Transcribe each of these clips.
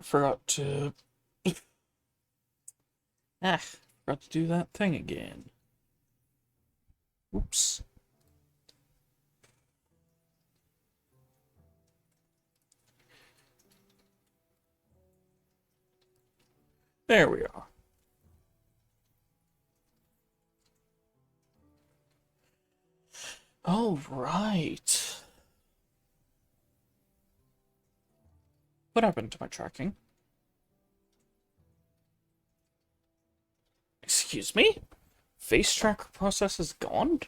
Forgot to... Ah, forgot to do that thing again. Oops. There we are. All right. What happened to my tracking? Excuse me? Face tracker process is gone?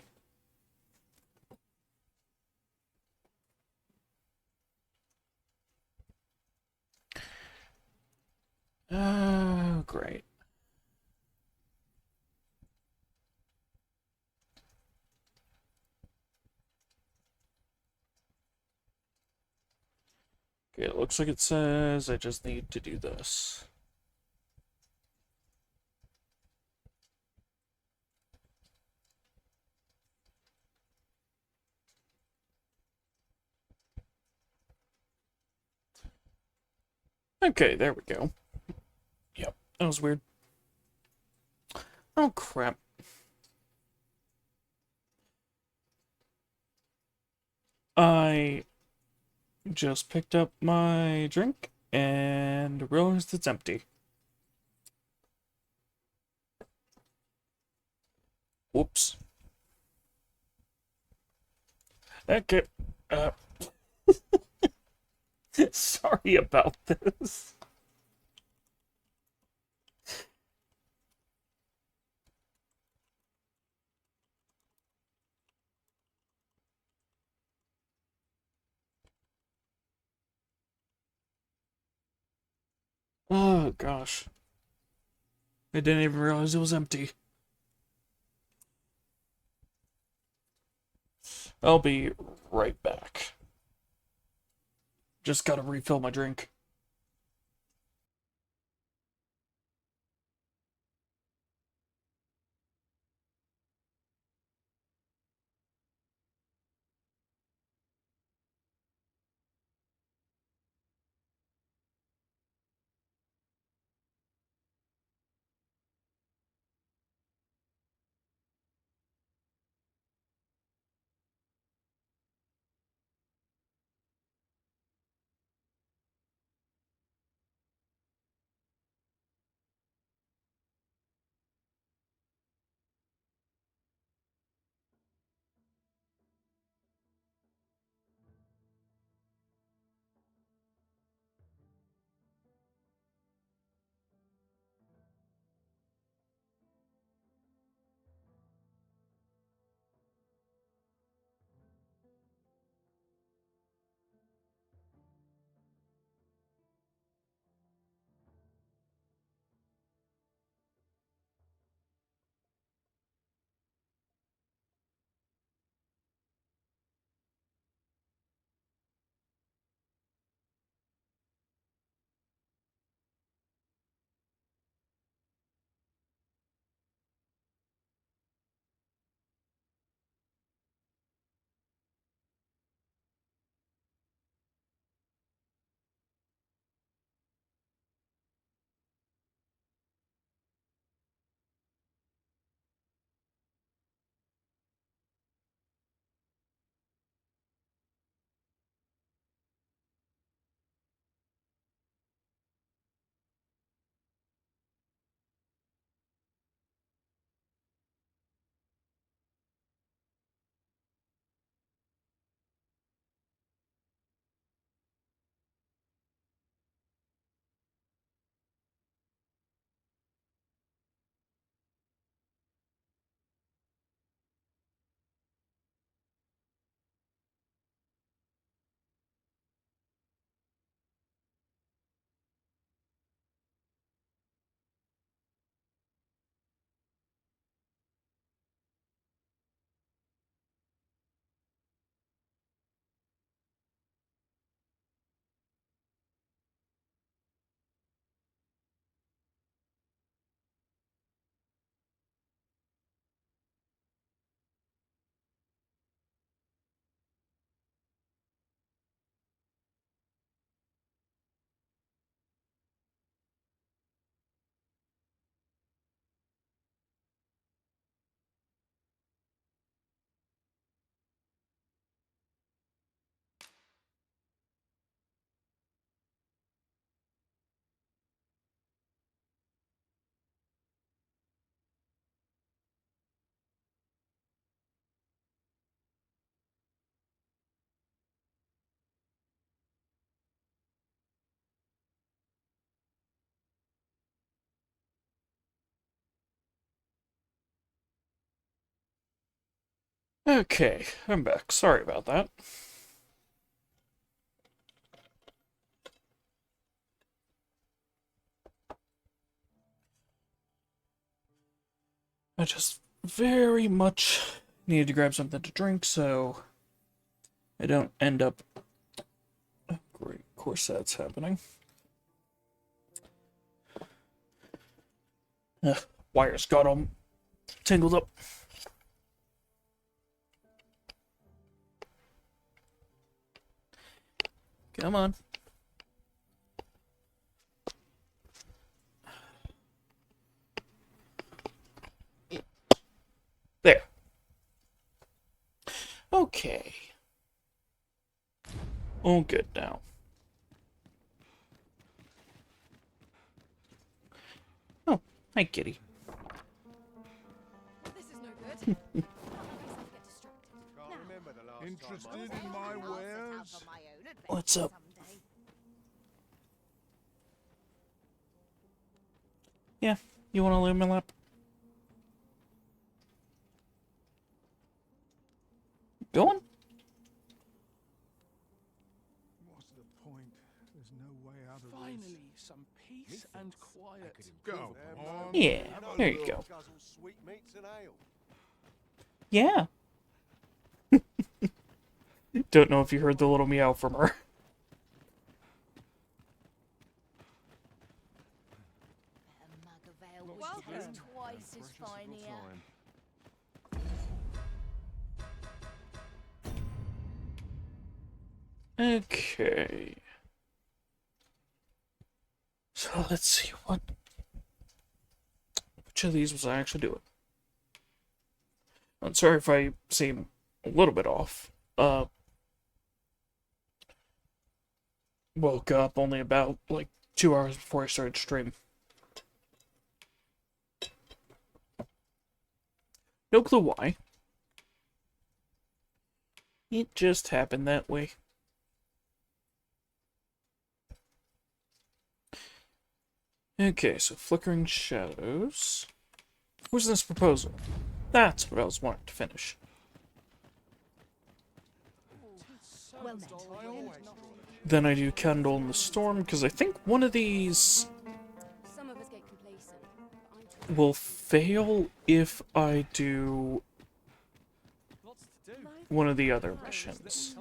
Oh, great. Okay, it looks like it says I just need to do this. Okay, there we go. Yep, that was weird. Oh, crap. I just picked up my drink and realized it's empty. Whoops. Okay. Uh, sorry about this. Oh, gosh. I didn't even realize it was empty. I'll be right back. Just gotta refill my drink. Okay, I'm back. Sorry about that. I just very much needed to grab something to drink so I don't end up... Oh, great, of course that's happening. Wires got all tangled up. Come on. There. Okay. All good now. Oh, hi, kitty. This is no good. Can't remember the last Interested in my wares? What's up? Yeah, you want to lay in my lap? Going? What's the point? There's no way out of this. Finally, some peace and quiet. Go on. Yeah, there you go. Guzzle sweetmeats and ale. Yeah. Don't know if you heard the little meow from her. Well, it's twice as fine here. Okay. So let's see which of these was I actually doing. I'm sorry if I seem a little bit off. Woke up only about like 2 hours before I started stream. No clue why. It just happened that way. Okay, so flickering shadows. Where's this proposal? That's what I was wanting to finish. Well met. Then I do Candle in the Storm, because I think one of these Some of us get complacent. will fail if I do one of the other missions.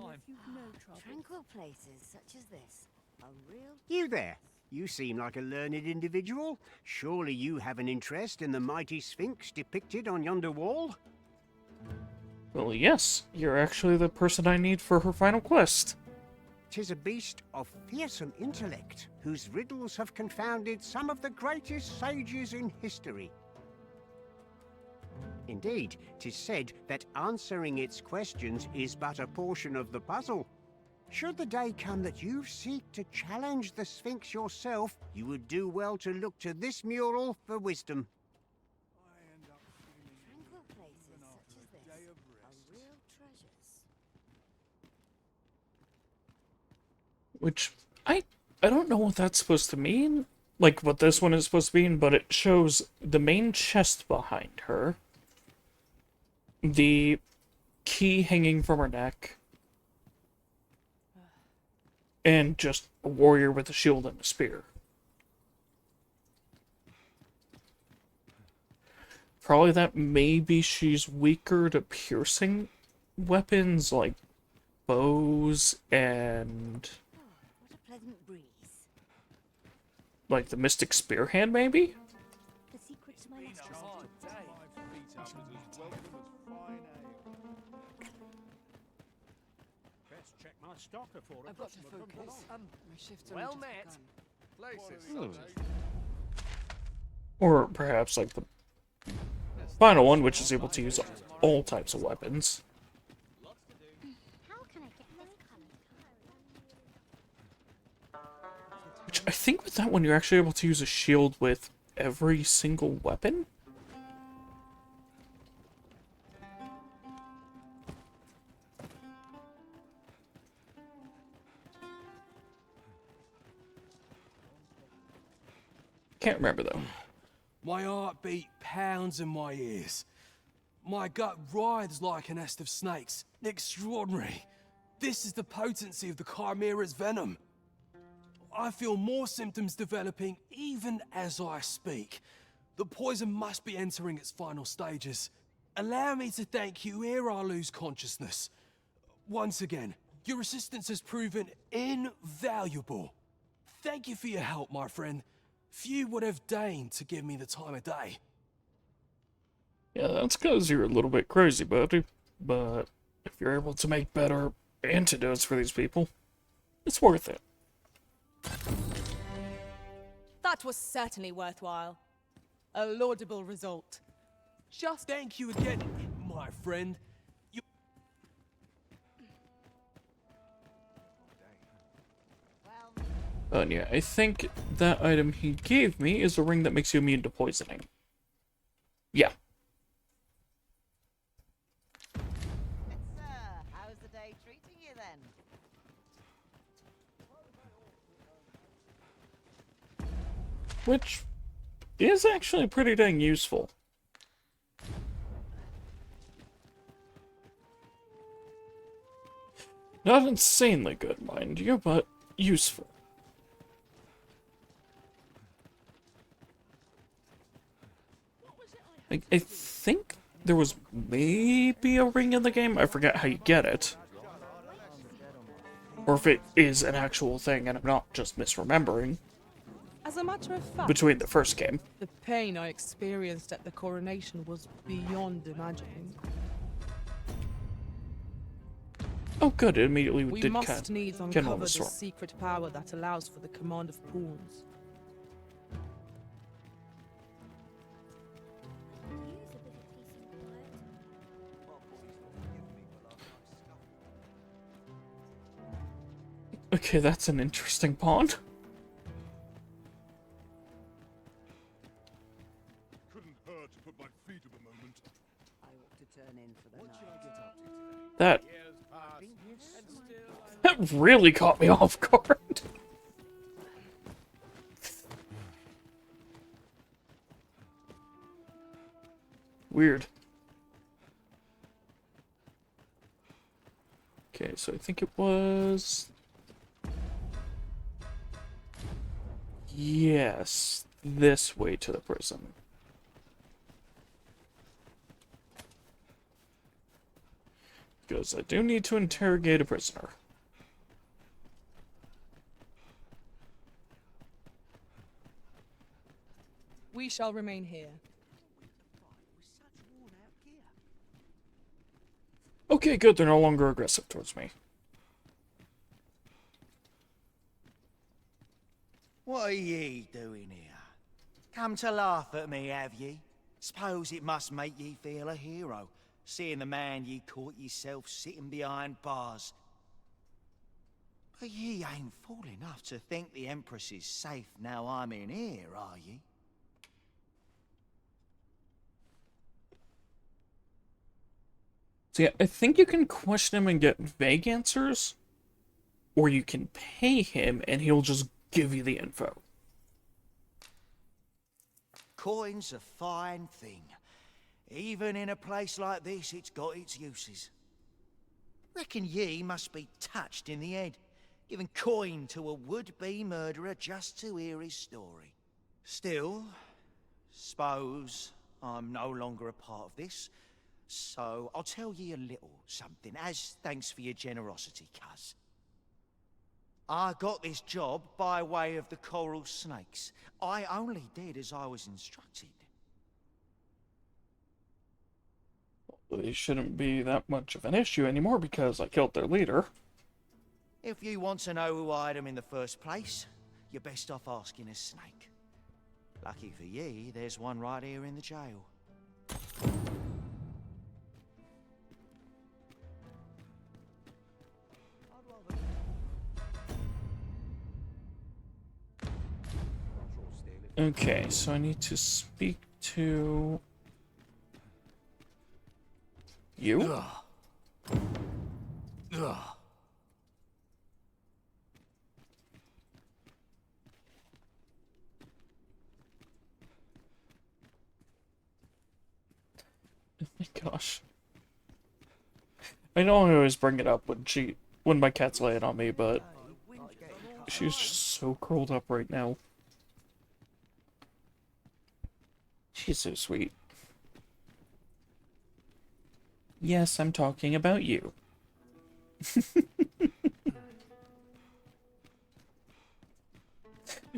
Tranquil places such as this are real. You there. You seem like a learned individual. Surely you have an interest in the mighty Sphinx depicted on yonder wall? Well, yes, you're actually the person I need for her final quest. 'Tis a beast of fearsome intellect, whose riddles have confounded some of the greatest sages in history. Indeed, 'tis said that answering its questions is but a portion of the puzzle. Should the day come that you seek to challenge the Sphinx yourself, you would do well to look to this mural for wisdom. Tranquil places such as this are real treasures. Which, I don't know what that's supposed to mean. Like, what this one is supposed to mean, but it shows the main chest behind her. The key hanging from her neck. And just a warrior with a shield and a spear. Probably that maybe she's weaker to piercing weapons like bows and Oh, what a pleasant breeze. like the Mystic Spearhand, maybe? The secret to my last Best check my stocker for I've got to focus. My shift's Well only met. just Or perhaps like the final one, which is able to use all types of weapons. How can I get this color? Which I think with that one, you're actually able to use a shield with every single weapon? Can't remember though. My heart beat pounds in my ears. My gut writhes like a nest of snakes. Extraordinary. This is the potency of the Chimera's venom. I feel more symptoms developing even as I speak. The poison must be entering its final stages. Allow me to thank you ere I lose consciousness. Once again, your assistance has proven invaluable. Thank you for your help, my friend. Few would have deigned to give me the time of day. Yeah, that's because you're a little bit crazy, buddy. But if you're able to make better antidotes for these people, it's worth it. That was certainly worthwhile. A laudable result. Just thank you again, my friend. You... And yeah, I think that item he gave me is a ring that makes you immune to poisoning. Yeah. How's the day treating you then? Which is actually pretty dang useful. Not insanely good, mind you, but useful. I think there was maybe a ring in the game. I forget how you get it. Or if it is an actual thing and I'm not just misremembering. As a matter of fact, Between the first game. the pain I experienced at the coronation was beyond imagining. Oh good, it immediately We did must needs Ken uncover roll the the storm. secret power that allows for the command of pawns. Okay, that's an interesting pawn. Couldn't hurt to put my feet up a moment. I ought to turn in for the night. That Years pass. that really caught me off guard. Weird. Okay, so I think it was... Yes, this way to the prison. Because I do need to interrogate a prisoner. We shall remain here. Okay, good, they're no longer aggressive towards me. What are ye doing here? Come to laugh at me, have ye? Suppose it must make ye feel a hero, seeing the man ye caught yourself sitting behind bars. But ye ain't fool enough to think the Empress is safe now I'm in here, are ye? So yeah, I think you can question him and get vague answers, or you can pay him and he'll just give you the info. Coin's a fine thing. Even in a place like this, it's got its uses. Reckon ye must be touched in the head, giving coin to a would-be murderer just to hear his story. Still, suppose I'm no longer a part of this, so I'll tell ye a little something, as thanks for your generosity, cuz. I got this job by way of the coral snakes. I only did as I was instructed. It shouldn't be that much of an issue anymore because I killed their leader. If you want to know who hired them in the first place, you're best off asking a snake. Lucky for ye, there's one right here in the jail. Okay, so I need to speak to... you? My gosh. I know I always bring it up when my cat's laying on me, but she's just so curled up right now. She's so sweet. Yes, I'm talking about you.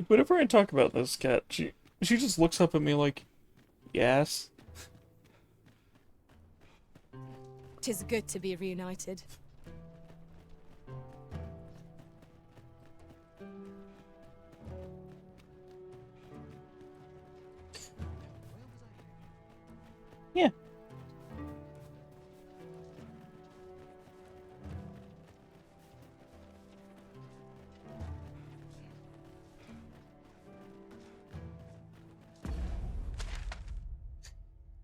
Whenever I talk about this cat, she just looks up at me like, yes. 'Tis good to be reunited. Yeah.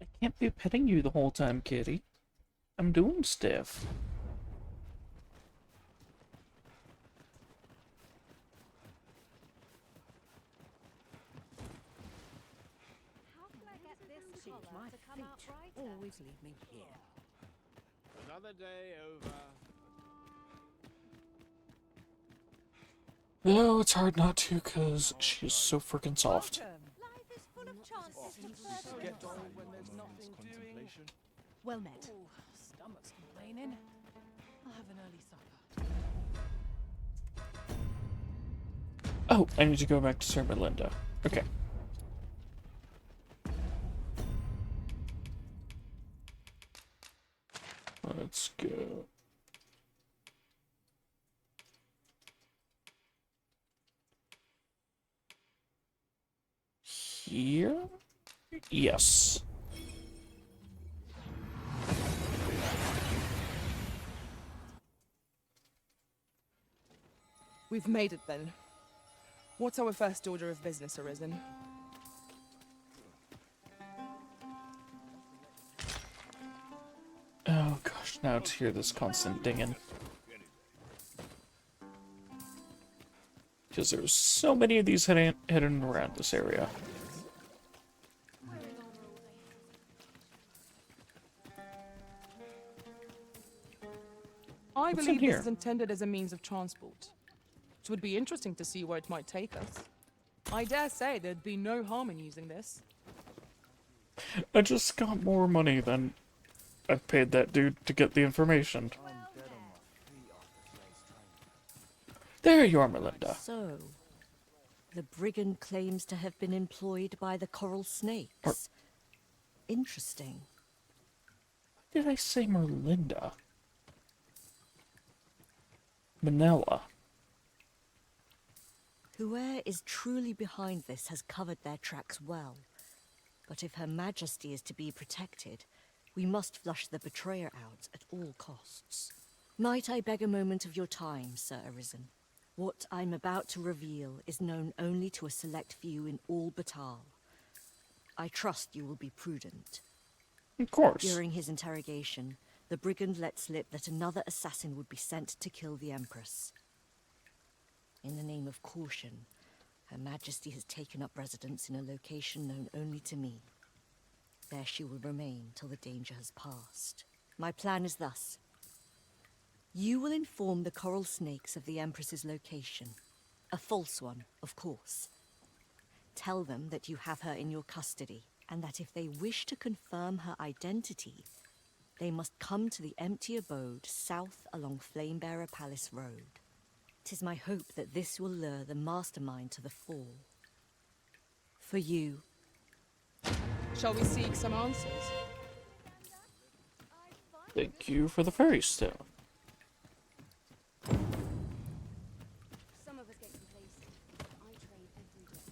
I can't be petting you the whole time, kitty. I'm doing stuff. Always leave me here. Another day over. No, it's hard not to, because she's so freaking soft. Life is full of chances to further Well met. Stomach's complaining. I'll have an early supper. Oh, I need to go back to Sir Melinda. Okay. Let's go. Here? Yes. We've made it then. What's our first order of business, Arisen? Oh gosh, now to hear this constant dinging. Because there's so many of these hidden around this area. I What's in believe here? this is intended as a means of transport. It would be interesting to see where it might take us. I dare say there'd be no harm in using this. I just got more money than I paid that dude to get the information. There you are, Melinda. So, the brigand claims to have been employed by the coral snakes. Interesting. Why did I say Merlinda? Manila. Whoever is truly behind this has covered their tracks well. But if Her Majesty is to be protected, we must flush the betrayer out at all costs. Might I beg a moment of your time, Sir Arisen? What I'm about to reveal is known only to a select few in all Batal. I trust you will be prudent. Of course. During his interrogation, the brigand let slip that another assassin would be sent to kill the Empress. In the name of caution, Her Majesty has taken up residence in a location known only to me. There she will remain till the danger has passed. My plan is thus. You will inform the coral snakes of the Empress's location. A false one, of course. Tell them that you have her in your custody, and that if they wish to confirm her identity, they must come to the empty abode south along Flamebearer Palace Road. 'Tis my hope that this will lure the mastermind to the fore. For you. Shall we seek some answers? Thank you for the fairy stone. Some of us get complacent. I trade every day.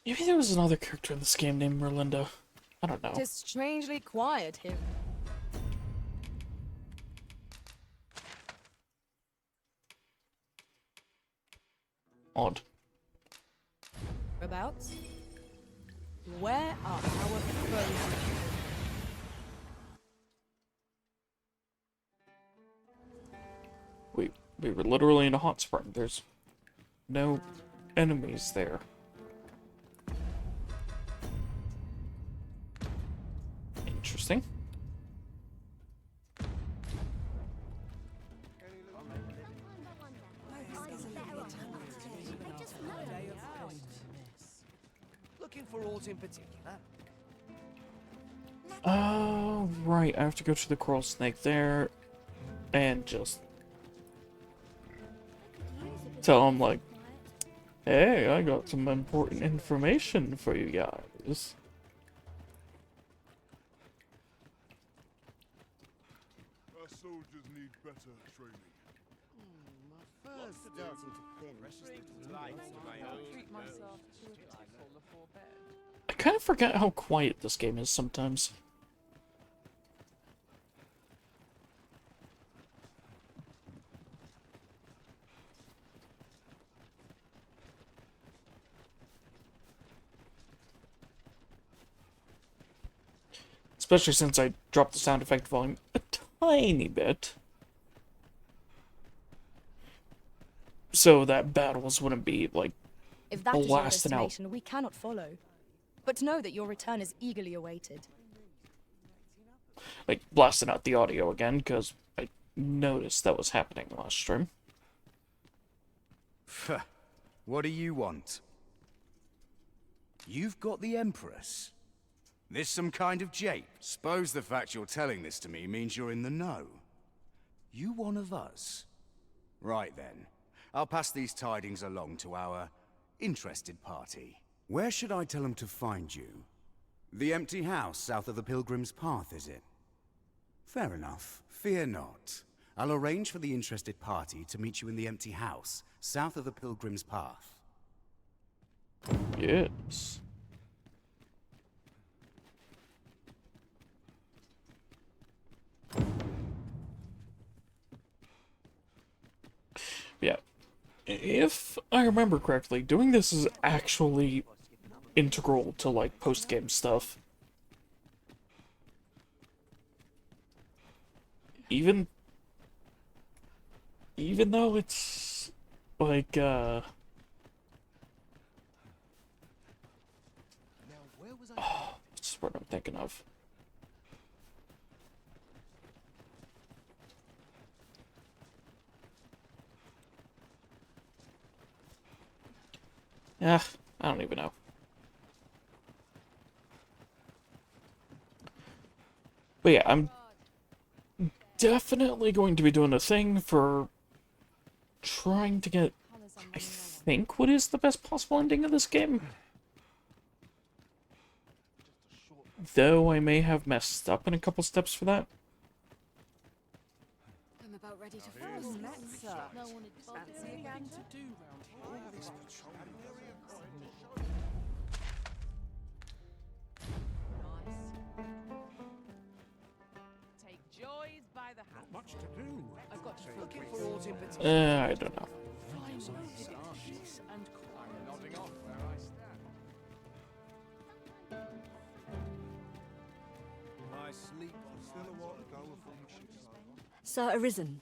Maybe there was another character in this game named Merlinda. I don't know. It is strangely quiet here. Odd. Whereabouts? Where are our foes? We were literally in a hot spring. There's no enemies there. Interesting. Looking for aught in particular? Oh, right. I have to go to the coral snake there and just tell him, like, hey, I got some important information for you guys. Our soldiers need better training. I kind of forget how quiet this game is sometimes. Especially since I dropped the sound effect volume a tiny bit. So that battles wouldn't be, like, If that is your blasting out. destination, we cannot follow. But know that your return is eagerly awaited. Like, blasting out the audio again, because I noticed that was happening last stream. What do you want? You've got the Empress. This some kind of jape? Suppose the fact you're telling this to me means you're in the know. You one of us? Right then. I'll pass these tidings along to our interested party. Where should I tell them to find you? The empty house south of the Pilgrim's Path, is it? Fair enough. Fear not. I'll arrange for the interested party to meet you in the empty house south of the Pilgrim's Path. Yes. Yeah. If I remember correctly, doing this is actually integral to, like, post-game stuff. Even though it's, like, oh, what's the word I'm thinking of? Yeah, I don't even know. But yeah, I'm definitely going to be doing a thing for trying to get, I think, what is the best possible ending of this game. Though I may have messed up in a couple steps for that. I'm about ready to fall. No one fancy again. Take joys by the hand. Much to do. I've got to Looking for aught in particular? I don't know. and Nodding off where I stand. My sleep still a while to go before my ship's over. Sir Arisen,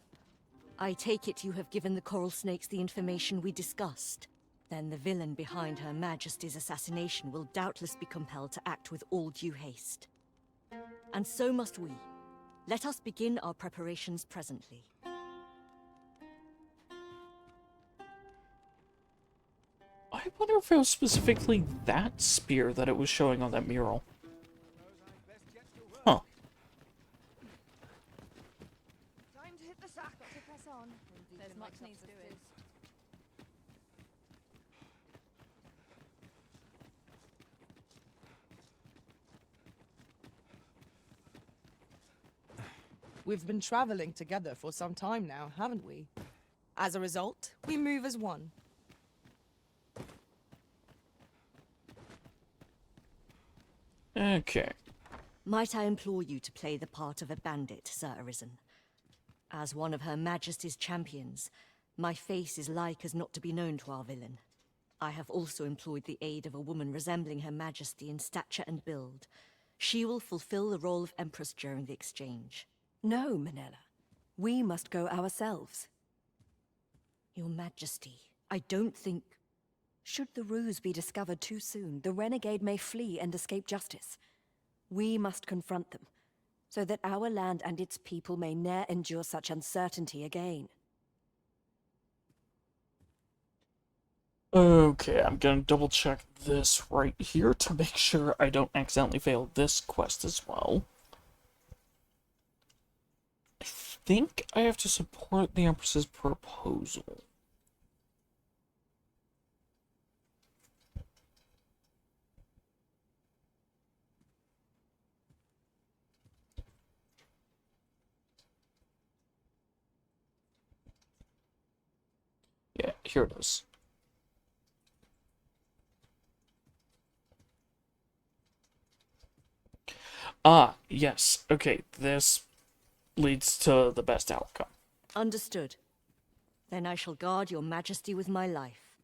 I take it you have given the coral snakes the information we discussed. Then the villain behind Her Majesty's assassination will doubtless be compelled to act with all due haste. And so must we. Let us begin our preparations presently. I wonder if it was specifically that spear that it was showing on that mural. Huh. Time to hit the sack. Got to press on. There's much needs doing. We've been traveling together for some time now, haven't we? As a result, we move as one. Okay. Might I implore you to play the part of a bandit, Sir Arisen? As one of Her Majesty's champions, my face is like as not to be known to our villain. I have also employed the aid of a woman resembling Her Majesty in stature and build. She will fulfill the role of Empress during the exchange. No, Manella. We must go ourselves. Your Majesty, I don't think... Should the ruse be discovered too soon, the renegade may flee and escape justice. We must confront them, so that our land and its people may ne'er endure such uncertainty again. Okay, I'm gonna double check this right here to make sure I don't accidentally fail this quest as well. I think I have to support the Empress's proposal. Yeah, here it is. Ah, yes. Okay, this leads to the best outcome. Understood. Then I shall guard your Majesty with my life.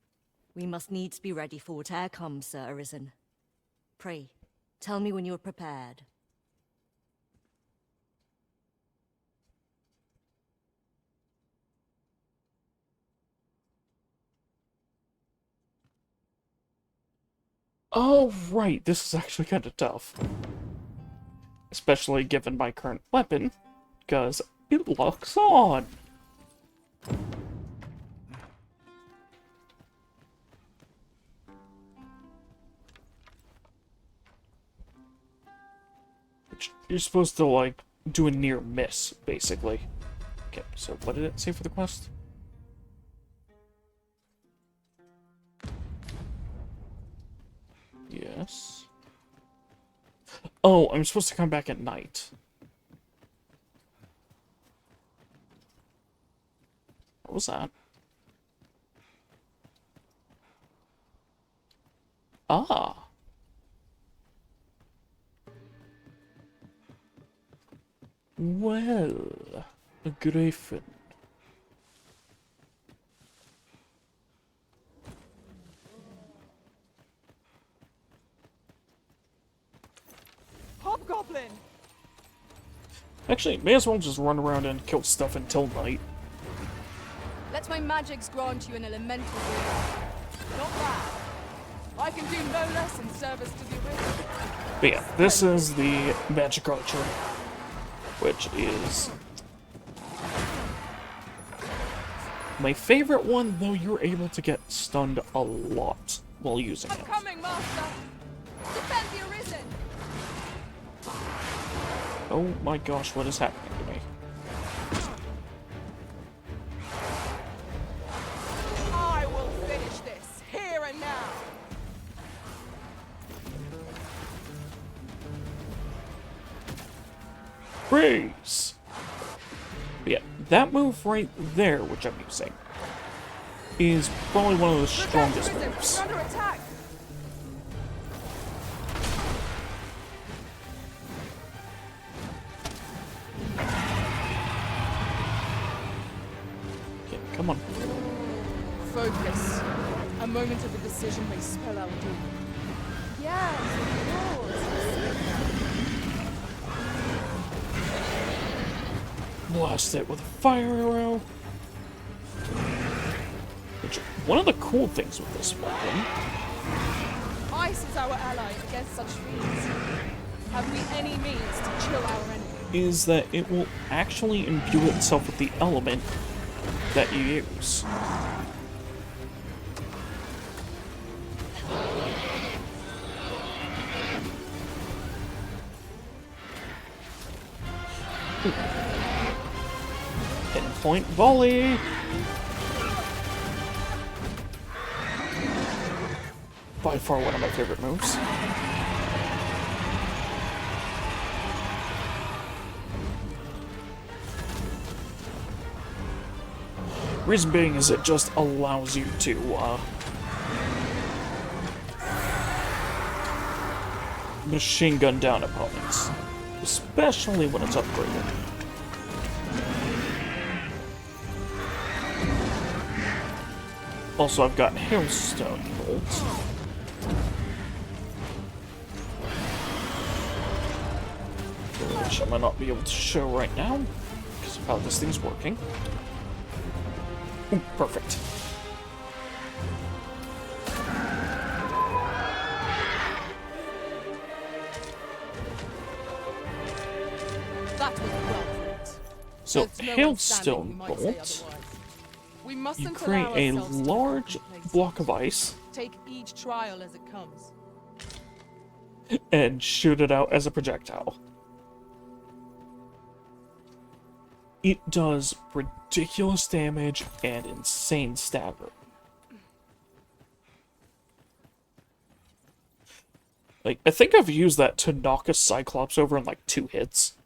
We must needs be ready for whate'er comes, Sir Arisen. Pray, tell me when you are prepared. Oh, right, this is actually kind of tough. Especially given my current weapon, because it locks on. Which you're supposed to, like, do a near miss, basically. Okay, so what did it say for the quest? Yes. Oh, I'm supposed to come back at night. What was that? Ah. Well, a griffin. Hobgoblin! Actually, may as well just run around and kill stuff until night. Let my magics grant you an elemental boon. Not bad. I can do no less in service to the Arisen. But yeah, this is the magic archer, which is my favorite one, though you're able to get stunned a lot while using it. I'm coming, Master! Defend the Arisen! Oh my gosh, what is happening to me? I will finish this, here and now! Freeze! But yeah, that move right there, which I'm using, is probably one of the strongest moves. We're under attack! Okay, come on. Focus. A moment of indecision may spell our doom. Yes, of course. Blast it with a fire arrow. Which, one of the cool things with this weapon Ice is our ally against such fiends. Have we any means to chill our enemy? is that it will actually imbue itself with the element that you use. Pinpoint volley! By far one of my favorite moves. Reason being is it just allows you to, machine gun down opponents. Especially when it's upgraded. Also, I've got Hailstone Bolt. Which I might not be able to show right now, because of how this thing's working. Ooh, perfect. That was well put. So, There's no one hailstone standing who might say bolts. otherwise. We mustn't You allow create a ourselves to be large complacent. block of ice Take each trial as it comes. and shoot it out as a projectile. It does ridiculous damage and insane stagger. Like, I think I've used that to knock a Cyclops over in like 2 hits.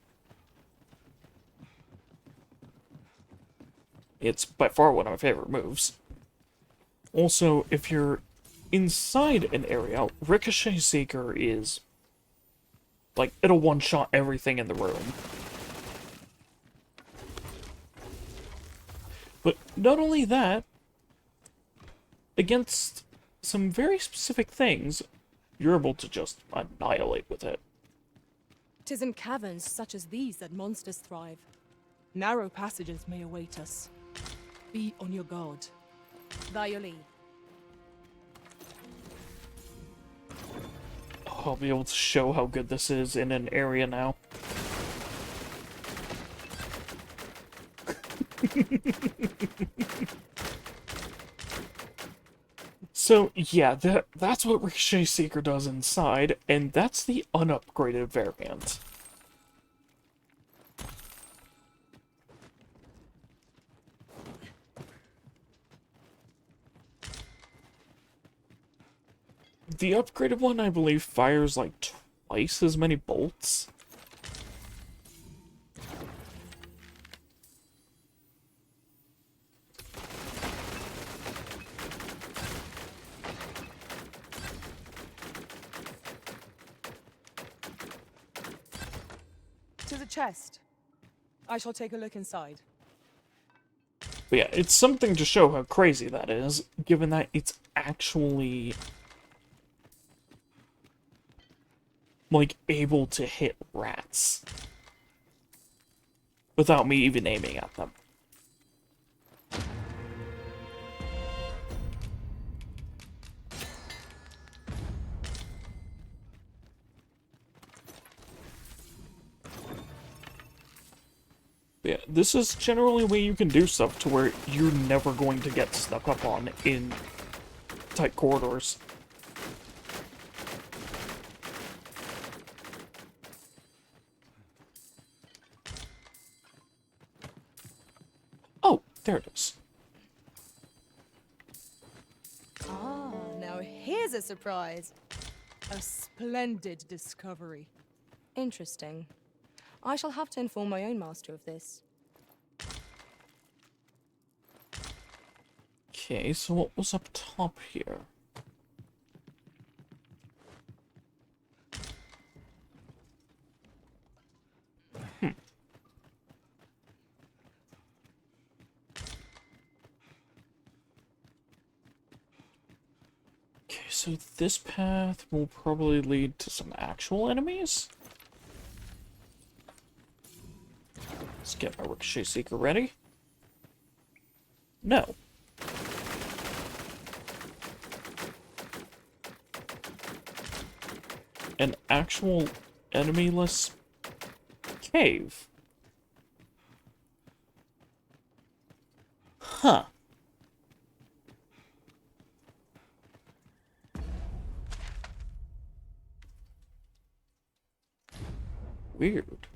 It's by far one of my favorite moves. Also, if you're inside an area, Ricochet Seeker is... like, it'll one-shot everything in the room. But not only that, against some very specific things, you're able to just annihilate with it. 'Tis in caverns such as these that monsters thrive. Narrow passages may await us. Be on your guard. Violi. I'll be able to show how good this is in an area now. So, yeah, that's what Ricochet Seeker does inside, and that's the unupgraded variant. The upgraded one, I believe, fires like twice as many bolts. To the chest. I shall take a look inside. But yeah, it's something to show how crazy that is, given that it's actually... like, able to hit rats. Without me even aiming at them. Yeah, this is generally a way you can do stuff to where you're never going to get snuck up on in tight corridors. Oh, there it is. Ah, now here's a surprise. A splendid discovery. Interesting. I shall have to inform my own master of this. Okay, so what was up top here? Okay, so this path will probably lead to some actual enemies. Let's get my Ricochet Seeker ready. No. An actual enemy-less cave. Huh. Weird.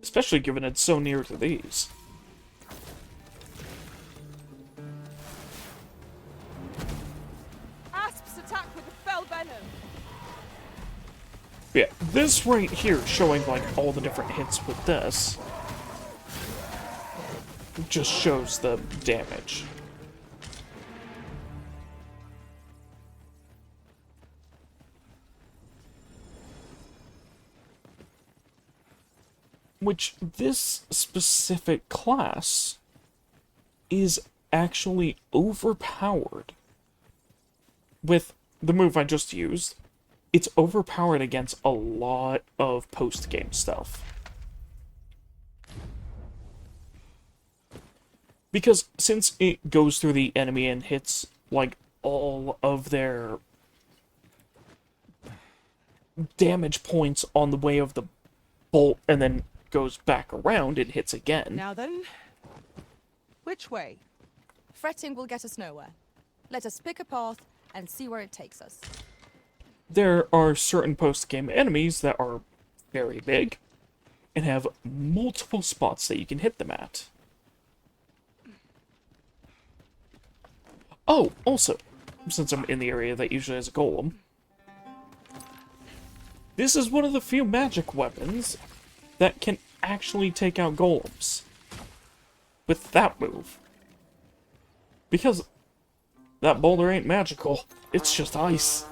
Especially given it's so near to these. Asps attack with the fell venom. Yeah, this right here showing like all the different hits with this just shows the damage. Which this specific class is actually overpowered with the move I just used. It's overpowered against a lot of post-game stuff. Because since it goes through the enemy and hits, like, all of their damage points on the way of the bolt and then goes back around, it hits again. Now then, which way? Fretting will get us nowhere. Let us pick a path and see where it takes us. There are certain post-game enemies that are very big and have multiple spots that you can hit them at. Oh, also, since I'm in the area that usually has a golem, this is one of the few magic weapons that can actually take out golems with that move. Because that boulder ain't magical, it's just ice.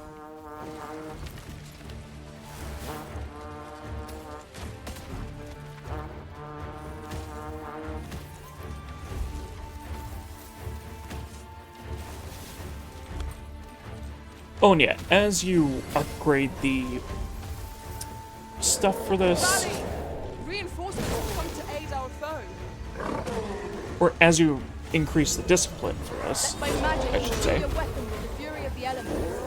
Oh, and yeah, as you upgrade the stuff for this, Valley! Reinforcements have come to aid our foe. or as you increase the discipline for this, Let my magic I should be say, your weapon with the fury of the elements.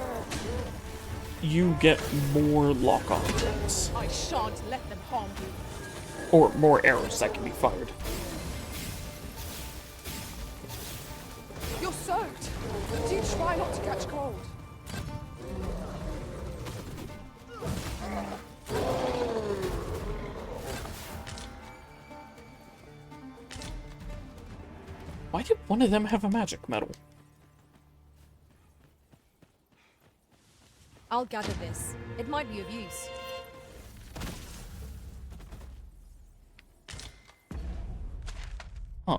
you get more lock-on things, I shan't let them harm you. or more arrows that can be fired. You're soaked. Do try not to catch cold. Why did one of them have a magic medal? I'll gather this. It might be of use. Huh.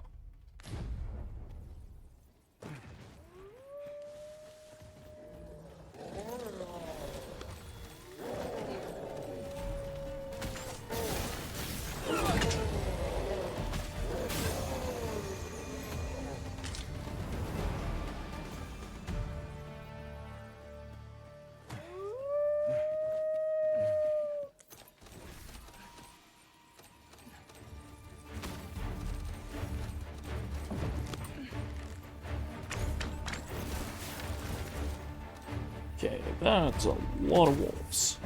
Okay, that's a lot of wolves.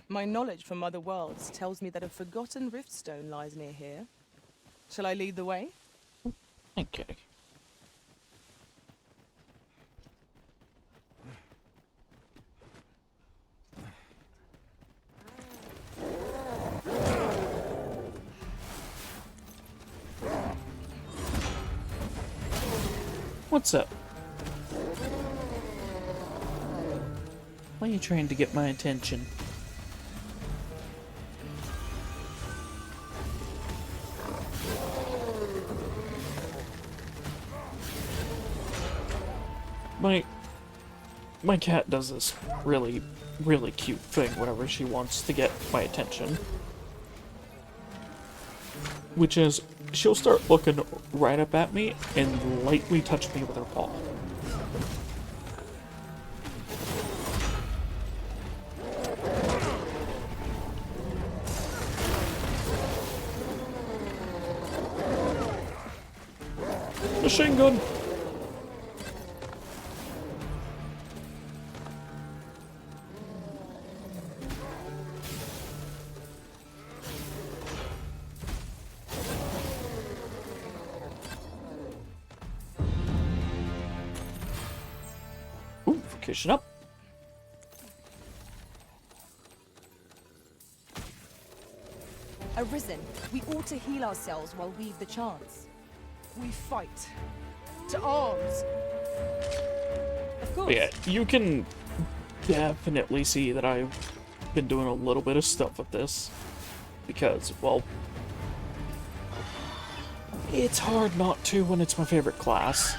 My knowledge from other worlds tells me that a forgotten riftstone lies near here. Shall I lead the way? Okay. What's up? Why are you trying to get my attention? My cat does this really cute thing whenever she wants to get my attention. Which is, she'll start looking right up at me and lightly touch me with her paw. Machine gun! Ooh, vacation up. Arisen, we ought to heal ourselves while we've the chance. We fight. To arms! Of But yeah, you can definitely see that I've been doing a little bit of stuff with this. Because, well, it's hard not to when it's my favorite class.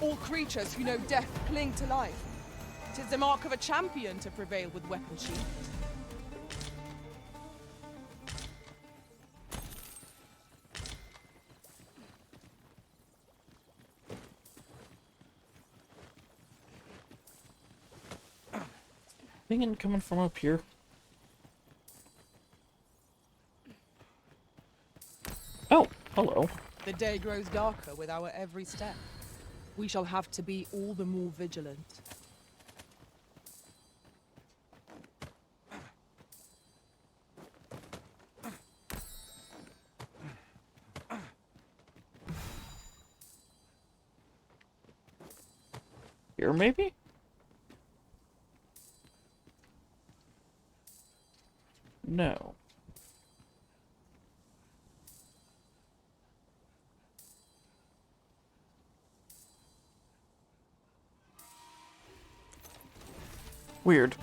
All creatures who know death cling to life. 'Tis the mark of a champion to prevail with weapon sheathed. Thing coming from up here. Oh, hello. The day grows darker with our every step. We shall have to be all the more vigilant. Here, maybe? No. Weird.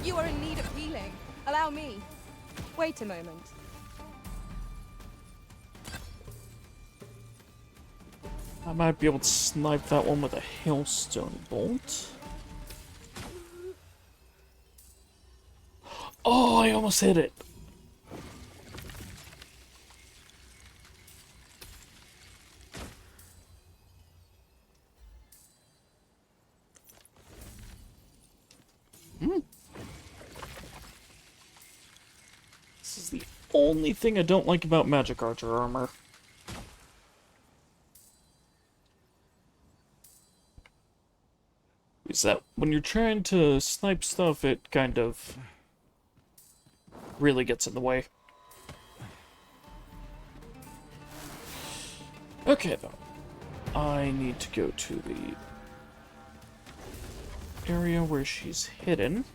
You are in need of healing. Allow me. Wait a moment. I might be able to snipe that one with a hailstone bolt. Oh, I almost hit it. This is the only thing I don't like about magic archer armor. Is that when you're trying to snipe stuff, it kind of really gets in the way. Okay, though. I need to go to the area where she's hidden.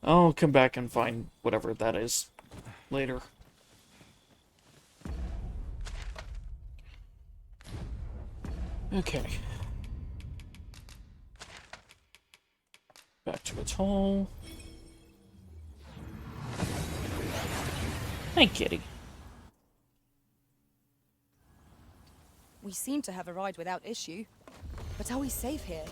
I'll come back and find whatever that is later. Okay. Back to its hole. Hi, kitty. We seem to have arrived without issue. But are we safe here?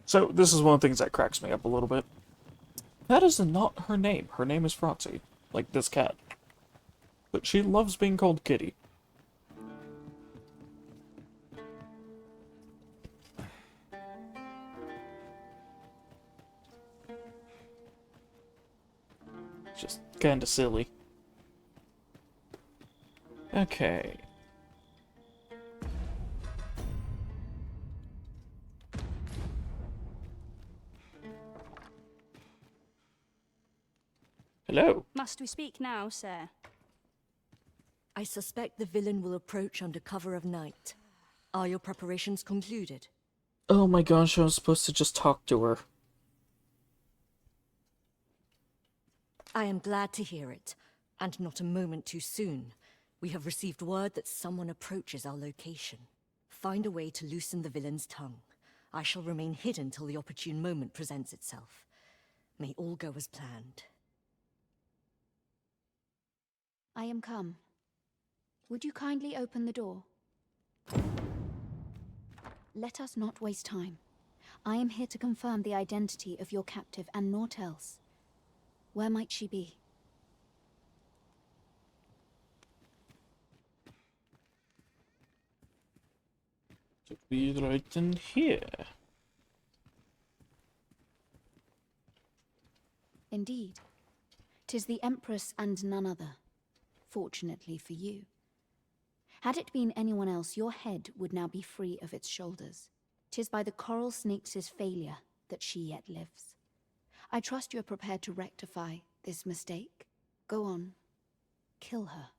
So, this is one of the things that cracks me up a little bit. That is not her name. Her name is Frotzy. Like this cat. But she loves being called Kitty. Just kinda silly. Okay. Hello. Must we speak now, sir? I suspect the villain will approach under cover of night. Are your preparations concluded? Oh my gosh, I was supposed to just talk to her. I am glad to hear it, and not a moment too soon. We have received word that someone approaches our location. Find a way to loosen the villain's tongue. I shall remain hidden till the opportune moment presents itself. May all go as planned. I am come. Would you kindly open the door? Let us not waste time. I am here to confirm the identity of your captive and naught else. Where might she be? To be right in here. Indeed. 'Tis the Empress and none other. Fortunately for you. Had it been anyone else, your head would now be free of its shoulders. 'Tis by the coral snakes' failure that she yet lives. I trust you are prepared to rectify this mistake. Go on. Kill her.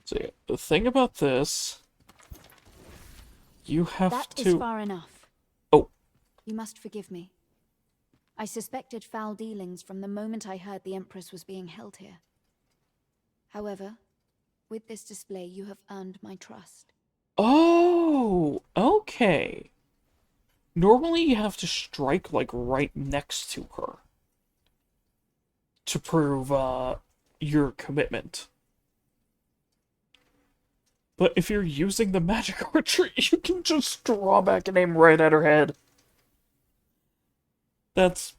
See, the thing about this, you have That to... is far enough. Oh. You must forgive me. I suspected foul dealings from the moment I heard the Empress was being held here. However, with this display, you have earned my trust. Oh, okay. Normally you have to strike, like, right next to her to prove, your commitment. But if you're using the magic archery, you can just draw back and aim right at her head. That's...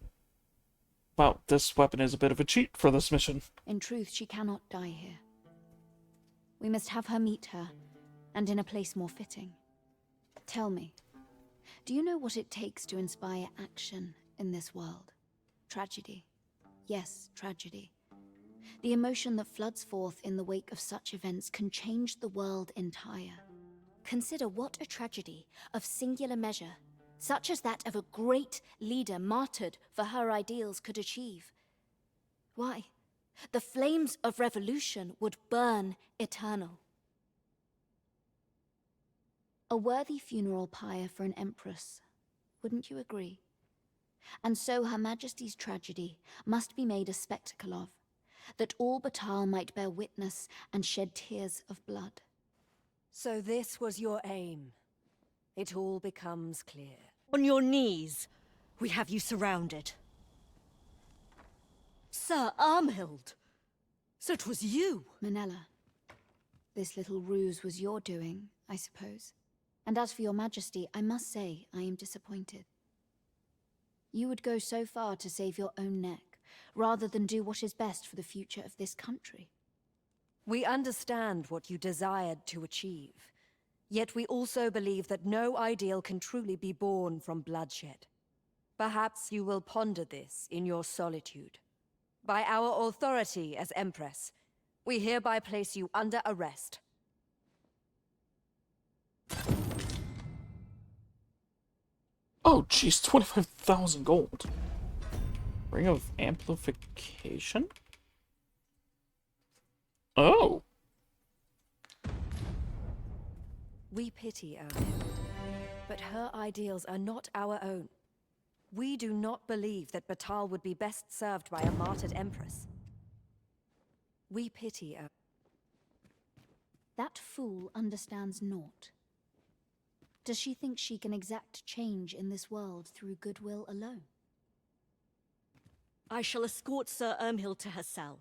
Well, this weapon is a bit of a cheat for this mission. In truth, she cannot die here. We must have her meet her, and in a place more fitting. Tell me, do you know what it takes to inspire action in this world? Tragedy. Yes, tragedy. The emotion that floods forth in the wake of such events can change the world entire. Consider what a tragedy of singular measure, such as that of a great leader martyred for her ideals, could achieve. Why, the flames of revolution would burn eternal. A worthy funeral pyre for an empress, wouldn't you agree? And so Her Majesty's tragedy must be made a spectacle of, that all Batal might bear witness and shed tears of blood. So this was your aim. It all becomes clear. On your knees! We have you surrounded. Sir Armhild! So it was you! Manella, this little ruse was your doing, I suppose. And as for your Majesty, I must say I am disappointed. You would go so far to save your own neck, rather than do what is best for the future of this country. We understand what you desired to achieve. Yet we also believe that no ideal can truly be born from bloodshed. Perhaps you will ponder this in your solitude. By our authority as Empress, we hereby place you under arrest. Oh, jeez, 25,000 gold. Ring of Amplification? Oh. We pity Armhild, but her ideals are not our own. We do not believe that Batal would be best served by a martyred empress. We pity Armhild. That fool understands naught. Does she think she can exact change in this world through goodwill alone? I shall escort Sir Armhild to her cell.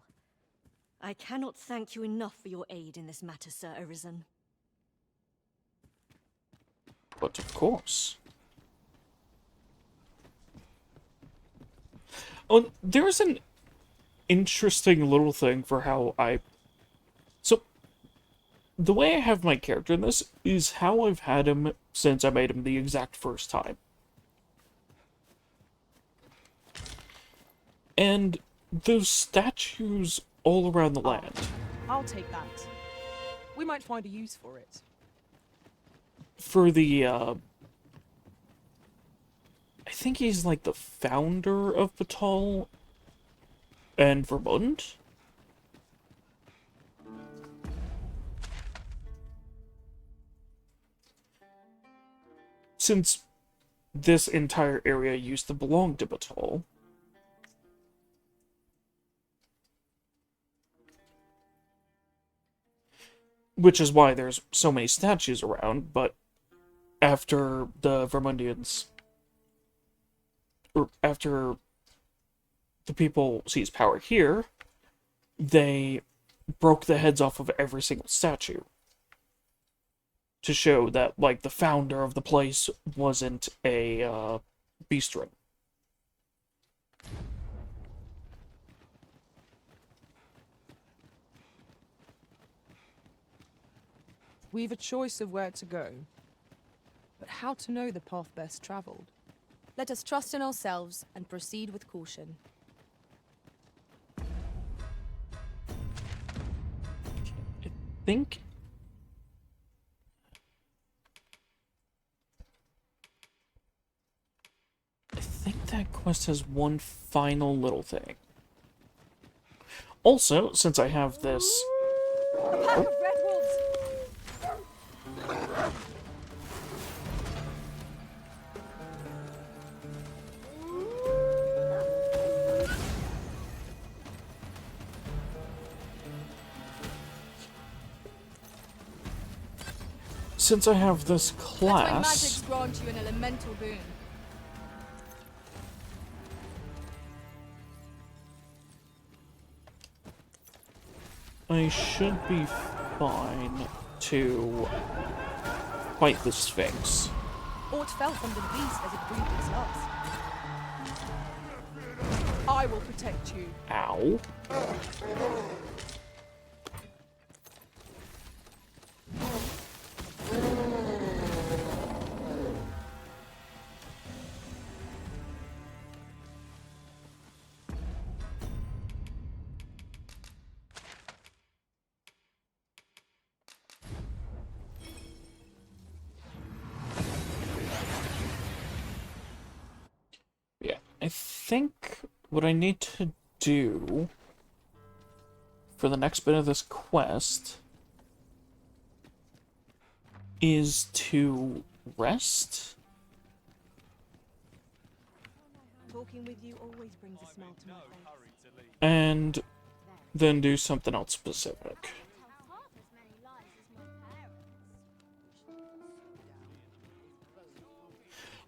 I cannot thank you enough for your aid in this matter, Sir Arisen. But of course. Oh, there's an interesting little thing for how I... So, the way I have my character in this is how I've had him since I made him the exact first time. And those statues all around the land. I'll take that. We might find a use for it. For the, I think he's like the founder of Batal and Vermund. Since this entire area used to belong to Batal. Which is why there's so many statues around, but after the Vermundians, or after the people seized power here, they broke the heads off of every single statue. To show that, like, the founder of the place wasn't a, beastren. We've a choice of where to go, but how to know the path best traveled? Let us trust in ourselves and proceed with caution. Think that quest has one final little thing. Also, since I have this... A pack of red wolves! Since I have this Let my class... magics grant you an elemental boon. I should be fine to fight the Sphinx. Aught fell from the beast as it breathed its last. I will protect you. Ow. Yeah, I think what I need to do for the next bit of this quest is to rest Talking with you always brings a smile to my face. and then do something else specific.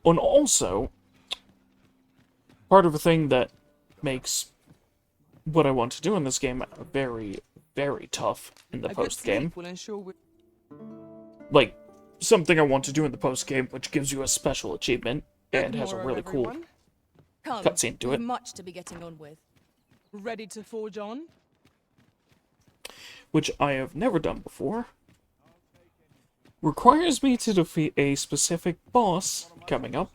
And also, part of the thing that makes what I want to do in this game very, very tough in the post-game, like, something I want to do in the post-game, which gives you a special achievement, and has a really cool cutscene to it, Much to be getting on with. Ready to forge on? which I have never done before, requires me to defeat a specific boss coming up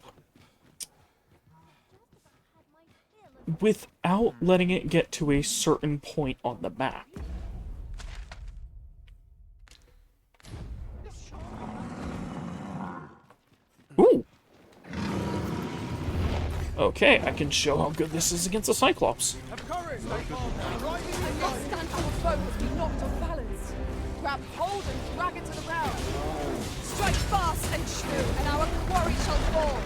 without letting it get to a certain point on the map. Ooh! Okay, I can show how good this is against the Cyclops. A less handful of foe has been knocked off balance. Grab hold and drag it to the ground. Strike fast and true, and our quarry shall fall.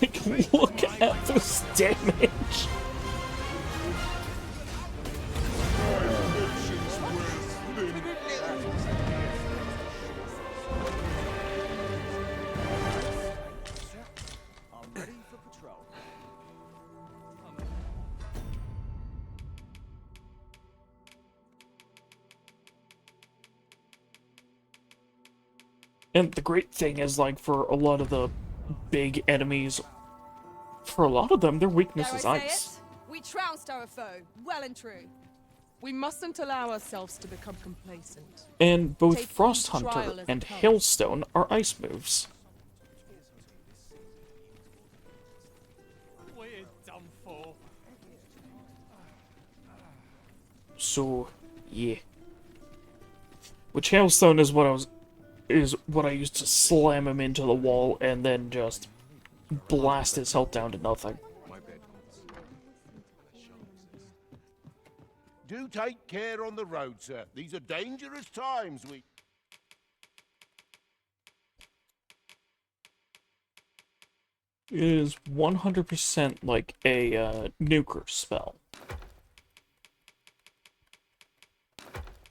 Like, look at this damage! I'm ready for patrol. And the great thing is, like, for a lot of the big enemies, for a lot of them, their weakness is ice. We trounced our foe, well and true. We mustn't allow ourselves to become complacent. And both Take Frost each Hunter trial as and it comes. Hailstone are ice moves. We're done for. So, yeah. Which Hailstone is what I used to slam him into the wall and then just blast his health down to nothing. Do take care on the road, sir. These are dangerous times. It is 100% like a nuker spell.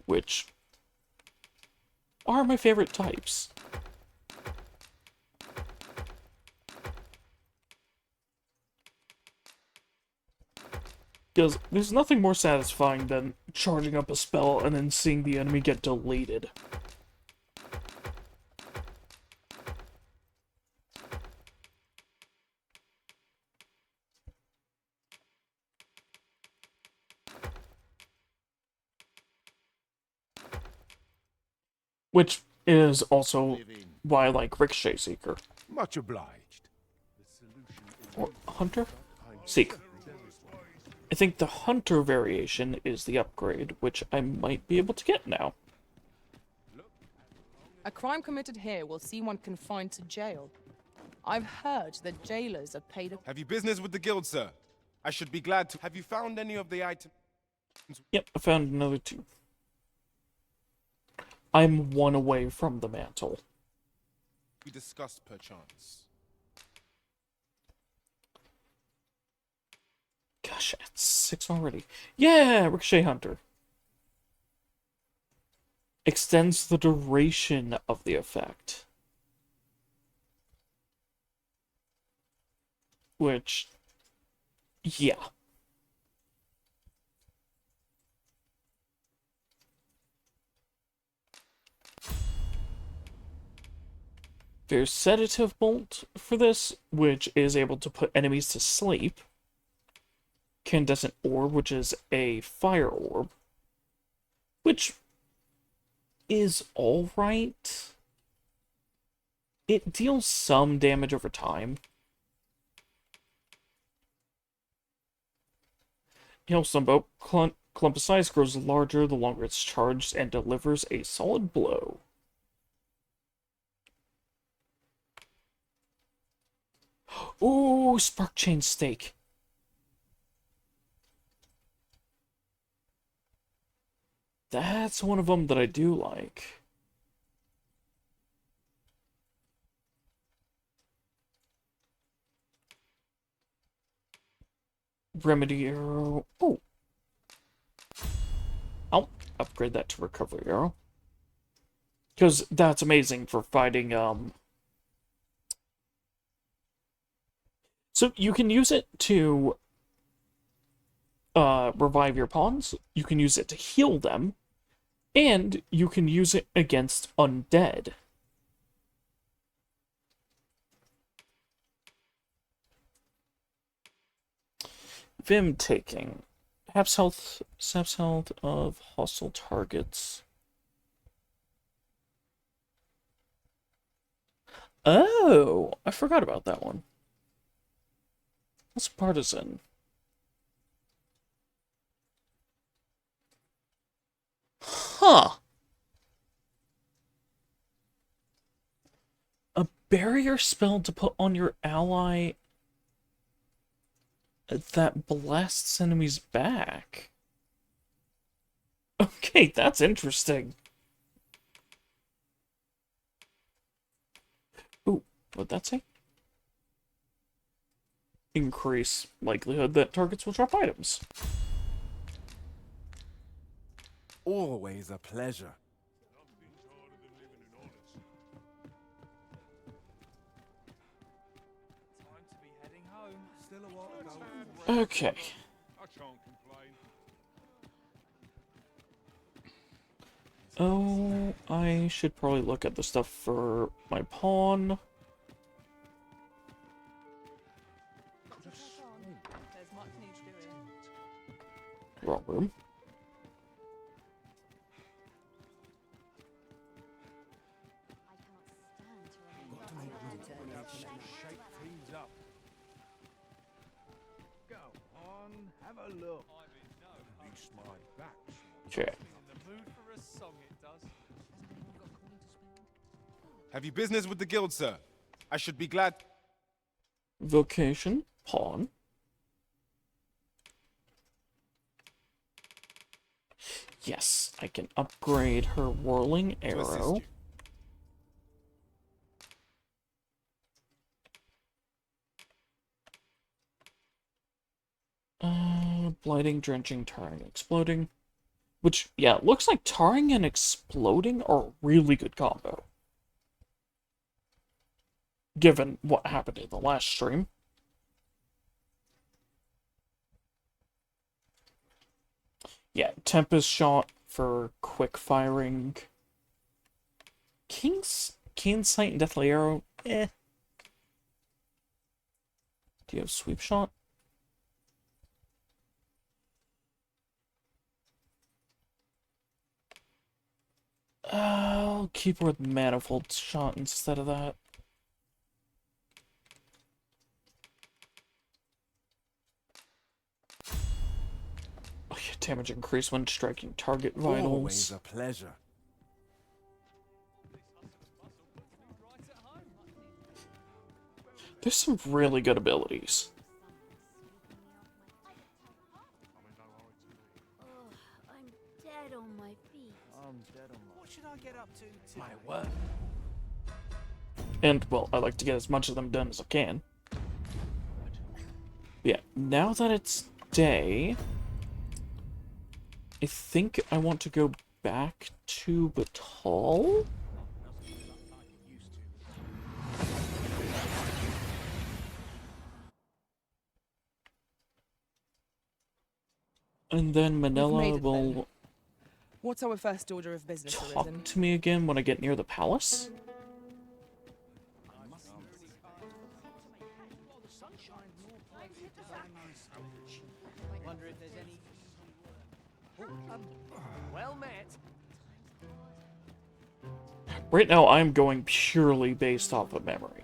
Which are my favorite types. Because there's nothing more satisfying than charging up a spell and then seeing the enemy get deleted. Which is also why I like Ricochet Seeker. Much obliged. Or Hunter? Seeker. I think the Hunter variation is the upgrade, which I might be able to get now. A crime committed here will see one confined to jail. I've heard that jailers are paid a... Have you business with the guild, sir? I should be glad to. Have you found any of the items? Yep, I found another 2. I'm 1 away from the mantle. We discussed perchance. Gosh, that's 6 already. Yeah, Ricochet Hunter. Extends the duration of the effect. Which, yeah. There's Sedative Bolt for this, which is able to put enemies to sleep. Incandescent Orb, which is a fire orb. Which is alright. It deals some damage over time. Hailstone Bolt. Clump of size grows larger the longer it's charged and delivers a solid blow. Ooh, Spark Chain Stake. That's one of them that I do like. Remedy Arrow. Oh. I'll upgrade that to Recovery Arrow. Because that's amazing for fighting, So you can use it to revive your pawns, you can use it to heal them, and you can use it against undead. Vim taking. Saps health of hostile targets. Oh, I forgot about that one. What's Partisan? Huh. A barrier spell to put on your ally that blasts enemies back. Okay, that's interesting. Ooh, what'd that say? Increase likelihood that targets will drop items. Always a pleasure. Okay. Oh, I should probably look at the stuff for my pawn. Wrong room. Shake things up. Go on, have a look. At least my back's Okay. In the mood for a song, it does. Have you business with the guild, sir? I should be glad. Vocation, pawn. Yes, I can upgrade her whirling arrow. Blighting, drenching, tarring, exploding. Which, yeah, it looks like tarring and exploding are a really good combo. Given what happened in the last stream. Yeah, Tempest Shot for quick firing. Keen Sight and Deathly Arrow, eh. Do you have Sweep Shot? I'll I'll keep her with Manifold Shot instead of that. Oh yeah, damage increase when striking target vitals. Always a pleasure. There's some really good abilities. I'm dead on my feet. What should I get up to today? My word. And, well, I like to get as much of them done as I can. Yeah, now that it's day, I think I want to go back to Batal? And then Manila will What's our first order of business, talk Arisen? to me again when I get near the palace. Wonder if there's any. Well met. Right now, I'm going purely based off of memory.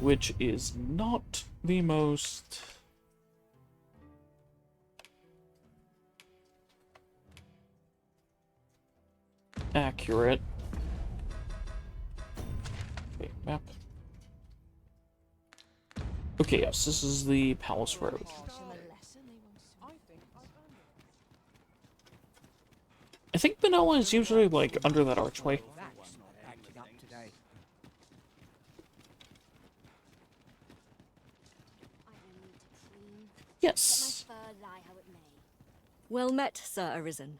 Which is not the most accurate. Okay, map. Okay, yes, this is the Palace Road. I think Manila is usually, like, under that archway. Acting up today. Yes. Well met, Sir Arisen.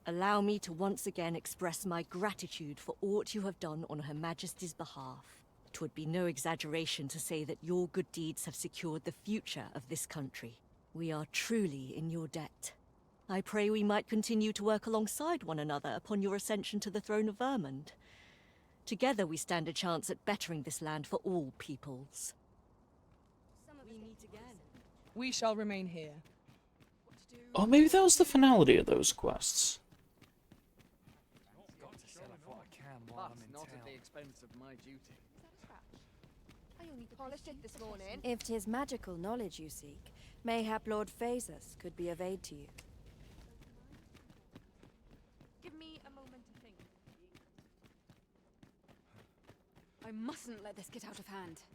Allow me to once again express my gratitude for aught you have done on Her Majesty's behalf. 'Twould be no exaggeration to say that your good deeds have secured the future of this country. We are truly in your debt. I pray we might continue to work alongside one another upon your ascension to the throne of Vermund. Together we stand a chance at bettering this land for all peoples. We meet again. We shall remain here. Oh, maybe that was the finality of those quests. Not at the expense of my duty. Polished it this morning. If 'tis magical knowledge you seek, mayhap Lord Phasus could be of aid to you. Give me a moment to think. I mustn't let this get out of hand.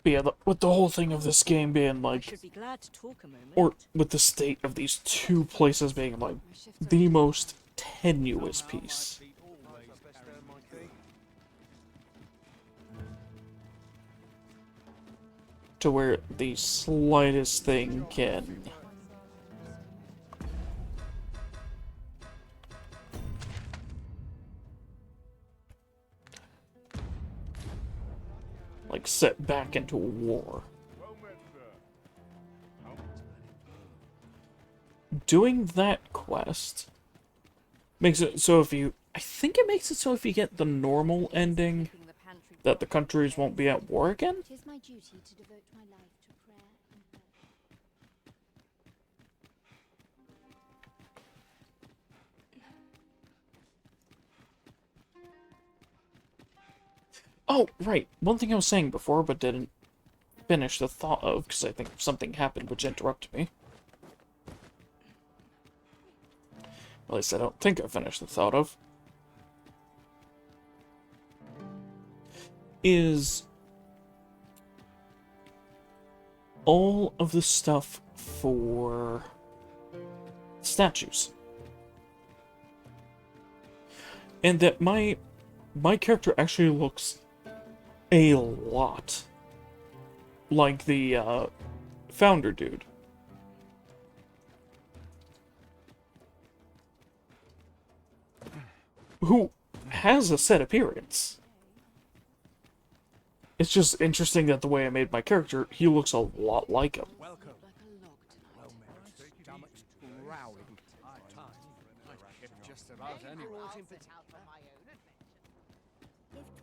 But yeah, with the whole thing of this game being, I like, should be glad to talk a moment. or with the state of these two places being, like, the most tenuous piece. To where the slightest thing can like set back into a war. Doing that quest makes it so if you, I think it makes it so if you get the normal ending, that the countries won't be at war again? It is my duty to devote my life to prayer and prayer. Oh, right. One thing I was saying before, but didn't finish the thought of, because I think something happened which interrupted me. At least I don't think I finished the thought of. Is all of the stuff for statues. And that my character actually looks a lot like the founder dude. Who has a set appearance. It's just interesting that the way I made my character, he looks a lot like him. Welcome. Well met. Stomach's growling. Just about anyone. If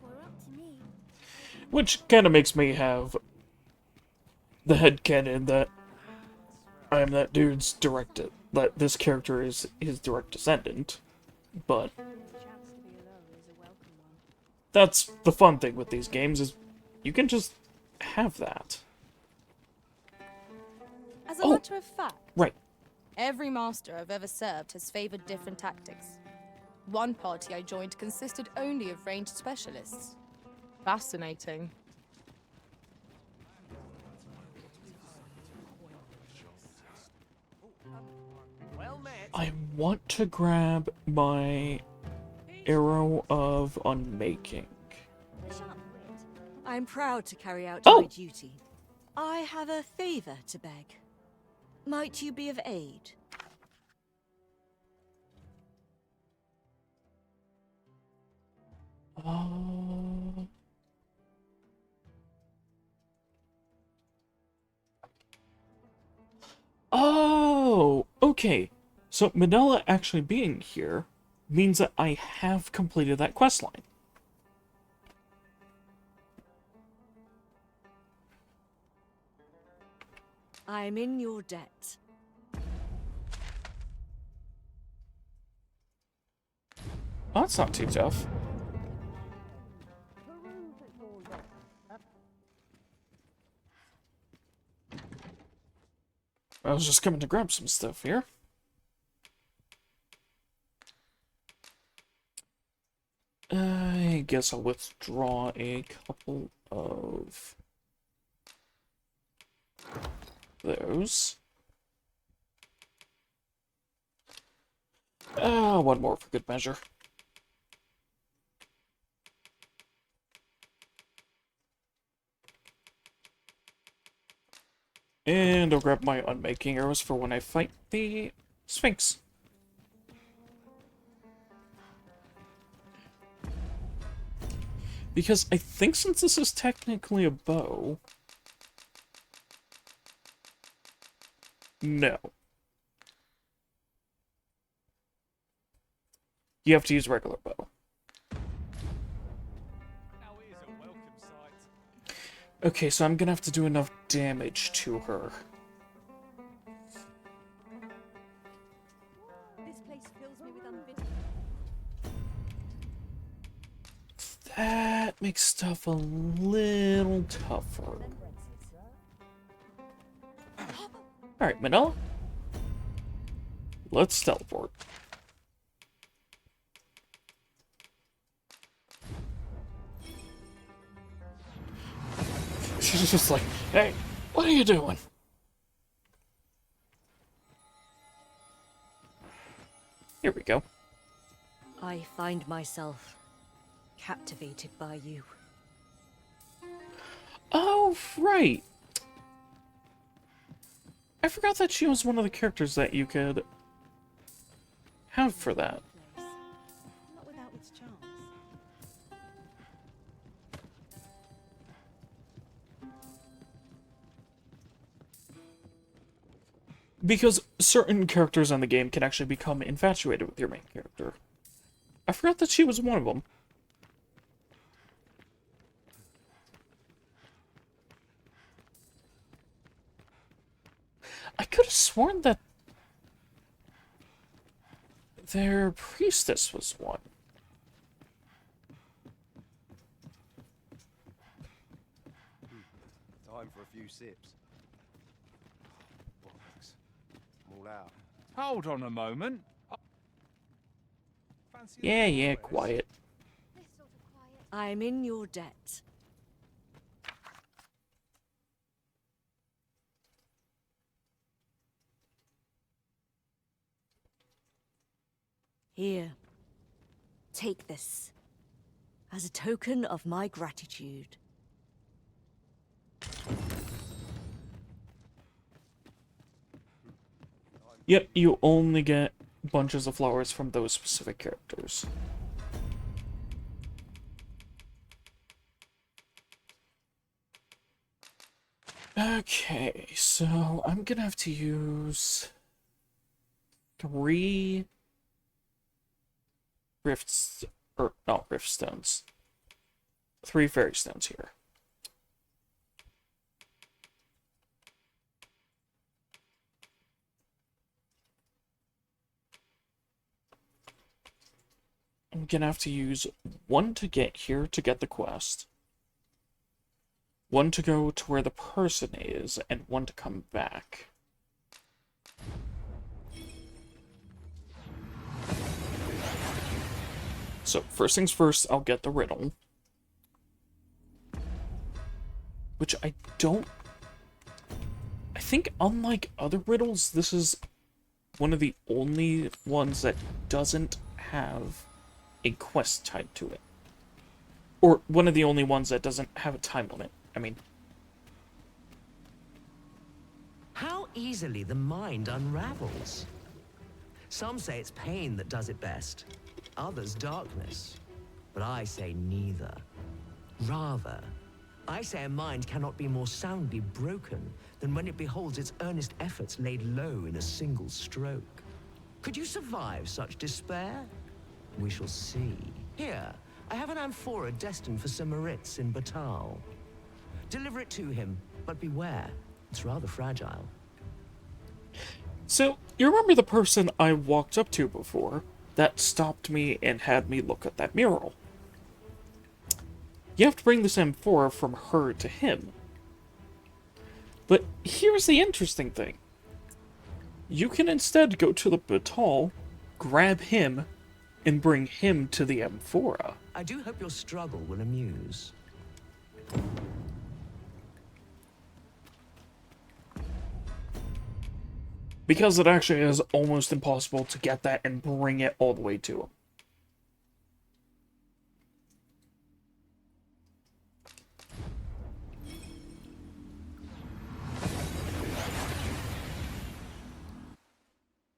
'twere up to me. Which kind of makes me have the headcanon that I am that dude's that this character is his direct descendant. but that's the fun thing with these games, is you can just have that. As a matter of fact, right. Every master I've ever served has favored different tactics. One party I joined consisted only of ranged specialists. Fascinating. I want to grab my Arrow of Unmaking. I'm proud to carry out my duty. I have a favor to beg. Might you be of aid? Oh, okay. So Manila actually being here means that I have completed that questline. I'm in your debt. Oh, that's not too tough. I was just coming to grab some stuff here. I guess I'll withdraw a couple of those. One more for good measure. And I'll grab my unmaking arrows for when I fight the Sphinx. Because I think since this is technically a bow... No. You have to use regular bow. Okay, so I'm gonna have to do enough damage to her. This place fills me with unbidden. That makes stuff a little tougher. Alright, Manila. Let's teleport. She's just like, hey, what are you doing? Here we go. I find myself captivated by you. Oh, right. I forgot that she was one of the characters that you could have for that. Not without its charms. Because certain characters in the game can actually become infatuated with your main character. I forgot that she was one of them. I could have sworn that their priestess was one. Time for a few sips. Bollocks. I'm all out. Hold on a moment. Yeah, quiet. I'm in your debt. Here, take this as a token of my gratitude. Yep, you only get bunches of flowers from those specific characters. Okay, so I'm gonna have to use 3 rifts, or not rift stones. 3 fairy stones here. I'm gonna have to use one to get here to get the quest, one to go to where the person is, and one to come back. So, first things first, I'll get the riddle. Which I think unlike other riddles, this is one of the only ones that doesn't have a quest tied to it. Or one of the only ones that doesn't have a time limit. I mean... How easily the mind unravels. Some say it's pain that does it best, others darkness. But I say neither. Rather, I say a mind cannot be more soundly broken than when it beholds its earnest efforts laid low in a single stroke. Could you survive such despair? We shall see. Here, I have an amphora destined for Sir Moritz in Batal. Deliver it to him, but beware, it's rather fragile. So, you remember the person I walked up to before that stopped me and had me look at that mural? You have to bring this amphora from her to him. But here's the interesting thing. You can instead go to the Batal, grab him, and bring him to the amphora. I do hope your struggle will amuse. Because it actually is almost impossible to get that and bring it all the way to him.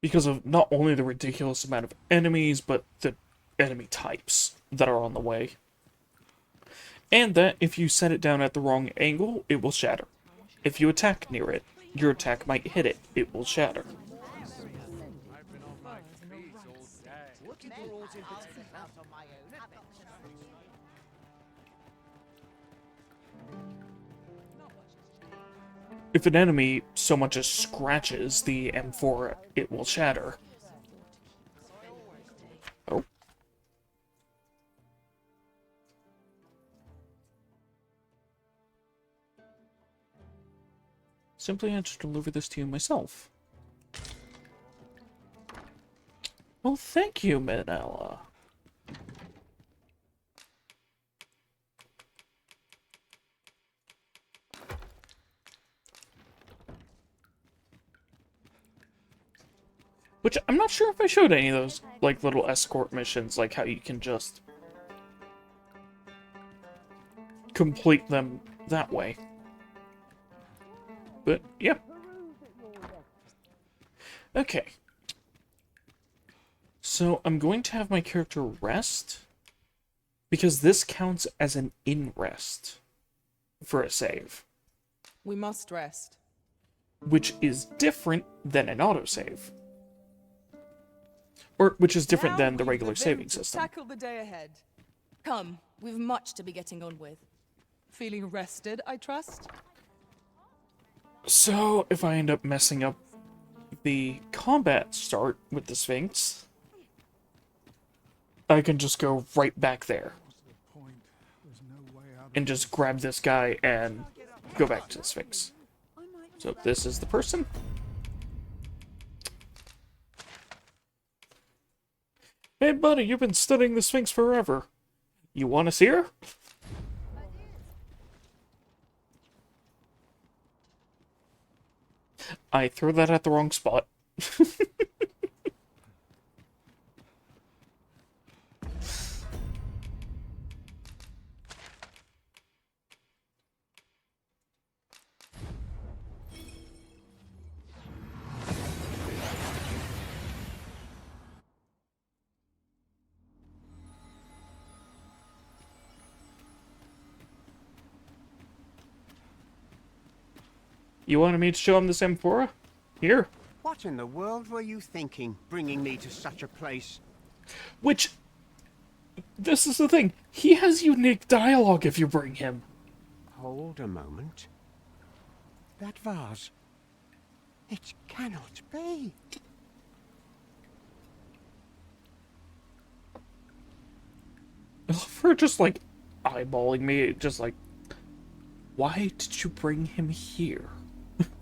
Because of not only the ridiculous amount of enemies, but the enemy types that are on the way. And that if you set it down at the wrong angle, it will shatter. If you attack near it, your attack might hit it, it will shatter. If an enemy so much as scratches the amphora, it will shatter. Oh. Simply I just deliver this to you myself. Well, thank you, Manella. Which, I'm not sure if I showed any of those, like, little escort missions, like how you can just complete them that way. But, yeah. Okay. So, I'm going to have my character rest, because this counts as an in-rest for a save. We must rest. Which is different than an autosave. Or, which is different than the regular saving system. Tackle the day ahead. Come, we've much to be getting on with. Feeling rested, I trust? So, if I end up messing up the combat start with the Sphinx, I can just go right back there. And just grab this guy and go back to the Sphinx. So, this is the person. Hey buddy, you've been studying the Sphinx forever. You want to see her? I threw that at the wrong spot. You wanted me to show him this amphora? Here. What in the world were you thinking, bringing me to such a place? Which, this is the thing, he has unique dialogue if you bring him. Hold a moment. That vase. It cannot be. For just like eyeballing me, just like, why did you bring him here?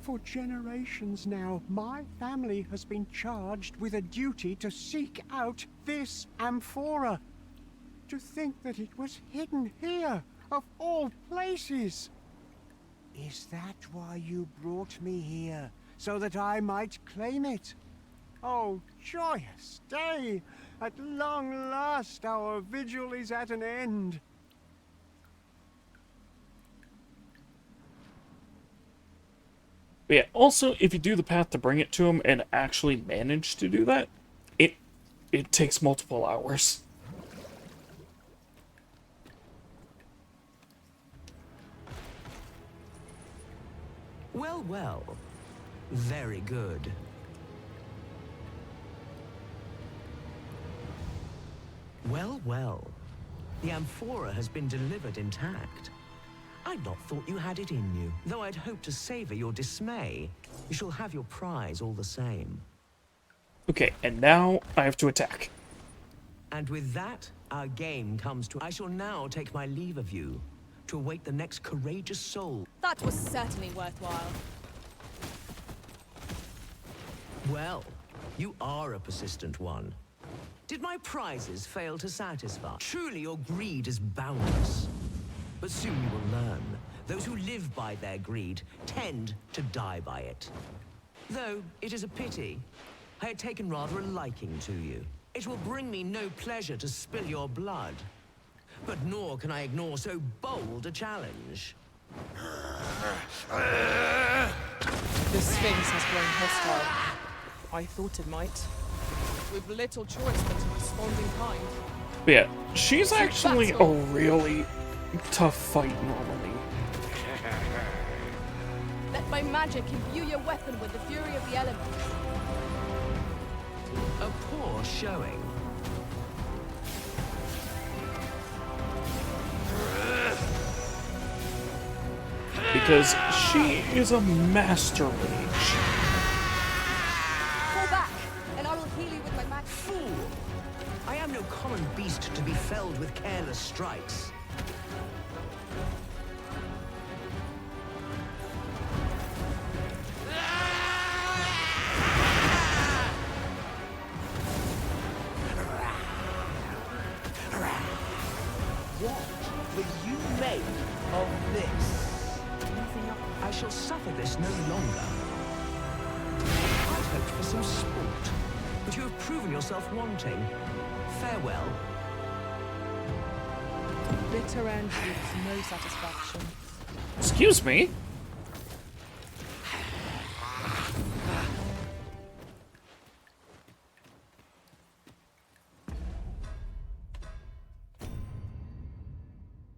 For generations now, my family has been charged with a duty to seek out this amphora. To think that it was hidden here, of all places! Is that why you brought me here? So that I might claim it? Oh, joyous day! At long last our vigil is at an end. But yeah, also, if you do the path to bring it to him and actually manage to do that, it takes multiple hours. Well, well. Very good. Well, well. The amphora has been delivered intact. I'd not thought you had it in you, though I'd hoped to savor your dismay. You shall have your prize all the same. Okay, and now I have to attack. And with that, our game comes to... I shall now take my leave of you, to await the next courageous soul. That was certainly worthwhile. Well, you are a persistent one. Did my prizes fail to satisfy? Truly your greed is boundless. But soon you will learn. Those who live by their greed tend to die by it. Though it is a pity. I had taken rather a liking to you. It will bring me no pleasure to spill your blood. But nor can I ignore so bold a challenge. The Sphinx has grown hostile. I thought it might. With little choice but to respond in kind. But yeah, she's actually a really tough fight normally. Let my magic imbue your weapon with the fury of the elements. A poor showing. Because she is a master mage. Fall back, and I will heal you with my magic. Fool! I am no common beast to be felled with careless strikes. What will you make of this? Nothing up. I shall suffer this no longer. I'd hoped for some sport, but you have proven yourself wanting. Farewell. Bitter end with no satisfaction. Excuse me?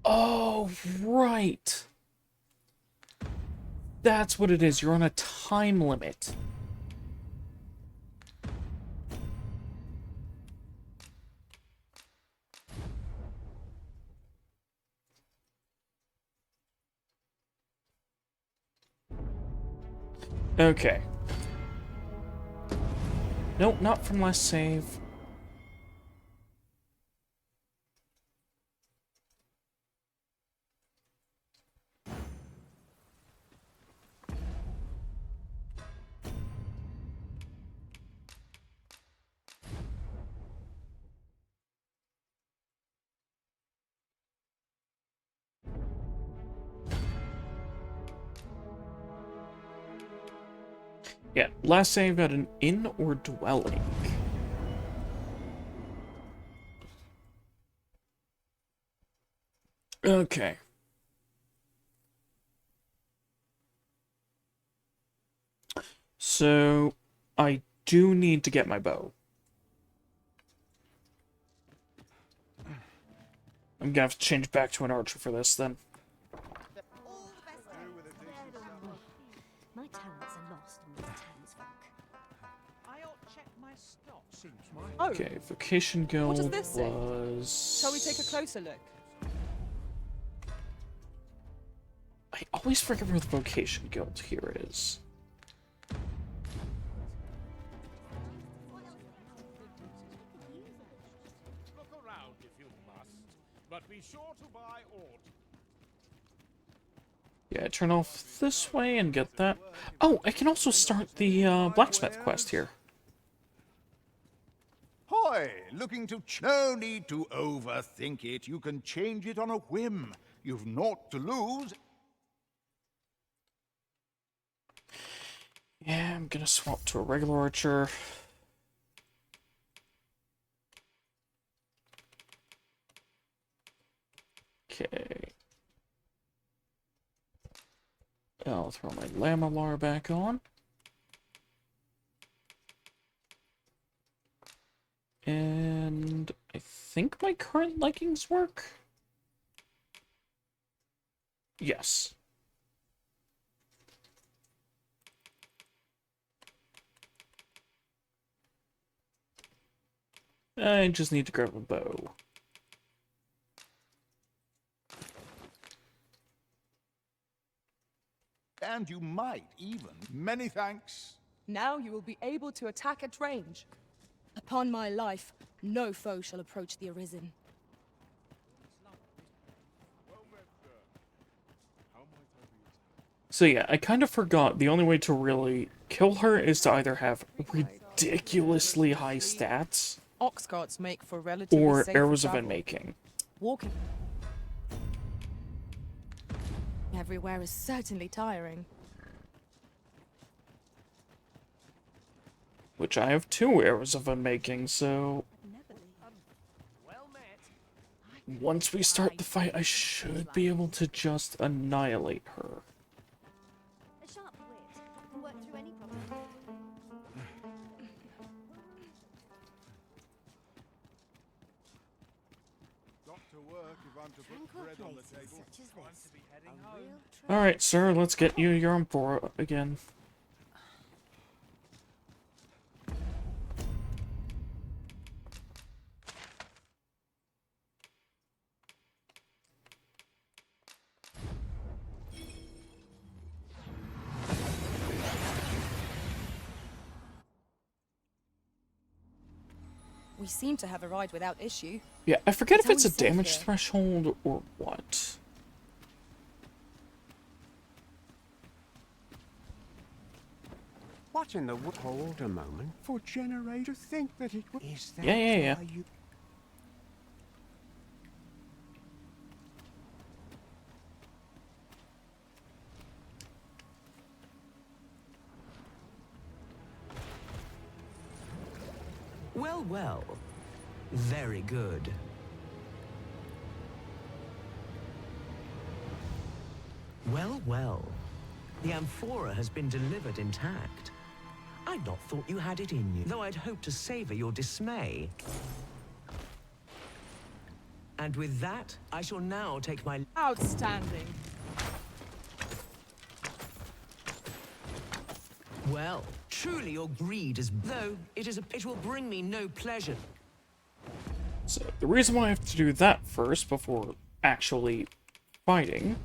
Oh, right. That's what it is. You're on a time limit. Okay. Nope, not from last save. Yeah, last save at an inn or dwelling. Okay. So, I do need to get my bow. I'm gonna have to change back to an archer for this, then. My talents are lost in this townsfolk. I ought to check my stock. Seems Oh, Okay, Vocation Guild does this say? was... shall we take a closer look? I always forget where the Vocation Guild here is. Look around if you must. But be sure to buy aught. Yeah, turn off this way and get that. Oh, I can also start the blacksmith quest here. Hoy! Looking to no need to overthink it. You can change it on a whim. You've naught to lose. Yeah, I'm gonna swap to a regular archer. Okay. I'll throw my Lamalar back on. And I think my current leggings work? Yes. I just need to grab a bow. And you might even. Many thanks. Now you will be able to attack at range. Upon my life, no foe shall approach the Arisen. So yeah, I kind of forgot the only way to really kill her is to either have ridiculously high stats Ox carts make for relatively or safe arrows of travel. unmaking. Walking everywhere is certainly tiring. Which I have 2 arrows of unmaking, so once we start the fight, I should be able to just annihilate her. A sharp wit can work through any problem. Got to work if I'm to put bread on the table. Such as this. Alright, sir, let's get you your Emperor again. We seem to have arrived without issue. Yeah, I forget if it's a always safe damage here. threshold or what. What in the world? Hold a moment. For generator, think that it would. Is that Yeah. why you? Well, well. Very good. Well, well. The amphora has been delivered intact. I'd not thought you had it in you, though I'd hoped to savor your dismay. And with that, I shall now take my... Outstanding. Well, truly your greed is... Though, it will bring me no pleasure. So, the reason why I have to do that first before actually fighting...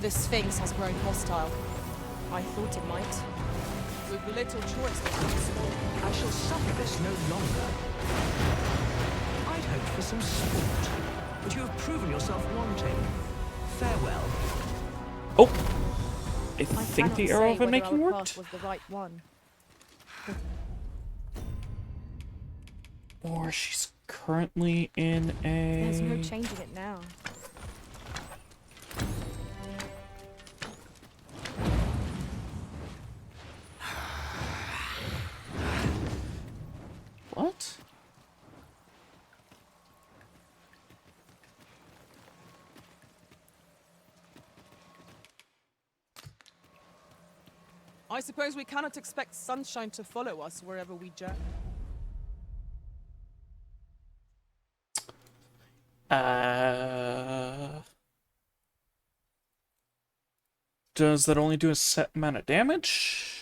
The Sphinx has grown hostile. I thought it might. With little choice but to respond. I shall suffer this no longer. I'd hoped for some sport, but you have proven yourself wanting. Farewell. Oh! I I think the cannot arrow say of whether unmaking our worked? path was the right one. Or she's currently in a... There's no changing it now. What? I suppose we cannot expect sunshine to follow us wherever we journey. Does that only do a set amount of damage?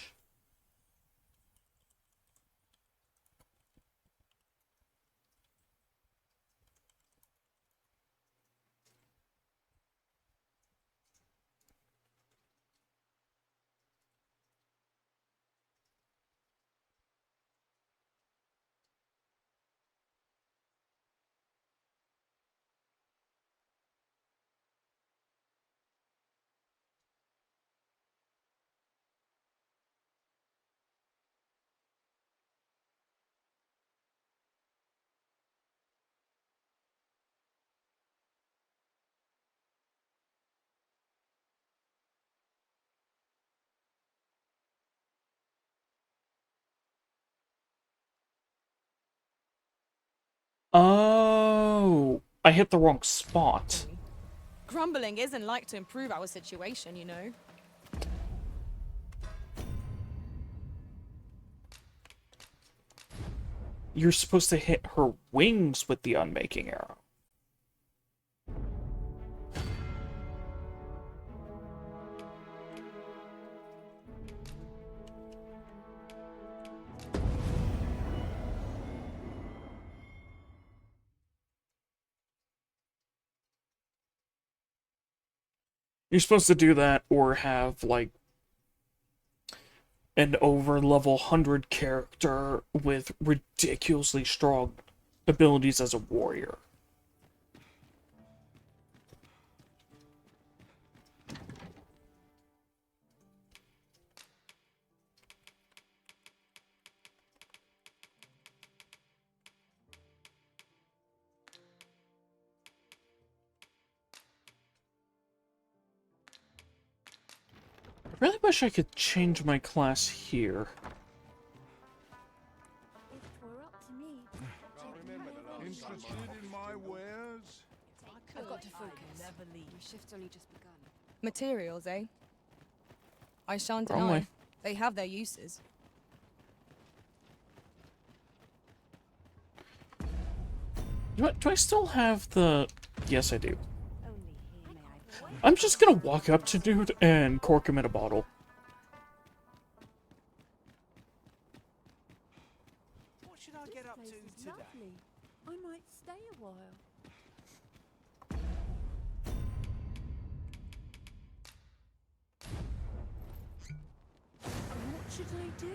I hit the wrong spot. Grumbling isn't like to improve our situation, you know. You're supposed to hit her wings with the unmaking arrow. You're supposed to do that or have, like, an over-level 100 character with ridiculously strong abilities as a warrior. I really wish I could change my class here. Interested in my wares? I've got to focus. Never leave. Your shift's only just begun. Materials, eh? I shan't Wrong deny. way. They have their uses. Do I still have the... Yes, I do. I'm just gonna walk up to dude and cork him in a bottle. What should I get up to today? Lovely. I might stay a while. What should I do?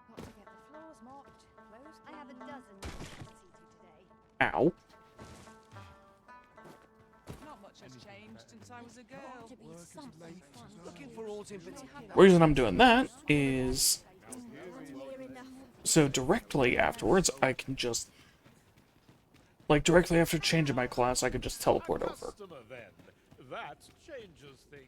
Got to get the floors mopped, clothes. I have a dozen to see to today. Ow. Not much has changed since I was a girl. Looking for odds in particular. The reason I'm doing that is... So directly afterwards, I can just... Like, directly after changing my class, I could just teleport over. Customer, then. That changes things.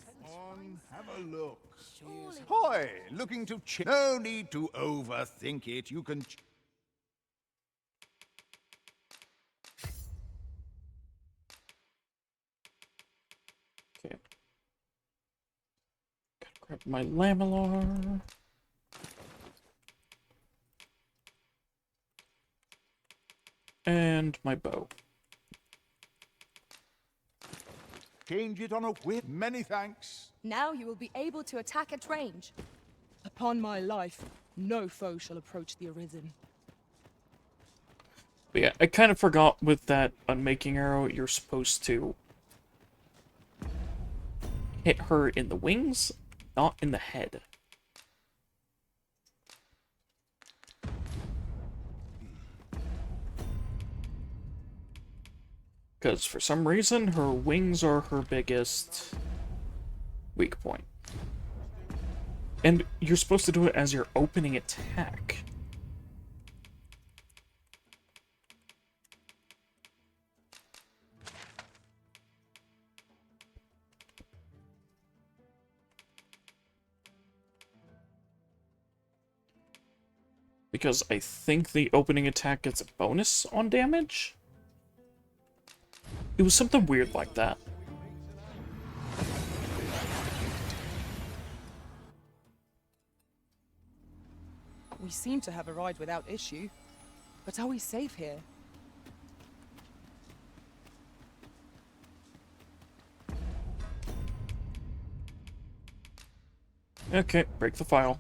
Come on, have a look. Hoy, looking to no need to overthink it. You can... Okay. Gotta grab my lamellar. And my bow. Change it on a whip. Many thanks. Now you will be able to attack at range. Upon my life, no foe shall approach the Arisen. But yeah, I kind of forgot with that unmaking arrow, you're supposed to hit her in the wings, not in the head. Because for some reason, her wings are her biggest weak point. And you're supposed to do it as your opening attack. Because I think the opening attack gets a bonus on damage? It was something weird like that. We seem to have arrived without issue. But are we safe here? Okay, break the file.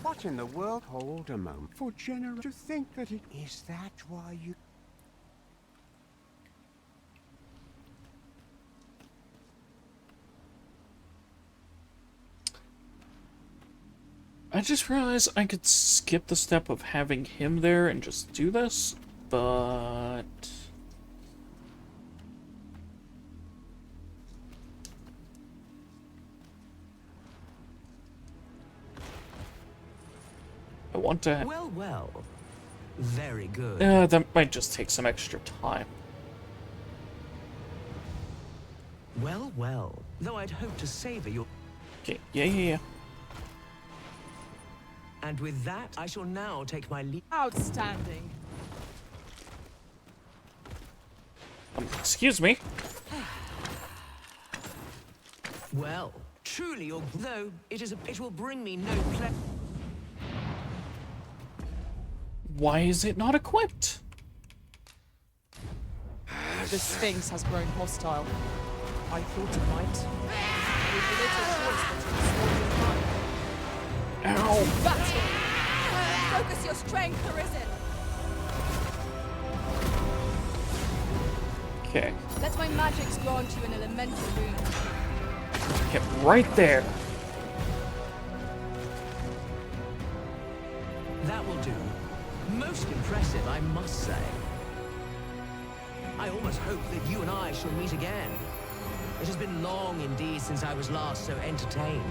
What in the world? Hold a moment. For General to think that it... Is that why you... I just realized I could skip the step of having him there and just do this, but... I want to... Well, well. Very good. That might just take some extra time. Well, well. Though I'd hoped to savor your... Okay, yeah. And with that, I shall now take my leave. Outstanding. Excuse me. Well, truly, your... Though it will bring me no pleasure. Why is it not equipped? The Sphinx has grown hostile. I thought it might. With little choice but to restore your mind. Ow! Battle! Focus your strength, Arisen! Okay. Let my magics grant you an elemental boon. Get right there. That will do. Most impressive, I must say. I almost hope that you and I shall meet again. It has been long indeed since I was last so entertained.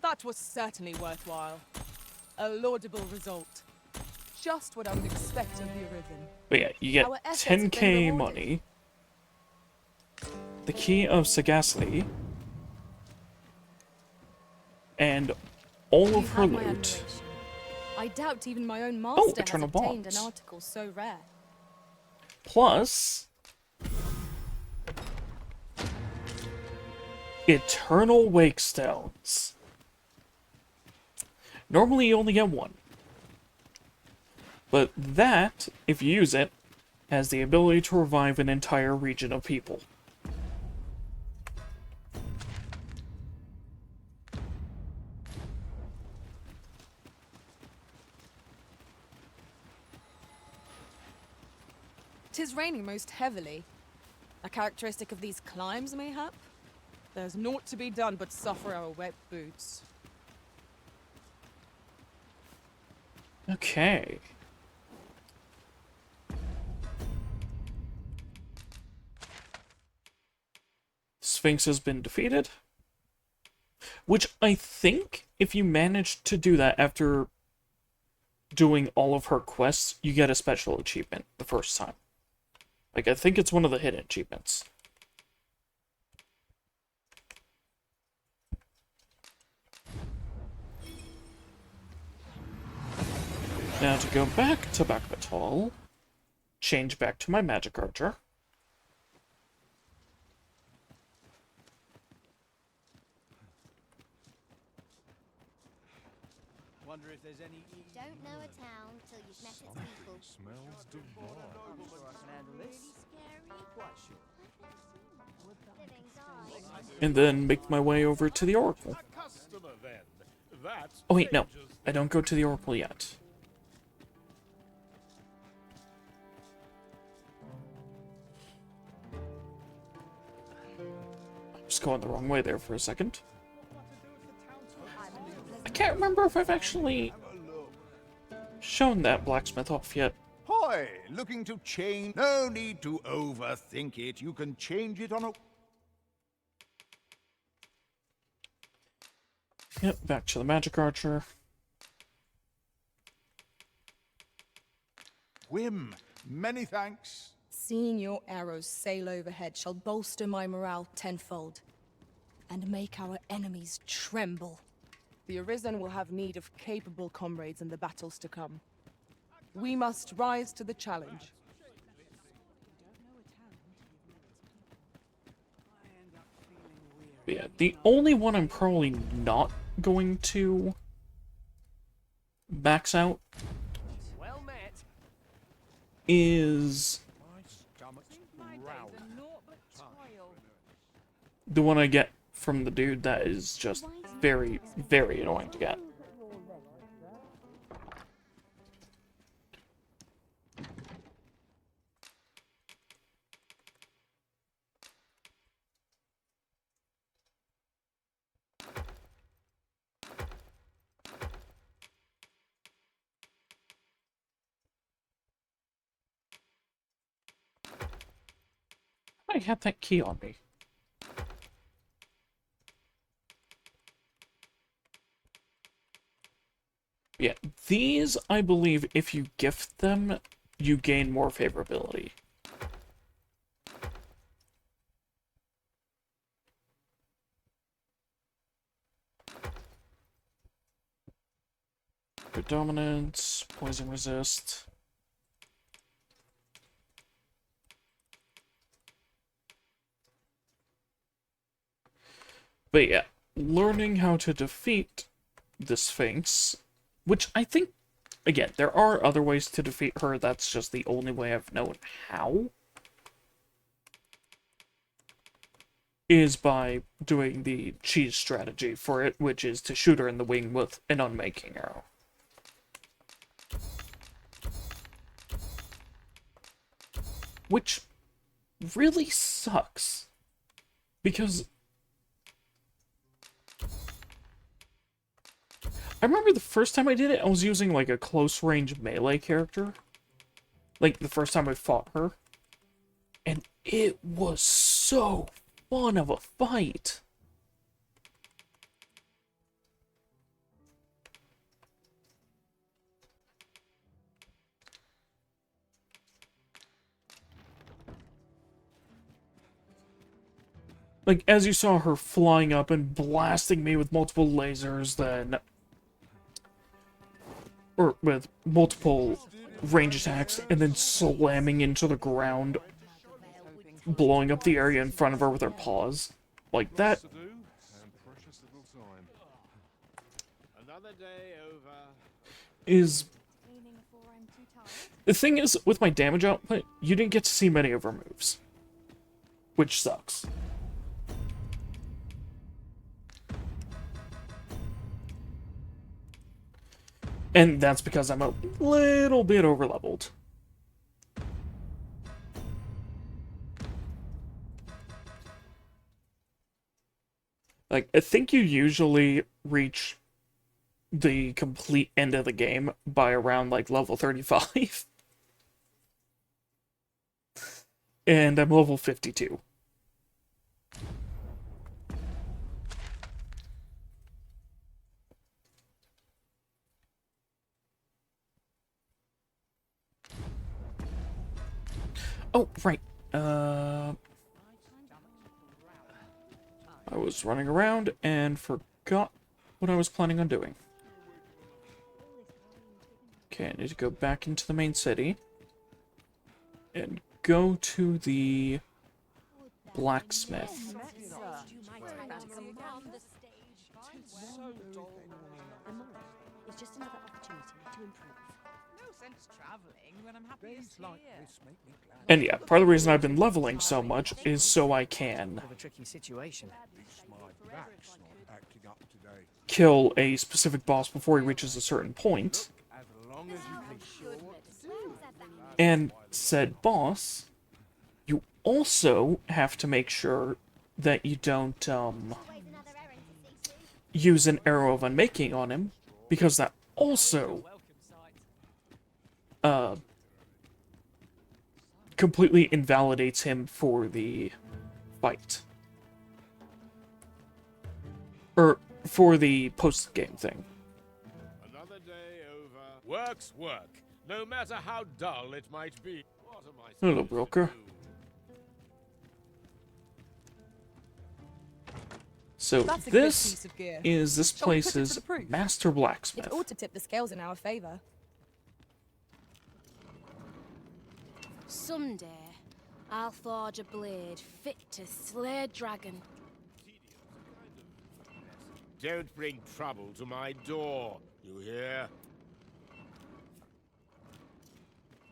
That was certainly worthwhile. A laudable result. Just what I would expect of the Arisen. But yeah, you get Our efforts have been 10k rewarded. money, the key of sagacity, and all You of her have my loot. admiration. I doubt even my own master has Eternal obtained Bonds. an article so rare. Plus Eternal Wake Stones. Normally you only get one. But that, if you use it, has the ability to revive an entire region of people. Tis raining most heavily. A characteristic of these climes, mayhap? There's naught to be done but suffer our wet boots. Okay. Sphinx has been defeated. Which I think, if you manage to do that after doing all of her quests, you get a special achievement the first time. Like, I think it's one of the hidden achievements. Now to go back to Bakbatal, change back to my magic archer. Wonder if there's any... Don't know a town till you've met its people. Smells divine. I'm sure I can handle this. Quite sure. And then make my way over to the Oracle. Customer, then. That Oh wait, no. changes I don't go to the Oracle yet. I'm just going the wrong way there for a second. I can't remember if I've actually shown that blacksmith off yet. Hi, looking to change? No need to overthink it. You can change it on a... Yep, back to the magic archer. Whim. Many thanks. Seeing your arrows sail overhead shall bolster my morale tenfold, and make our enemies tremble. The Arisen will have need of capable comrades in the battles to come. We must rise to the challenge. But yeah, the only one I'm probably not going to max out Well met. is My stomach's growling. the one I get from the dude that is just very, very annoying to get. I have that key on me. Yeah, these, I believe, if you gift them, you gain more favorability. Predominance, poison resist. But yeah, learning how to defeat the Sphinx, which I think, again, there are other ways to defeat her, that's just the only way I've known how, is by doing the cheese strategy for it, which is to shoot her in the wing with an unmaking arrow. Which really sucks, because I remember the first time I did it, I was using, like, a close-range melee character. Like, the first time I fought her. And it was so fun of a fight. Like, as you saw her flying up and blasting me with multiple lasers, then... or with multiple range attacks, and then slamming into the ground, blowing up the area in front of her with her paws. Like, that is... The thing is, with my damage output, you didn't get to see many of her moves. Which sucks. And that's because I'm a little bit overleveled. Like, I think you usually reach the complete end of the game by around, like, level 35. And I'm level 52. Oh, right. I was running around and forgot what I was planning on doing. Okay, I need to go back into the main city and go to the blacksmith. It's just another opportunity to improve. No sense traveling when I'm happy here. And yeah, part of the reason I've been leveling so much is so I can A tricky situation. kill a specific boss before he reaches a certain point. And said boss, you also have to make sure that you don't use an arrow of unmaking on him, because that also completely invalidates him for the fight. Or for the post-game thing. Another day over. Work's work, no matter how dull it might be. What am I Hello, supposed to broker. So That's a good this piece of gear. is this Shall we put it to place's the proof? master blacksmith. It ought to tip the scales in our favor. Someday, I'll forge a blade fit to slay a dragon. Don't bring trouble to my door, you hear?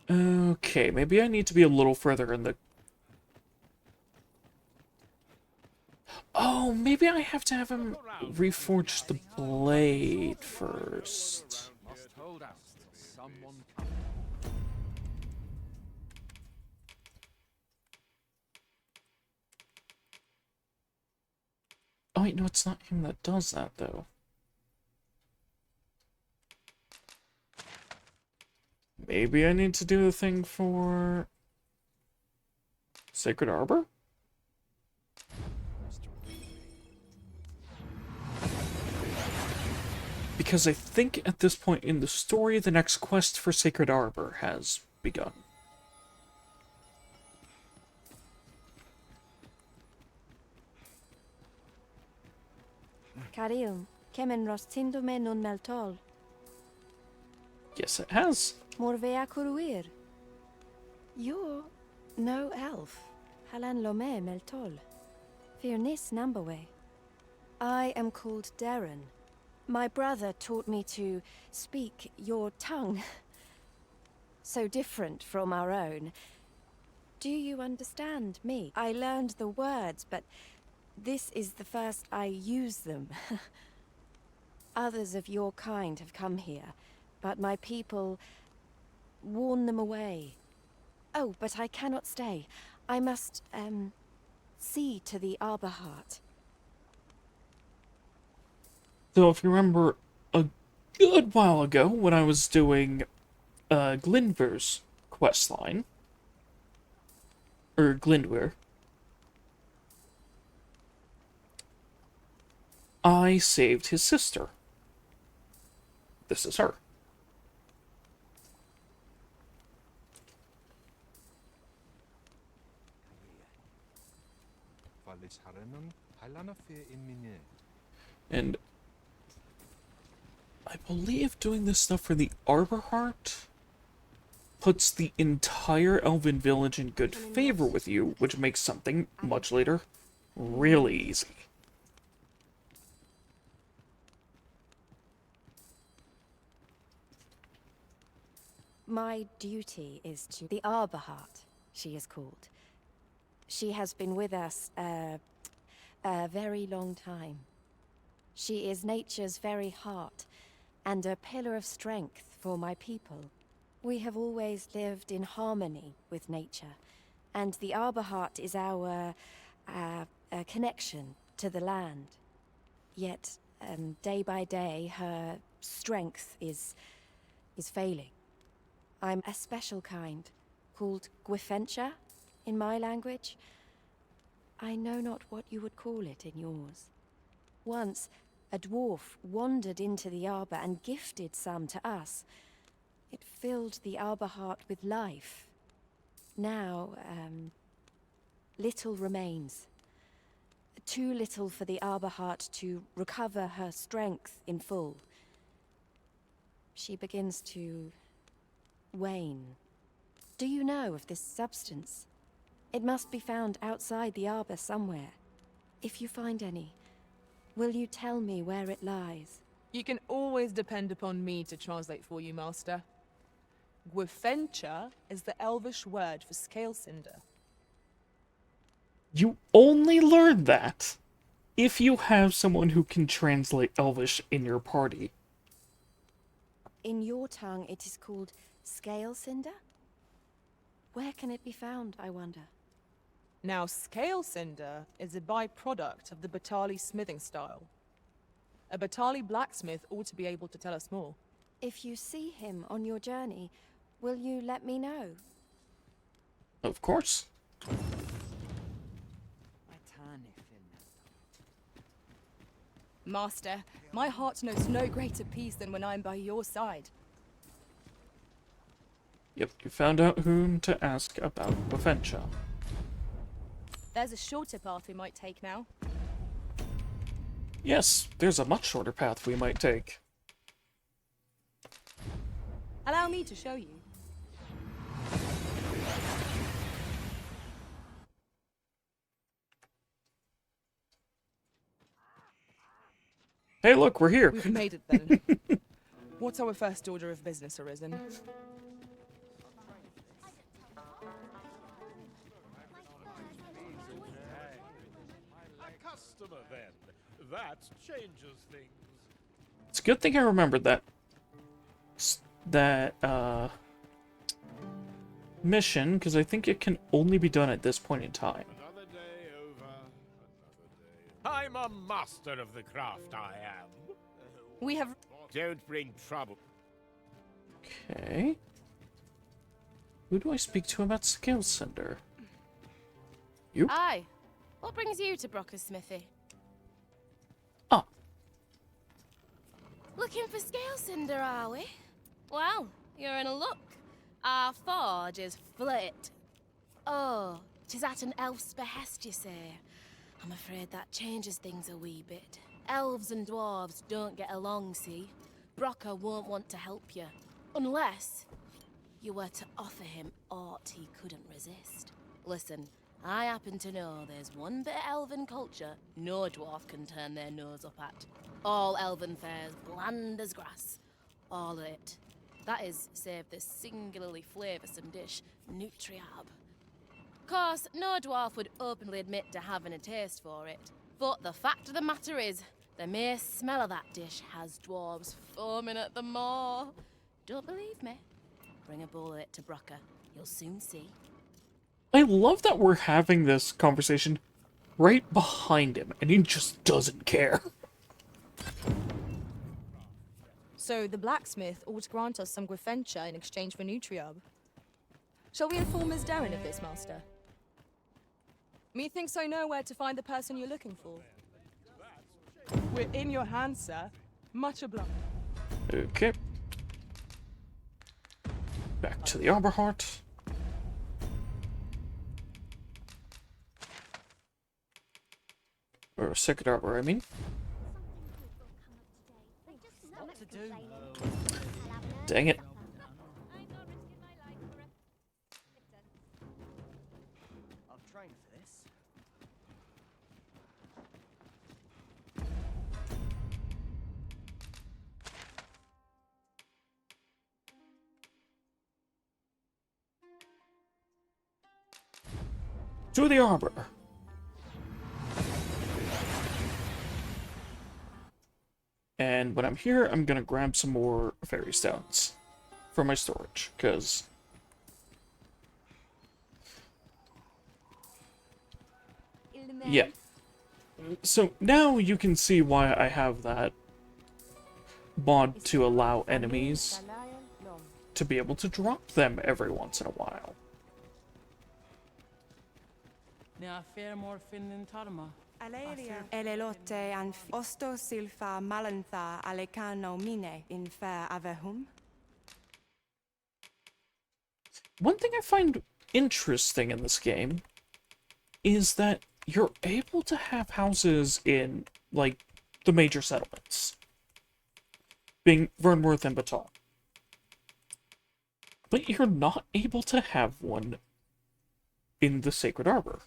Okay, maybe I need to be a little further in the... Oh, maybe I have to have him reforge the blade first. Oh wait, no, it's not him that does that, though. Maybe I need to do the thing for... Sacred Arbor? Because I think at this point in the story, the next quest for Sacred Arbor has begun. Caril, kemen rostindo nun meltol. Yes, it has. Morvea kuruir. You're no elf. Halan lome meltol. Firnis nambawe. I am called Darren. My brother taught me to speak your tongue. So different from our own. Do you understand me? I learned the words, but this is the first I use them. Others of your kind have come here, but my people warn them away. Oh, but I cannot stay. I must, see to the Arbor Heart. So if you remember a good while ago when I was doing Glinver's questline, or Glindwer, I saved his sister. This is her. And I believe doing this stuff for the Arbor Heart puts the entire Elven village in good favor with you, which makes something much later really easy. My duty is to the Arbor Heart, she is called. She has been with us a very long time. She is nature's very heart, and a pillar of strength for my people. We have always lived in harmony with nature, and the Arbor Heart is our connection to the land. Yet, day by day, her strength is failing. I'm a special kind, called Gwifencha in my language. I know not what you would call it in yours. Once, a dwarf wandered into the arbor and gifted some to us. It filled the Arbor Heart with life. Now, little remains. Too little for the Arbor Heart to recover her strength in full. She begins to wane. Do you know of this substance? It must be found outside the arbor somewhere. If you find any, will you tell me where it lies? You can always depend upon me to translate for you, Master. Gwifencha is the Elvish word for scale cinder. You only learn that if you have someone who can translate Elvish in your party. In your tongue, it is called scale cinder? Where can it be found, I wonder? Now, scale cinder is a byproduct of the Batali smithing style. A Batali blacksmith ought to be able to tell us more. If you see him on your journey, will you let me know? Of course. Master, my heart knows no greater peace than when I am by your side. Yep, you found out whom to ask about Gwifencha. There's a shorter path we might take now. Yes, there's a much shorter path we might take. Allow me to show you. Hey, look, we're here. We've made it then. What's our first order of business, Arisen? A customer, then. That changes things. It's a good thing I remembered that mission, because I think it can only be done at this point in time. Another day over, another day. I'm a master of the craft, I am. We have... Don't bring trouble. Okay. Who do I speak to about Scale Cinder? You? Aye. What brings you to Brocker's smithy? Ah. Looking for scale cinder, are we? Well, you're in luck. Our forge is flit. Oh, 'tis at an elf's behest, you say. I'm afraid that changes things a wee bit. Elves and dwarves don't get along, see? Brocker won't want to help you. Unless you were to offer him aught he couldn't resist. Listen, I happen to know there's one bit of elven culture no dwarf can turn their nose up at. All elven fare's bland as grass. All of it. That is, save the singularly flavoursome dish, Nutriab. Course, no dwarf would openly admit to having a taste for it. But the fact of the matter is, the mere smell of that dish has dwarves foaming at the maw. Don't believe me? Bring a bowl of it to Brocker. You'll soon see. I love that we're having this conversation right behind him, and he just doesn't care. So the blacksmith ought to grant us some Gwefencha in exchange for Nutriab. Shall we inform Miss Darren of this, Master? Methinks I know where to find the person you're looking for. We're in your hands, sir. Much obliged. Okay. Back to the Arbor Heart. Or Sacred Arbor, I mean. Dang it. I've trained for this. To the Arbor. And when I'm here, I'm gonna grab some more fairy stones for my storage, because yeah. So now you can see why I have that mod to allow enemies to be able to drop them every once in a while. Elelote and osto silfa malantha alecano mine in fair avehum. One thing I find interesting in this game is that you're able to have houses in, like, the major settlements, being Vernworth and Baton. But you're not able to have one in the Sacred Arbor.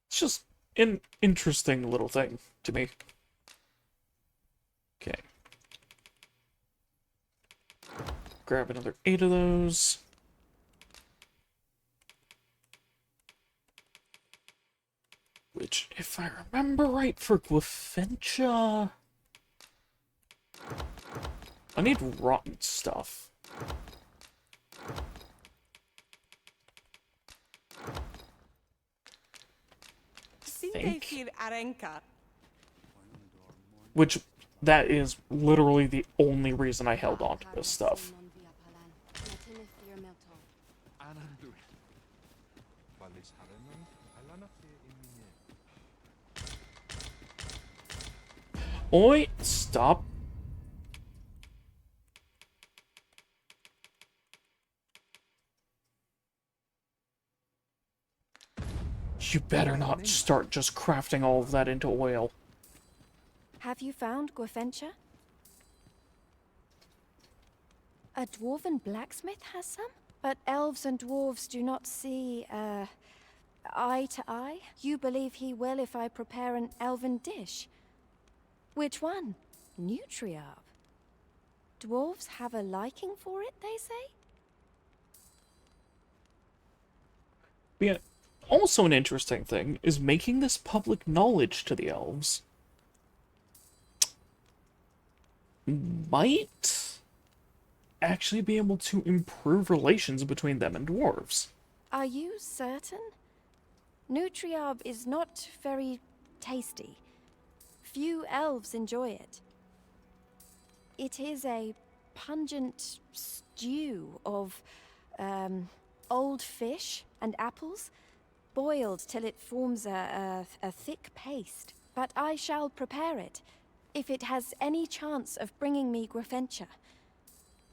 It's just an interesting little thing to me. Okay. Grab another 8 of those. Which, if I remember right, for Gwefencha, I need rotten stuff. Which, that is literally the only reason I held on to this stuff. Oi, stop. You better not start just crafting all of that into oil. Have you found Gwefencha? A dwarven blacksmith has some? But elves and dwarves do not see, eye to eye. You believe he will if I prepare an elven dish? Which one? Nutriab. Dwarves have a liking for it, they say? Yeah. Also an interesting thing is making this public knowledge to the elves might actually be able to improve relations between them and dwarves. Are you certain? Nutriab is not very tasty. Few elves enjoy it. It is a pungent stew of, Old fish and apples, boiled till it forms a thick paste. But I shall prepare it, if it has any chance of bringing me Grafentia.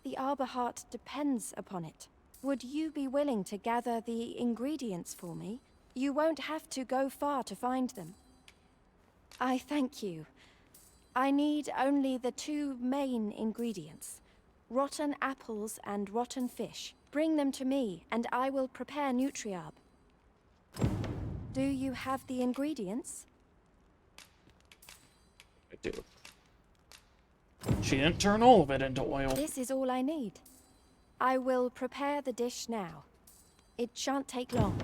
The Arbor Heart depends upon it. Would you be willing to gather the ingredients for me? You won't have to go far to find them. I thank you. I need only the 2 main ingredients, rotten apples and rotten fish. Bring them to me, and I will prepare Nutriarb. Do you have the ingredients? I do. She didn't turn all of it into oil. This is all I need. I will prepare the dish now. It shan't take long.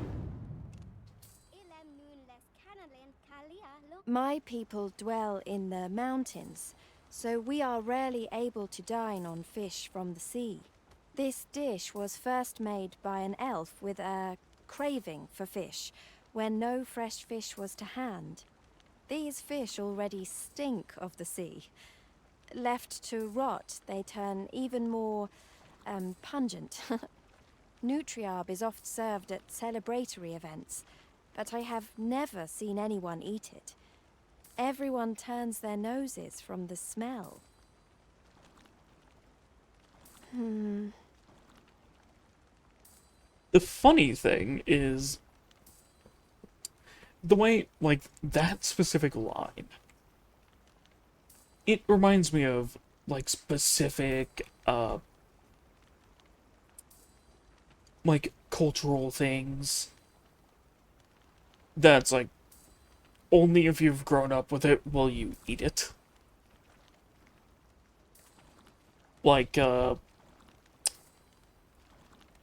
My people dwell in the mountains, so we are rarely able to dine on fish from the sea. This dish was first made by an elf with a craving for fish, when no fresh fish was to hand. These fish already stink of the sea. Left to rot, they turn even more, pungent. Nutriarb is oft served at celebratory events, but I have never seen anyone eat it. Everyone turns their noses from the smell. The funny thing is, the way, like, that specific line, it reminds me of, like, specific, like, cultural things. That's, like, only if you've grown up with it will you eat it. Like, I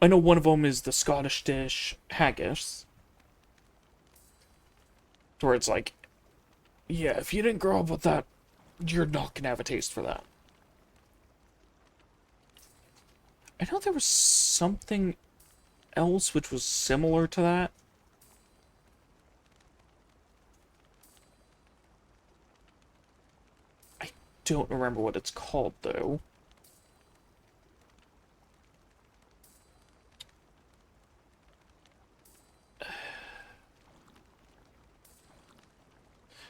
know one of them is the Scottish dish haggis, where it's like, yeah, if you didn't grow up with that, you're not gonna have a taste for that. I know there was something else which was similar to that. I don't remember what it's called, though.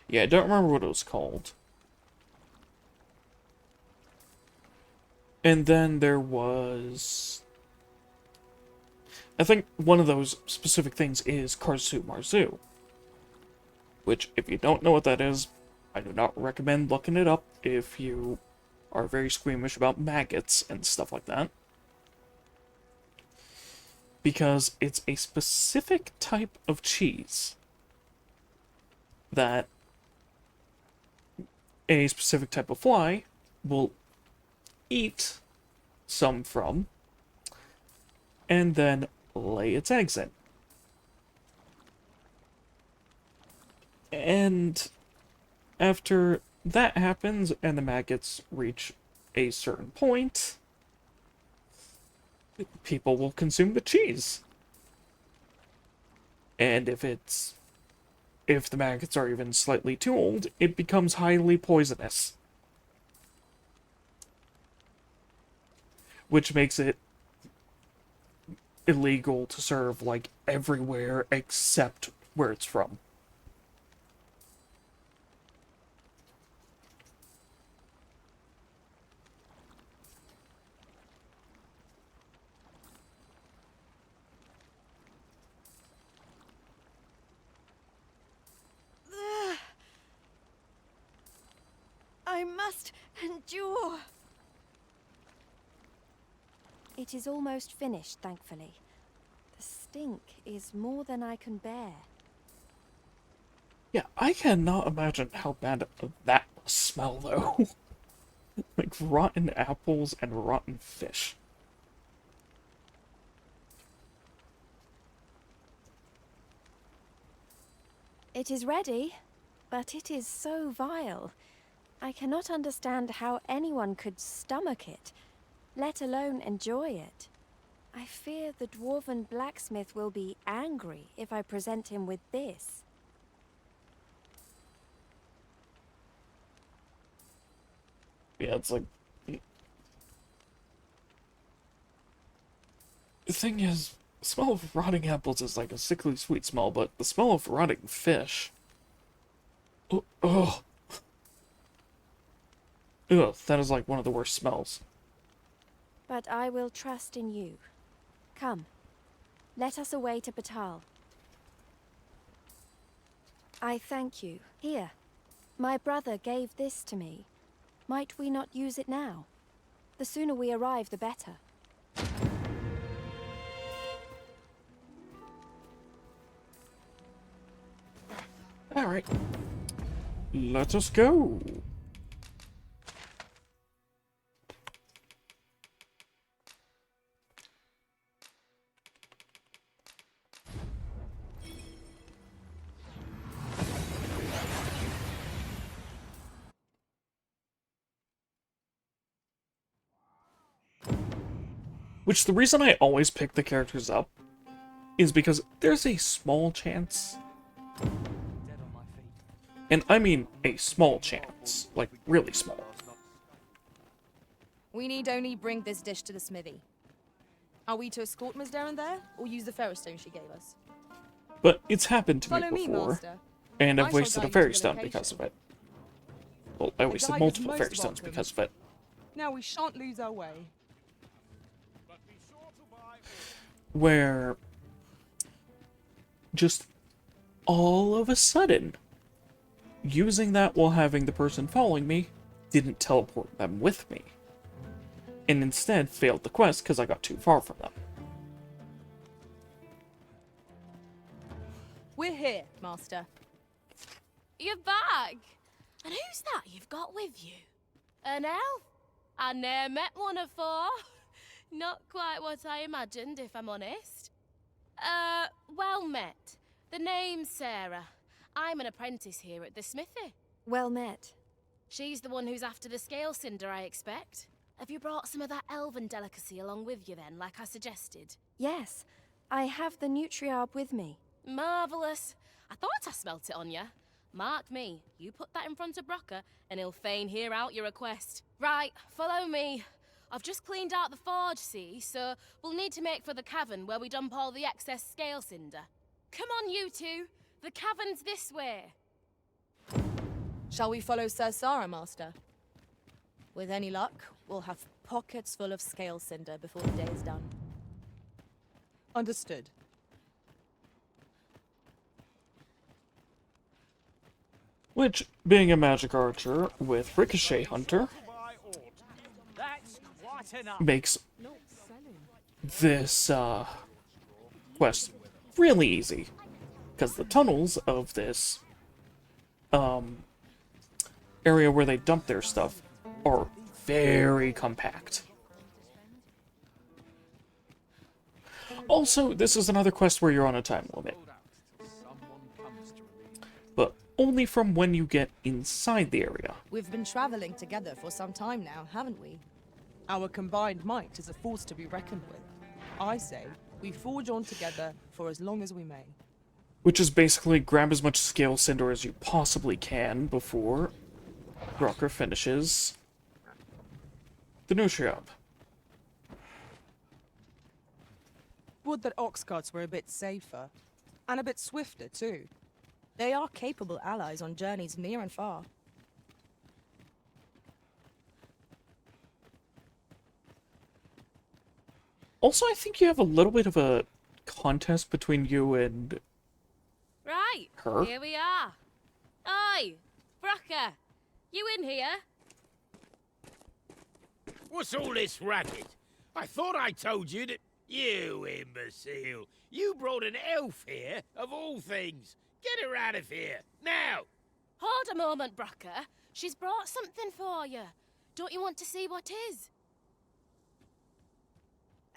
Yeah, I don't remember what it was called. And then there was... I think one of those specific things is Karsu Marzu. Which, if you don't know what that is, I do not recommend looking it up if you are very squeamish about maggots and stuff like that. Because it's a specific type of cheese that a specific type of fly will eat some from and then lay its eggs in. And after that happens and the maggots reach a certain point, people will consume the cheese. And if the maggots are even slightly too old, it becomes highly poisonous. Which makes it illegal to serve, like, everywhere except where it's from. I must endure. It is almost finished, thankfully. The stink is more than I can bear. Yeah, I cannot imagine how bad that must smell, though. Like, rotten apples and rotten fish. It is ready, but it is so vile. I cannot understand how anyone could stomach it, let alone enjoy it. I fear the dwarven blacksmith will be angry if I present him with this. Yeah, it's like... The thing is, The smell of rotting apples is like a sickly sweet smell, but the smell of rotting fish... Oh, ugh. Ugh, that is like one of the worst smells. But I will trust in you. Come, let us away to Batal. I thank you. Here, my brother gave this to me. Might we not use it now? The sooner we arrive, the better. Alright. Let us go. Which, the reason I always pick the characters up is because there's a small chance, and I mean a small chance, like really small. We need only bring this dish to the smithy. Are we to escort Miss Darren there, or use the ferry stone she gave us? But it's happened to Follow me me, before, Master. and I I've shall wasted guide a you fairy to the stone location. because of it. Well, I wasted guide is multiple most fairy stones welcome. because of it. Now we shan't lose our way. Where just all of a sudden, using that while having the person following me didn't teleport them with me, and instead failed the quest because I got too far from them. We're here, Master. You're back! And who's that you've got with you? An elf? I ne'er met one afore. Not quite what I imagined, if I'm honest. Well met. The name's Sarah. I'm an apprentice here at the smithy. Well met. She's the one who's after the scale cinder, I expect. Have you brought some of that elven delicacy along with you then, like I suggested? Yes, I have the Nutriarb with me. Marvellous. I thought I smelt it on you. Mark me, you put that in front of Brocker, and he'll fain hear out your request. Right, follow me. I've just cleaned out the forge, see, so we'll need to make for the cavern where we dump all the excess scale cinder. Come on, you two. The cavern's this way. Shall we follow Sir Sarah, Master? With any luck, we'll have pockets full of scale cinder before the day is done. Understood. Which, being a magic archer with Ricochet Hunter, makes this quest really easy. Because the tunnels of this area where they dump their stuff are very compact. Also, this is another quest where you're on a time limit. But only from when you get inside the area. We've been traveling together for some time now, haven't we? Our combined might is a force to be reckoned with. I say, we forge on together for as long as we may. Which is basically grab as much scale cinder as you possibly can before Brocker finishes the Nutriarb. Would that ox carts were a bit safer. And a bit swifter, too. They are capable allies on journeys near and far. Also, I think you have a little bit of a contest between you and Right, her. Here we are. Oi, Brocker, you in here? What's all this racket? I thought I told you that... You imbecile! You brought an elf here, of all things! Get her out of here, now! Hold a moment, Brocker. She's brought something for you. Don't you want to see what is?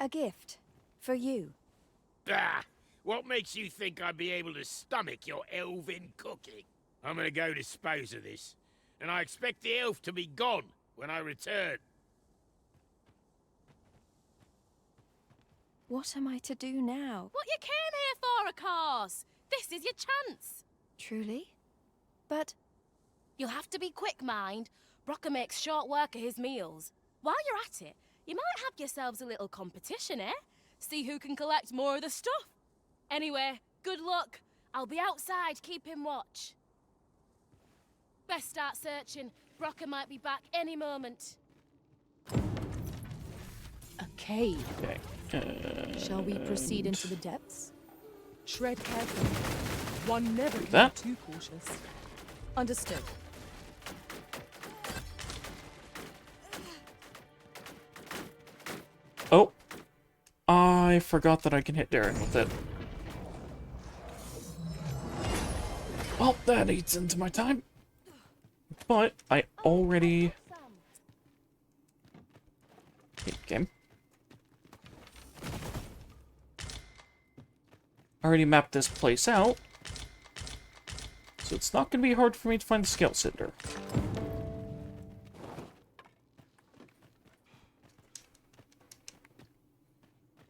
A gift. For you. Bah! What makes you think I'd be able to stomach your elven cooking? I'm gonna go dispose of this, and I expect the elf to be gone when I return. What am I to do now? What you came here for, of course. This is your chance. Truly? But... You'll have to be quick, mind. Brocker makes short work of his meals. While you're at it, you might have yourselves a little competition, eh? See who can collect more of the stuff. Anyway, good luck. I'll be outside keeping watch. Best start searching. Brocker might be back any moment. A cave. Okay. Shall we proceed into the depths? Tread carefully. One never can that? be too cautious. Understood. Oh. I forgot that I can hit Darren with it. Well, that eats into my time. But I already... Game. I already mapped this place out. So it's not going to be hard for me to find the scale cinder.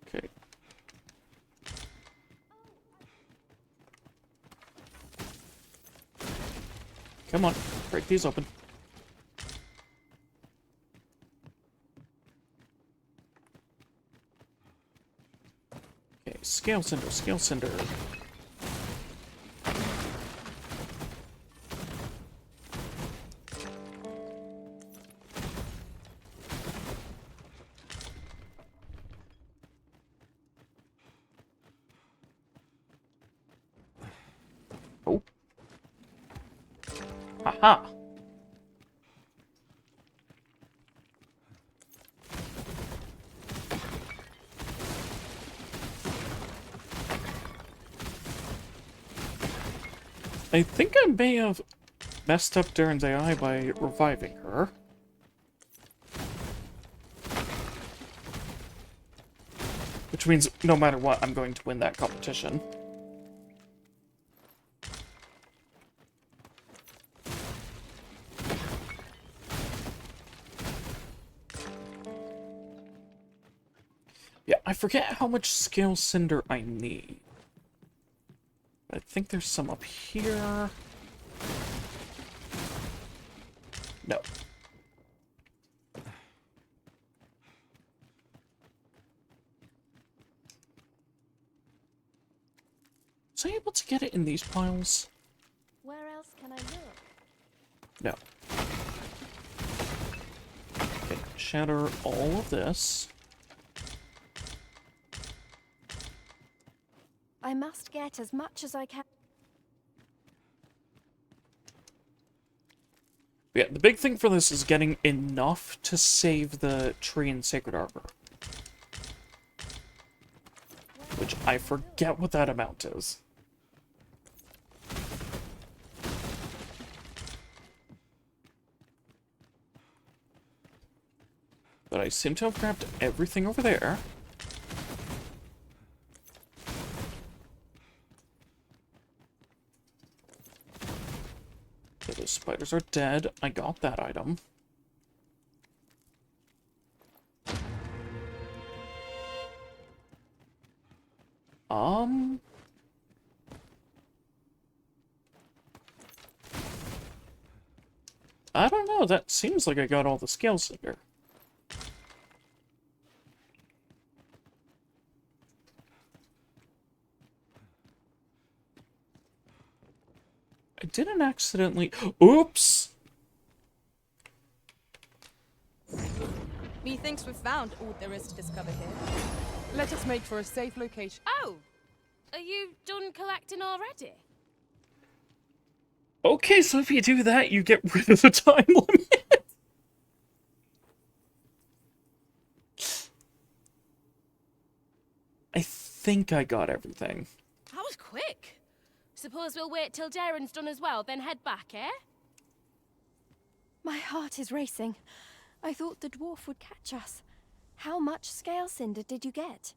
Okay. Come on, break these open. Okay, scale cinder, scale cinder. Oh. Haha. I think I may have messed up Darren's AI by reviving her. Which means, no matter what, I'm going to win that competition. Yeah, I forget how much scale cinder I need. I think there's some up here. No. Was I able to get it in these piles? Where else can I look? No. Okay, shatter all of this. I must get as much as I can. Yeah, the big thing for this is getting enough to save the tree and sacred arbor. Which I forget what that amount is. But I seem to have grabbed everything over there. Okay, those spiders are dead. I got that item. I don't know. That seems like I got all the scales in there. I didn't accidentally... Oops! Methinks we've found all there is to discover here. Let us make for a safe location. Oh! Are you done collecting already? Okay, so if you do that, you get rid of the time limit. I think I got everything. That was quick. Suppose we'll wait till Darren's done as well, then head back, eh? My heart is racing. I thought the dwarf would catch us. How much scale cinder did you get?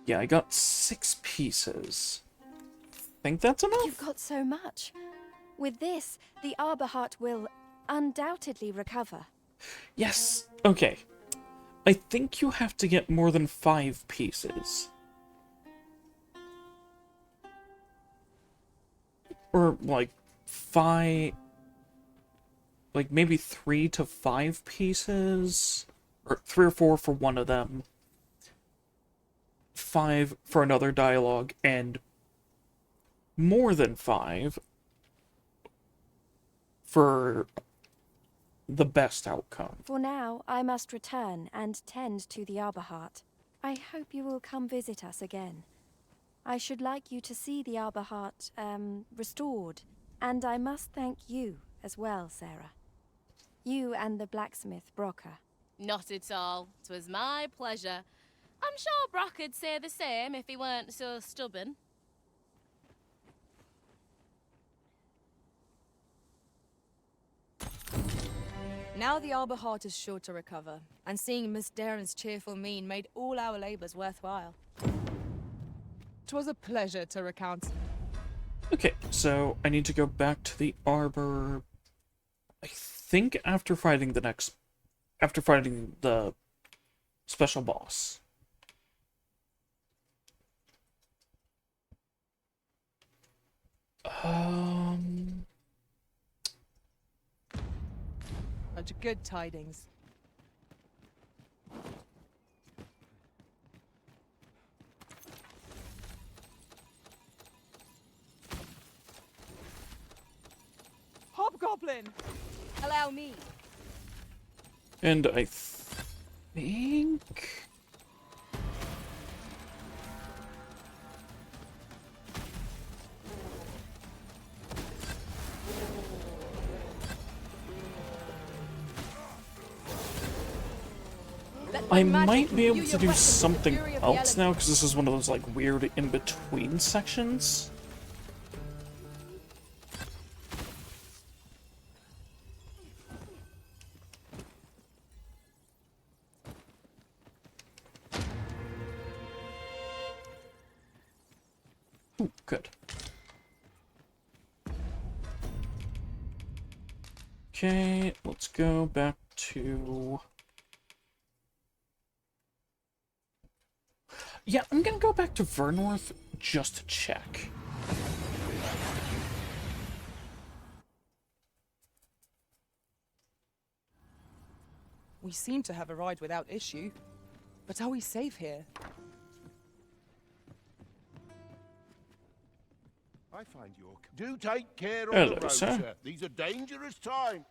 Yeah, I got 6 pieces. Think that's enough? You've got so much. With this, the arbor heart will undoubtedly recover. Yes. Okay. I think you have to get more than 5 pieces. Or, like, 5... Like, maybe 3 to 5 pieces? or 3 or 4 for one of them, 5 for another dialogue, and more than 5 for the best outcome. For now, I must return and tend to the Arbor Heart. I hope you will come visit us again. I should like you to see the Arbor Heart, restored. And I must thank you as well, Sarah. You and the blacksmith, Brocker. Not at all. 'Twas my pleasure. I'm sure Brock'd say the same if he weren't so stubborn. Now the Arbor Heart is sure to recover, and seeing Miss Darren's cheerful mien made all our labors worthwhile. 'Twas a pleasure to recount. Okay, so I need to go back to the Arbor, I think after fighting the special boss. Such good tidings. Hobgoblin! Allow me. And I think... I might be able to do something else now, because this is one of those, like, weird in-between sections. Ooh, good. Okay, let's go back to... Yeah, I'm gonna go back to Vernorth just to check. We seem to have arrived without issue. But are we safe here? I find your... Do take care on Hello, the road, sir. sir. These are dangerous times.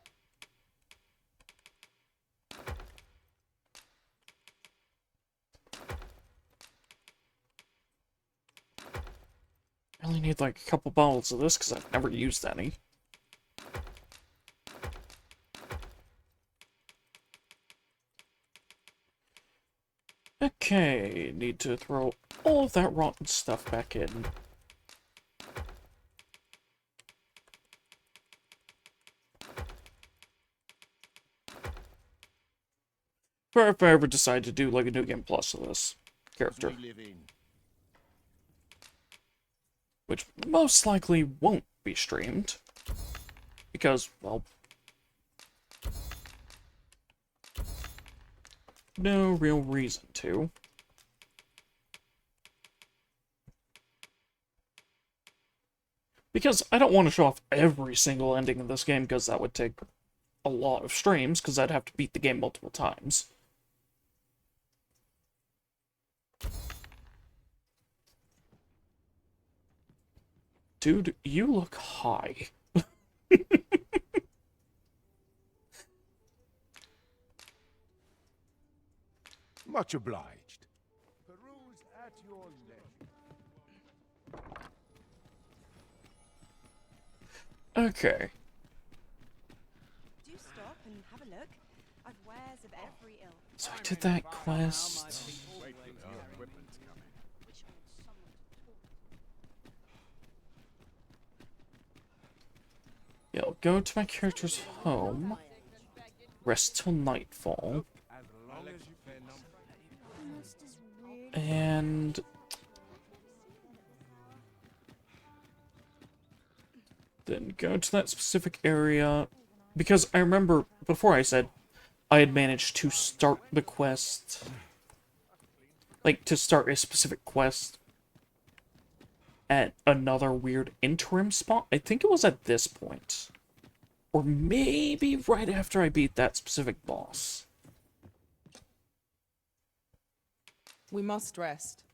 I only need like a couple bottles of this because I've never used any. Okay, need to throw all of that rotten stuff back in. Or if I ever decide to do like a New Game Plus of this character. Which most likely won't be streamed. Because, well... no real reason to. Because I don't want to show off every single ending in this game, because that would take a lot of streams, because I'd have to beat the game multiple times. Dude, you look high. Much obliged. Peruse at your leisure. Okay. Do stop and have a look. I've wares of every ilk. So I did that quest. Yeah, I'll go to my character's home, rest till nightfall, and then go to that specific area, because I remember before I said I had managed to start the quest, like to start a specific quest at another weird interim spot. I think it was at this point. Or maybe right after I beat that specific boss. We must rest.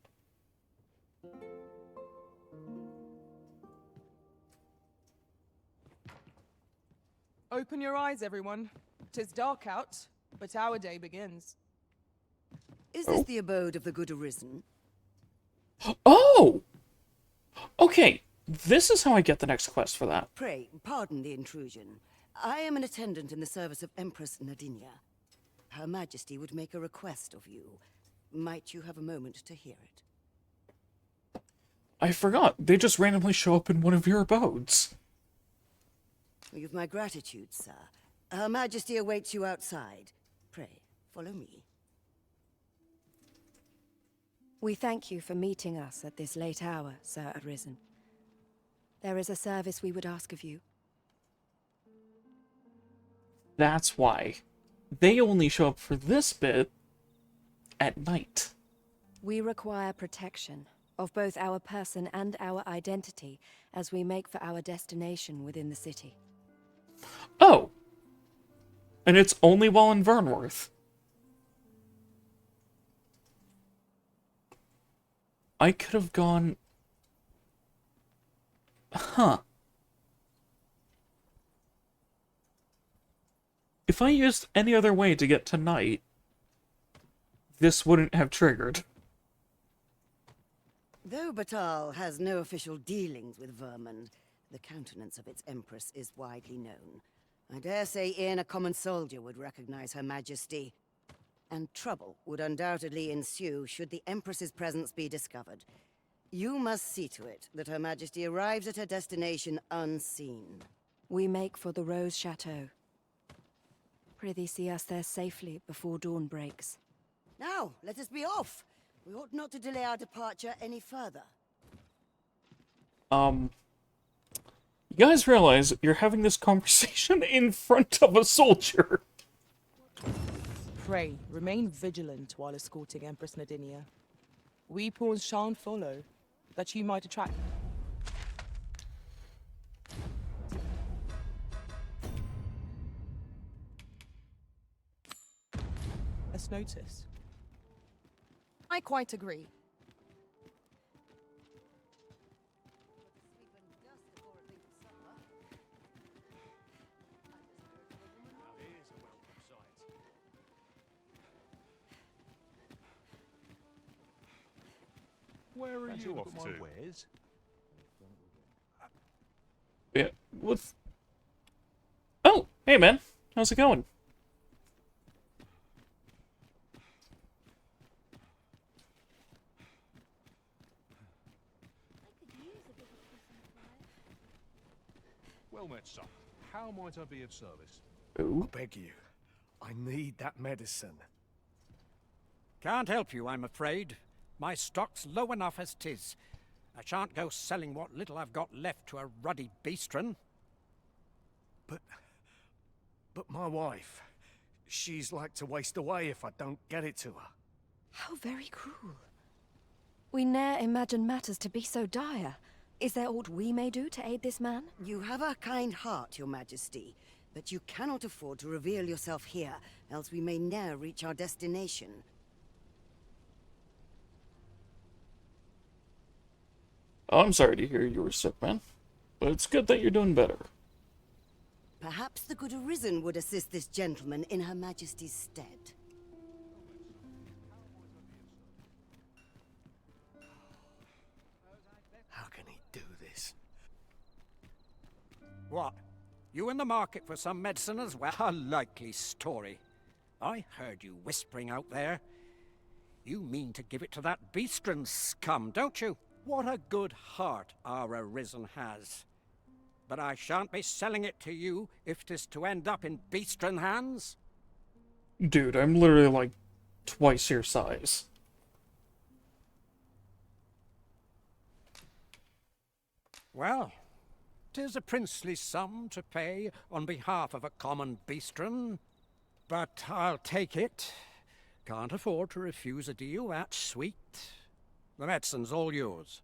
Open your eyes, everyone. 'Tis dark out, but our day begins. Is this the abode of the good arisen? Oh! Okay, this is how I get the next quest for that. Pray, pardon the intrusion. I am an attendant in the service of Empress Nadinia. Her Majesty would make a request of you. Might you have a moment to hear it? I forgot. They just randomly show up in one of your abodes. You've my gratitude, sir. Her Majesty awaits you outside. Pray, follow me. We thank you for meeting us at this late hour, Sir Arisen. There is a service we would ask of you. That's why. They only show up for this bit at night. We require protection of both our person and our identity as we make for our destination within the city. Oh! And it's only while in Vernworth. I could have gone... Huh. If I used any other way to get to night, this wouldn't have triggered. Though Batal has no official dealings with Vermund, the countenance of its Empress is widely known. I dare say Ian, a common soldier, would recognize Her Majesty. And trouble would undoubtedly ensue should the Empress's presence be discovered. You must see to it that Her Majesty arrives at her destination unseen. We make for the Rose Chateau. Prithee see us there safely before dawn breaks. Now, let us be off! We ought not to delay our departure any further. You guys realize you're having this conversation in front of a soldier. Pray, remain vigilant while escorting Empress Nadinia. We pawns shan't follow, that you might attract... Let's notice. I quite agree. Where are Fancy you look off at my to? wares? Yeah, what's... Oh, hey man, how's it going? Well met, son. How might I be of service? Ooh. I beg you. I need that medicine. Can't help you, I'm afraid. My stock's low enough as 'tis. I shan't go selling what little I've got left to a ruddy beastren. But my wife, she's like to waste away if I don't get it to her. How very cruel. We ne'er imagined matters to be so dire. Is there aught we may do to aid this man? You have a kind heart, Your Majesty, but you cannot afford to reveal yourself here, else we may ne'er reach our destination. Oh, I'm sorry to hear you were sick, man. But it's good that you're doing better. Perhaps the good Arisen would assist this gentleman in Her Majesty's stead. How can he do this? What? You in the market for some medicine as well? A likely story. I heard you whispering out there. You mean to give it to that beastren scum, don't you? What a good heart our Arisen has. But I shan't be selling it to you if 'tis to end up in beastren hands. Dude, I'm literally like twice your size. Well, 'tis a princely sum to pay on behalf of a common beastren. But I'll take it. Can't afford to refuse a deal that sweet. The medicine's all yours.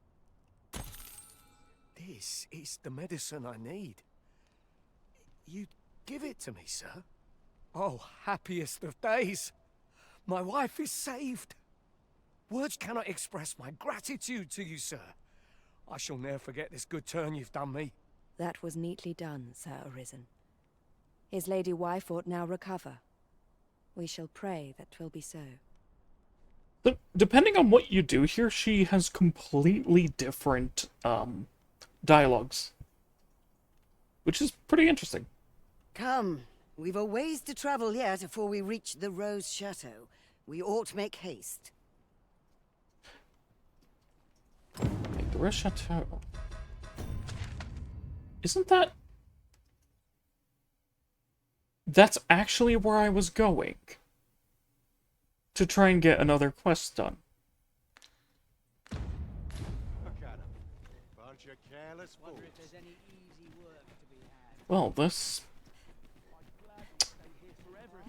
This is the medicine I need. You give it to me, sir? Oh, happiest of days. My wife is saved. Words cannot express my gratitude to you, sir. I shall ne'er forget this good turn you've done me. That was neatly done, Sir Arisen. His lady wife ought now recover. We shall pray that 'twill be so. Depending on what you do here, she has completely different dialogues, which is pretty interesting. Come, we've a ways to travel yet before we reach the Rose Chateau. We ought make haste. Wait, the Rose Chateau... Isn't that... That's actually where I was going. To try and get another quest done. Look at 'em. Bunch of careless fools. Well, this...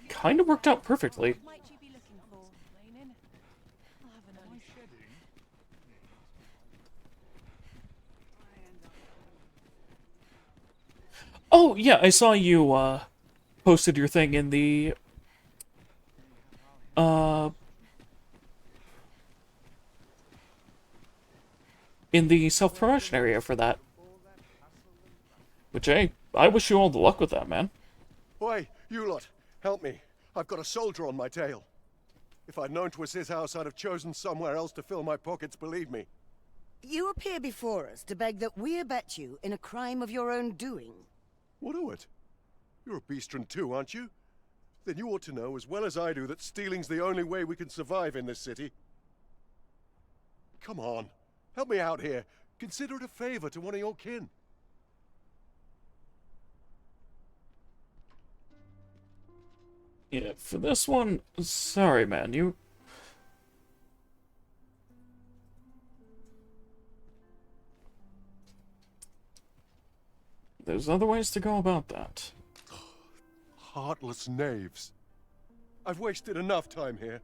kind of worked out perfectly. Oh, yeah, I saw you, posted your thing in the... in the self-promotion area for that. Which, hey, I wish you all the luck with that, man. Oi, you lot, help me. I've got a soldier on my tail. If I'd known 'twas his house, I'd have chosen somewhere else to fill my pockets, believe me. You appear before us to beg that we abet you in a crime of your own doing. What o' it? You're a beastren too, aren't you? Then you ought to know as well as I do that stealing's the only way we can survive in this city. Come on, help me out here. Consider it a favor to one of your kin. Yeah, for this one, sorry, man, you... There's other ways to go about that. Heartless knaves. I've wasted enough time here.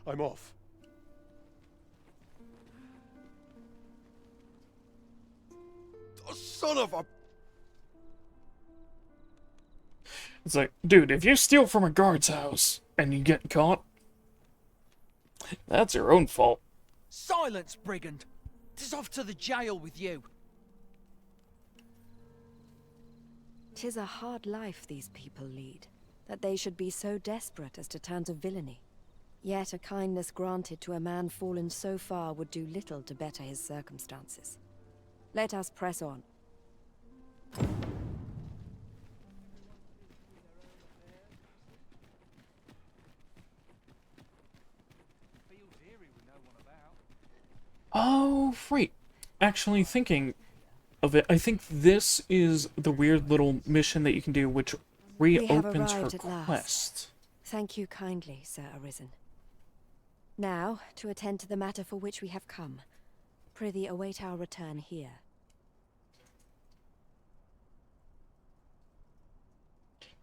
I'm off. Oh, son of a... It's like, dude, if you steal from a guard's house and you get caught, that's your own fault. Silence, brigand! 'Tis off to the jail with you. 'Tis a hard life these people lead, that they should be so desperate as to turn to villainy. Yet a kindness granted to a man fallen so far would do little to better his circumstances. Let us press on. Oh, right. Actually, thinking of it, I think this is the weird little mission that you can do, which reopens her quest. Thank you kindly, Sir Arisen. Now, to attend to the matter for which we have come. Prithee await our return here.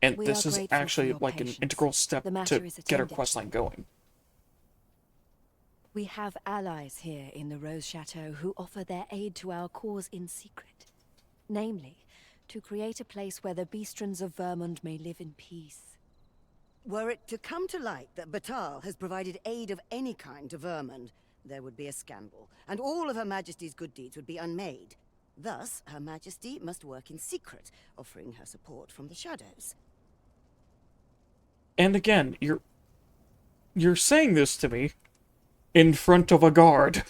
And We this are is grateful actually for your like an patience. integral step The matter to is get her attended questline to. going. We have allies here in the Rose Chateau who offer their aid to our cause in secret. Namely, to create a place where the beastrons of Vermund may live in peace. Were it to come to light that Batal has provided aid of any kind to Vermund, there would be a scandal, and all of Her Majesty's good deeds would be unmade. Thus, Her Majesty must work in secret, offering her support from the shadows. And again, you're saying this to me in front of a guard.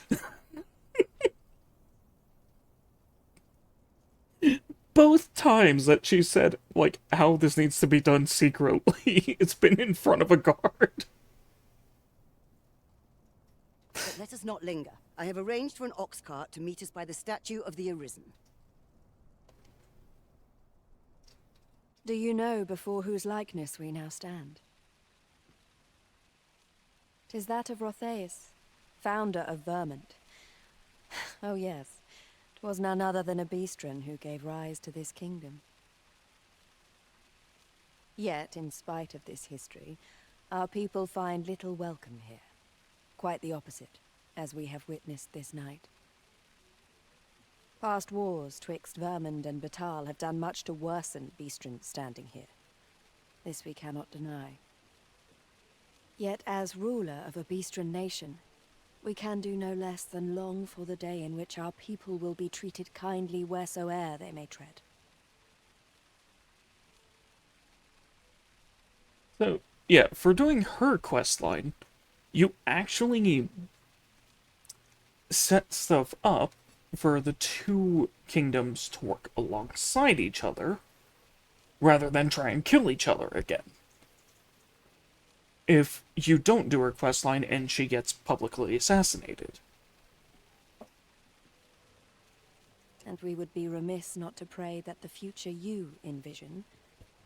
Both times that she said, like, how this needs to be done secretly, it's been in front of a guard. But let us not linger. I have arranged for an ox cart to meet us by the statue of the Arisen. Do you know before whose likeness we now stand? 'Tis that of Rotheus, founder of Vermund. Oh yes, 'twas none other than a beastren who gave rise to this kingdom. Yet, in spite of this history, our people find little welcome here. Quite the opposite, as we have witnessed this night. Past wars twixt Vermund and Batal have done much to worsen beastrons standing here. This we cannot deny. Yet as ruler of a beastren nation, We can do no less than long for the day in which our people will be treated kindly wheresoe'er they may tread. So, yeah, for doing her questline, you actually set stuff up for the two kingdoms to work alongside each other, rather than try and kill each other again. If you don't do her questline and she gets publicly assassinated. And we would be remiss not to pray that the future you envision,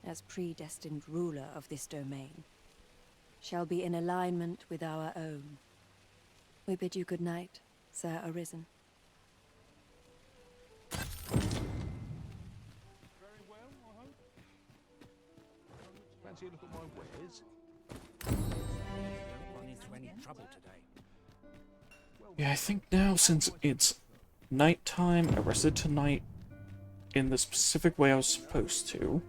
as predestined ruler of this domain, shall be in alignment with our own. We bid you good night, Sir Arisen. Very well, I hope. Fancy a look at my wares? Don't run into any trouble today. Yeah, I think now, since it's nighttime, I rested tonight in the specific way I was supposed to.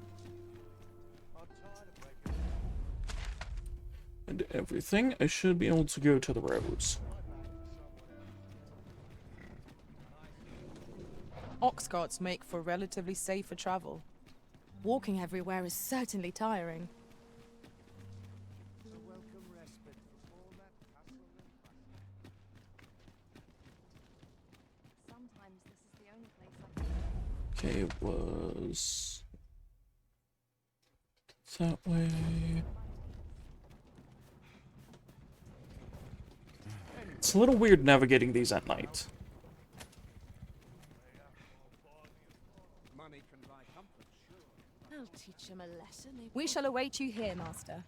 And everything, I should be able to go to the roads. Ox carts make for relatively safer travel. Walking everywhere is certainly tiring. Okay, it was that way. It's a little weird navigating these at night. Money can buy comfort, sure. I'll teach him a lesson. We shall await you here, Master.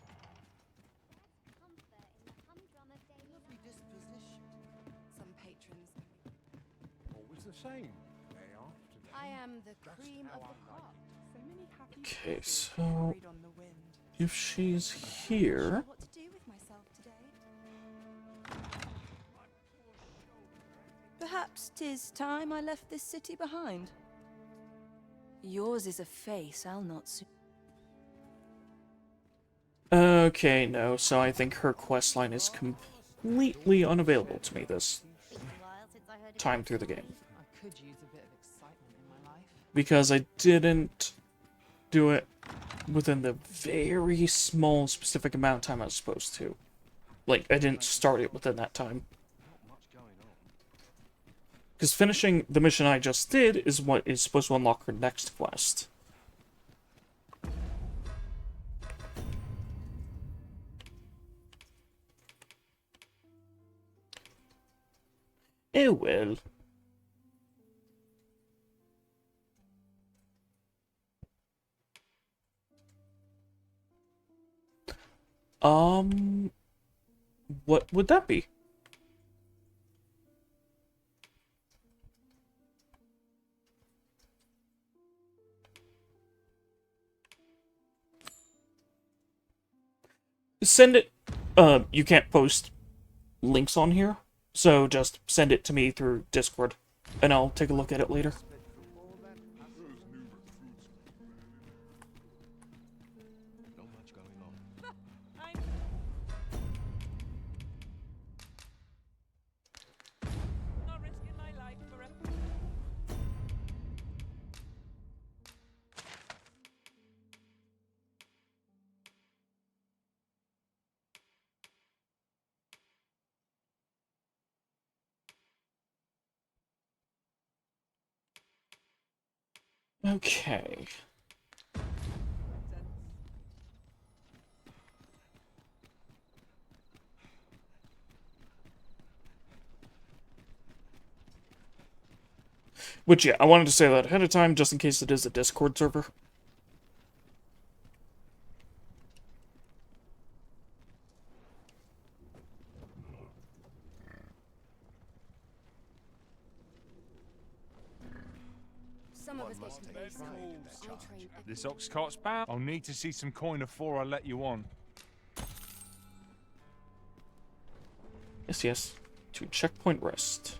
Some patrons. Always the same. Day after day. I am the cream of the crop. So many happy Okay, faces so carried on the wind. if she's here, What to do with myself today? Perhaps 'tis time I left this city behind. Yours is a face I'll not soon. okay, no, so I think her questline is completely unavailable to me this time through the game. I could use a bit of excitement in my life. Because I didn't do it within the very small specific amount of time I was supposed to. Like, I didn't start it within that time. Because finishing the mission I just did is what is supposed to unlock her next quest. Oh well. What would that be? Send it, you can't post links on here, so just send it to me through Discord, and I'll take a look at it later. Not much going on. Not risking my life for a... Okay. Which, yeah, I wanted to say that ahead of time, just in case it is a Discord server. Some of us get to those I train This ox cart's bound. I'll need to see some coin before I let you on. Yes, yes. To checkpoint rest.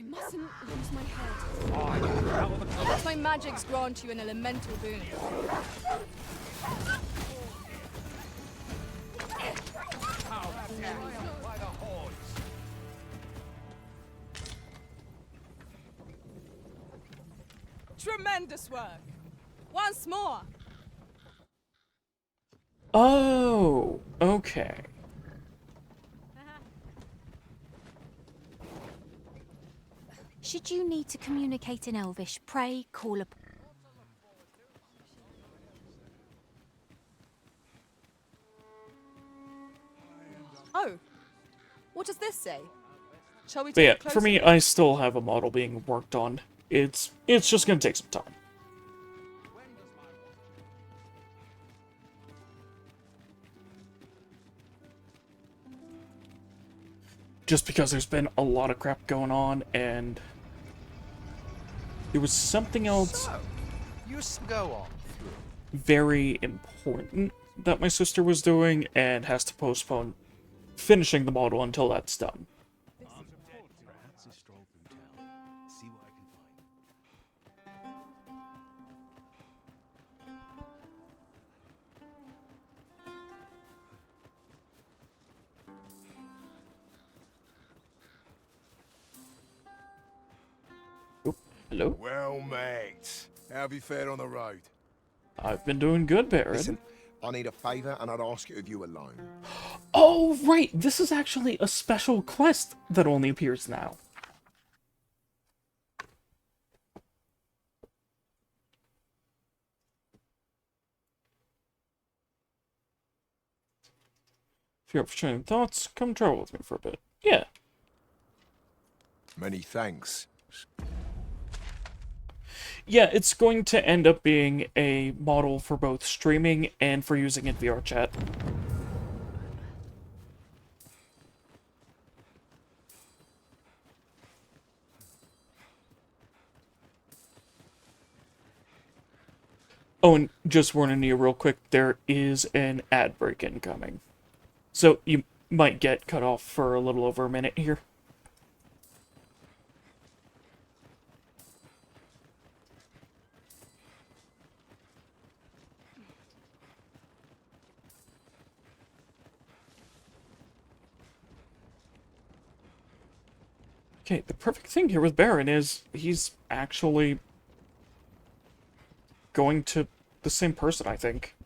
mustn't lose my head. My magics grant you an elemental boon. Tremendous work. Once more. Oh, okay. Should you need to communicate in Elvish, pray call upon. Oh, what does this say? Shall we But take yeah, a closer for me, look? I still have a model being worked on. It's just gonna take some time. Just because there's been a lot of crap going on, and there was something else You go on. very important that my sister was doing, and has to postpone finishing the model until that's done. Perhaps a stroll through town. See what I can find. Hello? Well, mate, how have you fared on the road? I've been doing good, Baron. Listen, I need a favour, and I'd ask it of you alone. Oh, right! This is actually a special quest that only appears now. If you're up for sharing thoughts, come travel with me for a bit. Yeah. Many thanks. Yeah, it's going to end up being a model for both streaming and for using in VR chat. Oh, and just warning you real quick, there is an ad break incoming. So you might get cut off for a little over a minute here. Okay, the perfect thing here with Baron is he's actually going to the same person, I think.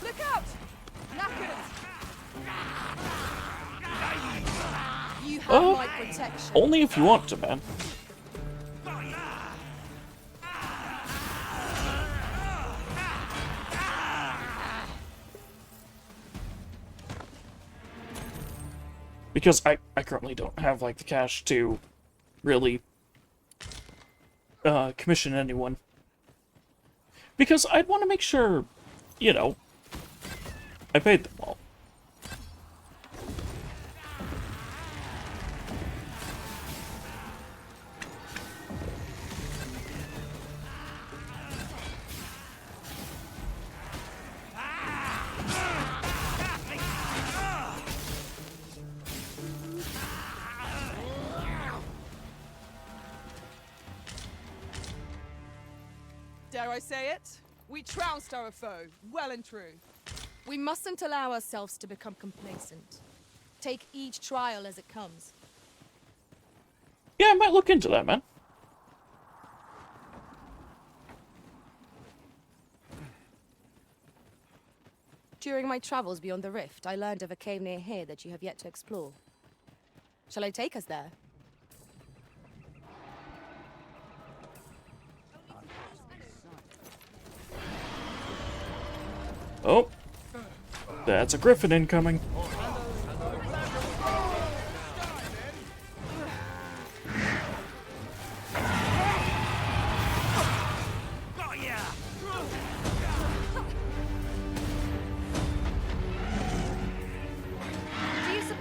Look out! Knackers! You have my protection. Only if you want to, man. Because I currently don't have, like, the cash to really commission anyone. Because I'd want to make sure, you know, I paid them all. Dare I say it? We trounced our foe, well and true. We mustn't allow ourselves to become complacent. Take each trial as it comes. Yeah, I might look into that, man. During my travels beyond the rift, I learned of a cave near here that you have yet to explore. Shall I take us there? Oh. That's a griffin incoming.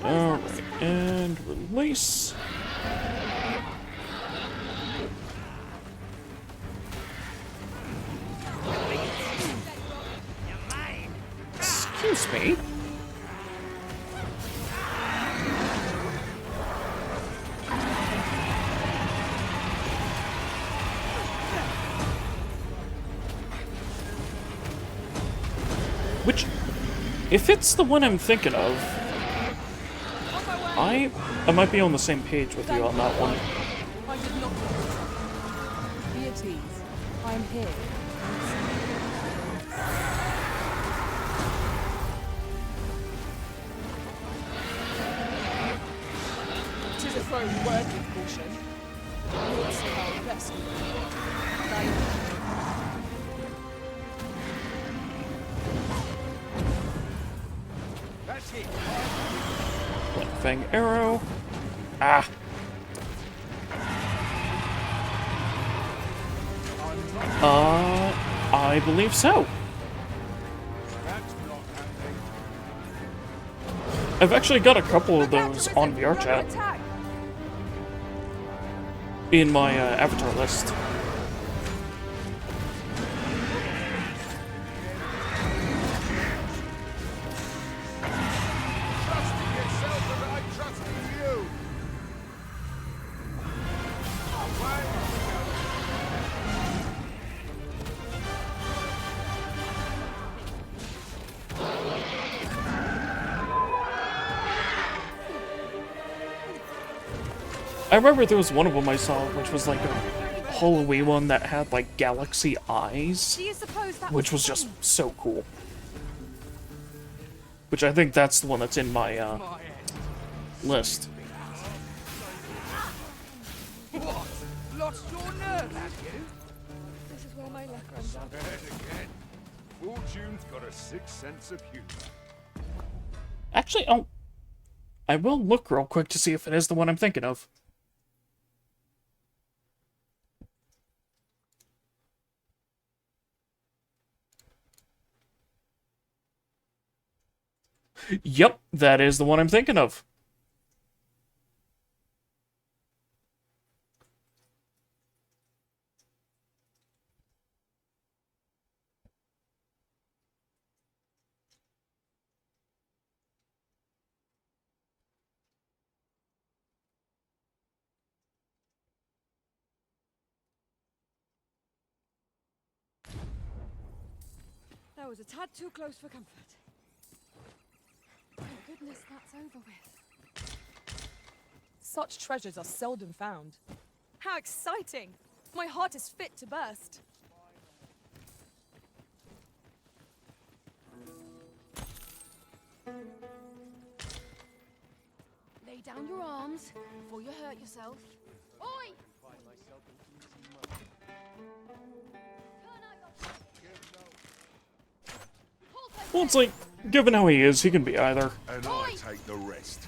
Alright, and release. Excuse me. Which, if it's the one I'm thinking of, I might be on the same page with you on that one. I did not. Be at ease. I am here. Tis a throne worthy of caution. Lord say our best. That's it. Fang arrow. Ah. I believe so. I've actually got a couple of those on VR chat in my avatar list. I remember there was one of them I saw, which was like a Halloween one that had like galaxy eyes, which was just so cool. Which I think that's the one that's in my list. What? Lost your nerve, have you? This is where my luck runs out. Again. Fortune's got a sixth sense of humor. Actually, I will look real quick to see if it is the one I'm thinking of. Yep, that is the one I'm thinking of. That was a tad too close for comfort. Thank goodness that's over with. Such treasures are seldom found. How exciting! My heart is fit to burst. Lay down your arms before you hurt yourself. Oi! Well, it's like, given how he is, he can be either. And I take the rest.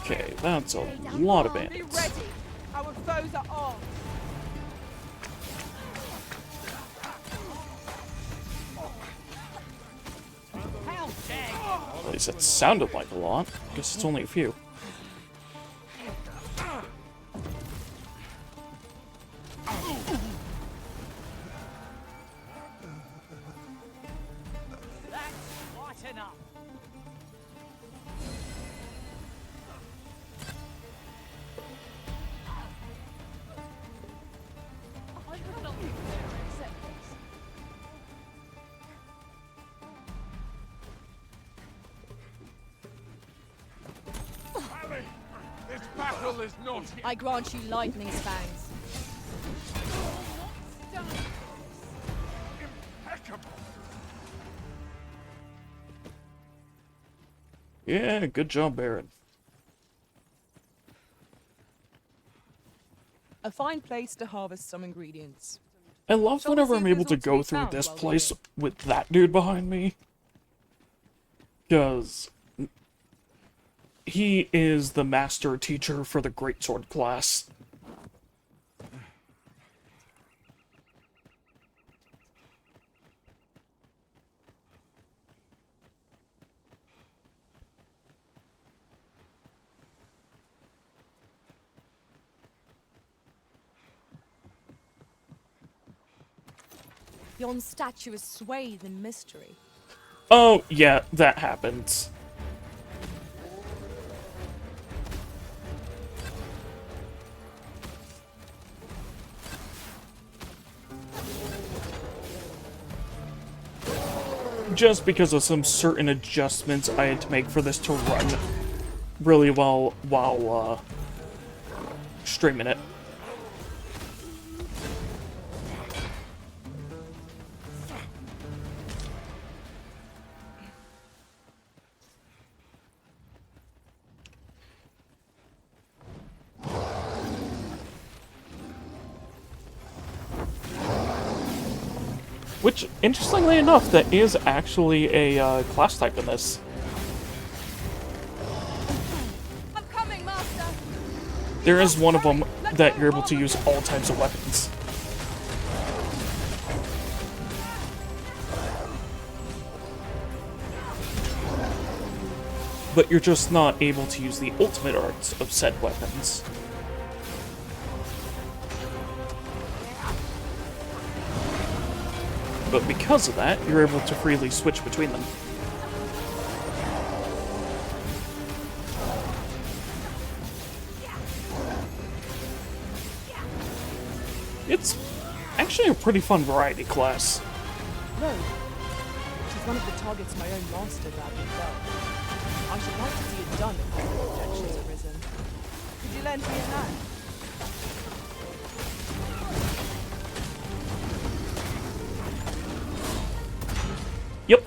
Okay, that's a lot of Be bandits. ready! Our foes are armed! At least it sounded like a lot. Guess it's only a few. This battle is not here. I grant you lightning's fangs. Impeccable. Yeah, good job, Baron. A fine place to harvest some ingredients. I love Shall we whenever see I'm if able there's to aught go to be through found this while we're place here? with that dude behind me. Because he is the master teacher for the greatsword class. Yon statue is swathed in mystery. Oh, yeah, that happens. Just because of some certain adjustments I had to make for this to run really well while streaming it. Which, interestingly enough, that is actually a class type in this. I'm coming, Master. There is one of them that you're able to use all types of weapons. But you're just not able to use the ultimate arts of said weapons. But because of that, you're able to freely switch between them. It's actually a pretty fun variety class. No. She's one of the targets my own master badly fell. I should like to see it done if no objections have arisen. Could you lend me a hand? Yep.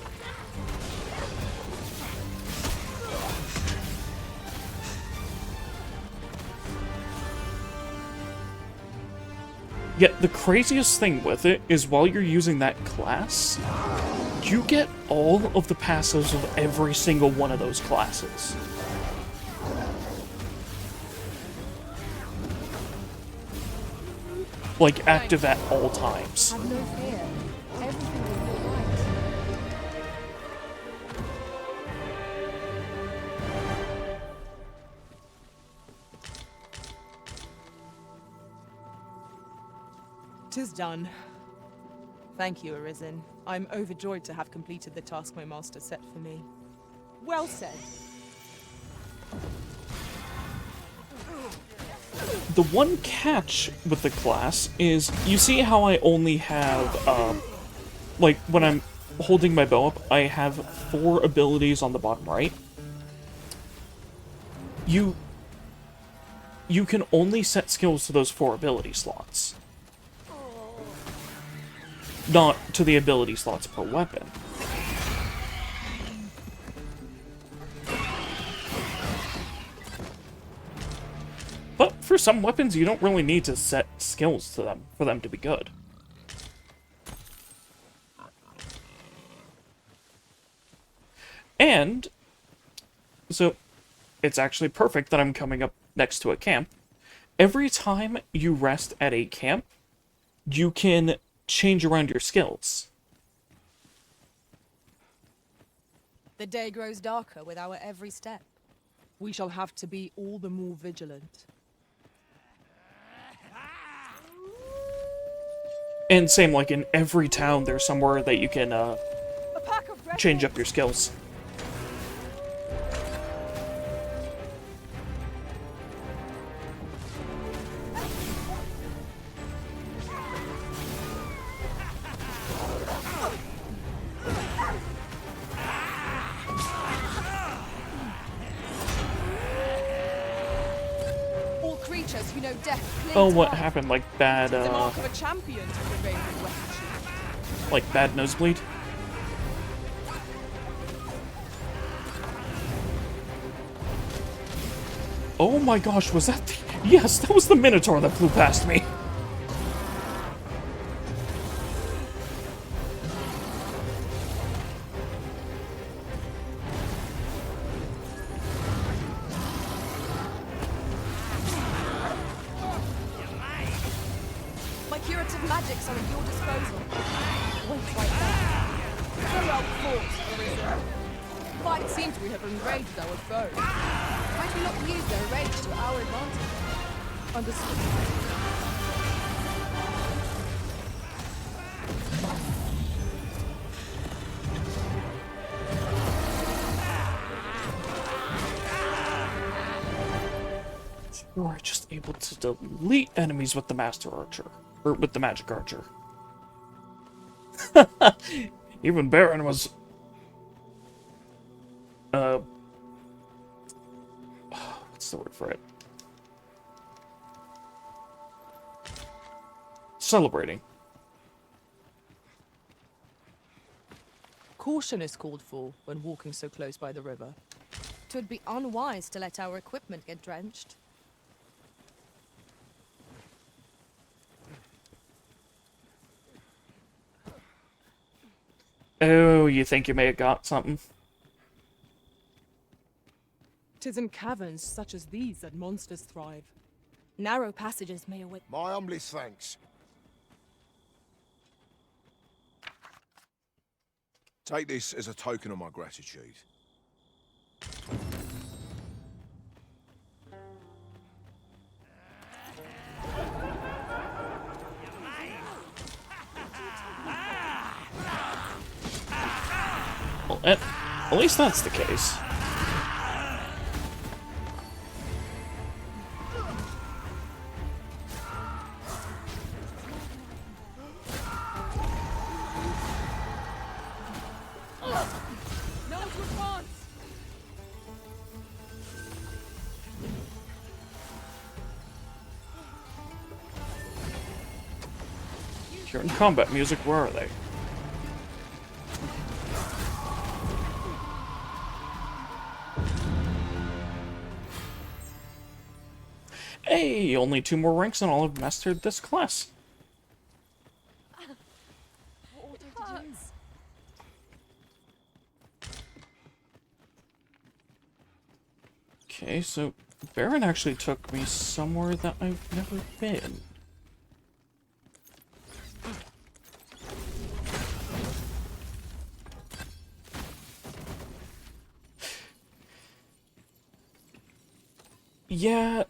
Yet the craziest thing with it is while you're using that class, you get all of the passives of every single one of those classes. Like, active at all times. Have no fear. Everything will be right. "'Tis done. Thank you, Arisen. I'm overjoyed to have completed the task my master set for me. Well said. The one catch with the class is, you see how I only have, like, when I'm holding my bow up, I have 4 abilities on the bottom right. You can only set skills to those 4 ability slots. Not to the ability slots per weapon. But for some weapons, you don't really need to set skills to them for them to be good. And so it's actually perfect that I'm coming up next to a camp. Every time you rest at a camp, you can change around your skills. The day grows darker with our every step. We shall have to be all the more vigilant. And same, like in every town, there's somewhere that you can change up your skills. All creatures who know death cling Oh, to what life. happened? Like bad, The mark of a champion to the raven weapon shield. like bad nosebleed? Oh my gosh, was that the... Yes, that was the Minotaur that flew past me. My curative magics are at your disposal. Wait right there. So well fought, Arisen. But it seems we have enraged our foe. Might we not use their rage to our advantage? Understood. You are just able to delete enemies with the Master Archer. Or with the Magic Archer. Even Baron was... what's the word for it? Celebrating. Caution is called for when walking so close by the river. 'Twould be unwise to let our equipment get drenched. Oh, you think you may have got something? 'Tis in caverns such as these that monsters thrive. Narrow passages may await. My humblest thanks. Take this as a token of my gratitude. Well, at least that's the case. No response! Hearing combat music, where are they? Hey, only 2 more ranks and I'll have mastered this class. Okay, so Baron actually took me somewhere that I've never been. Yeah,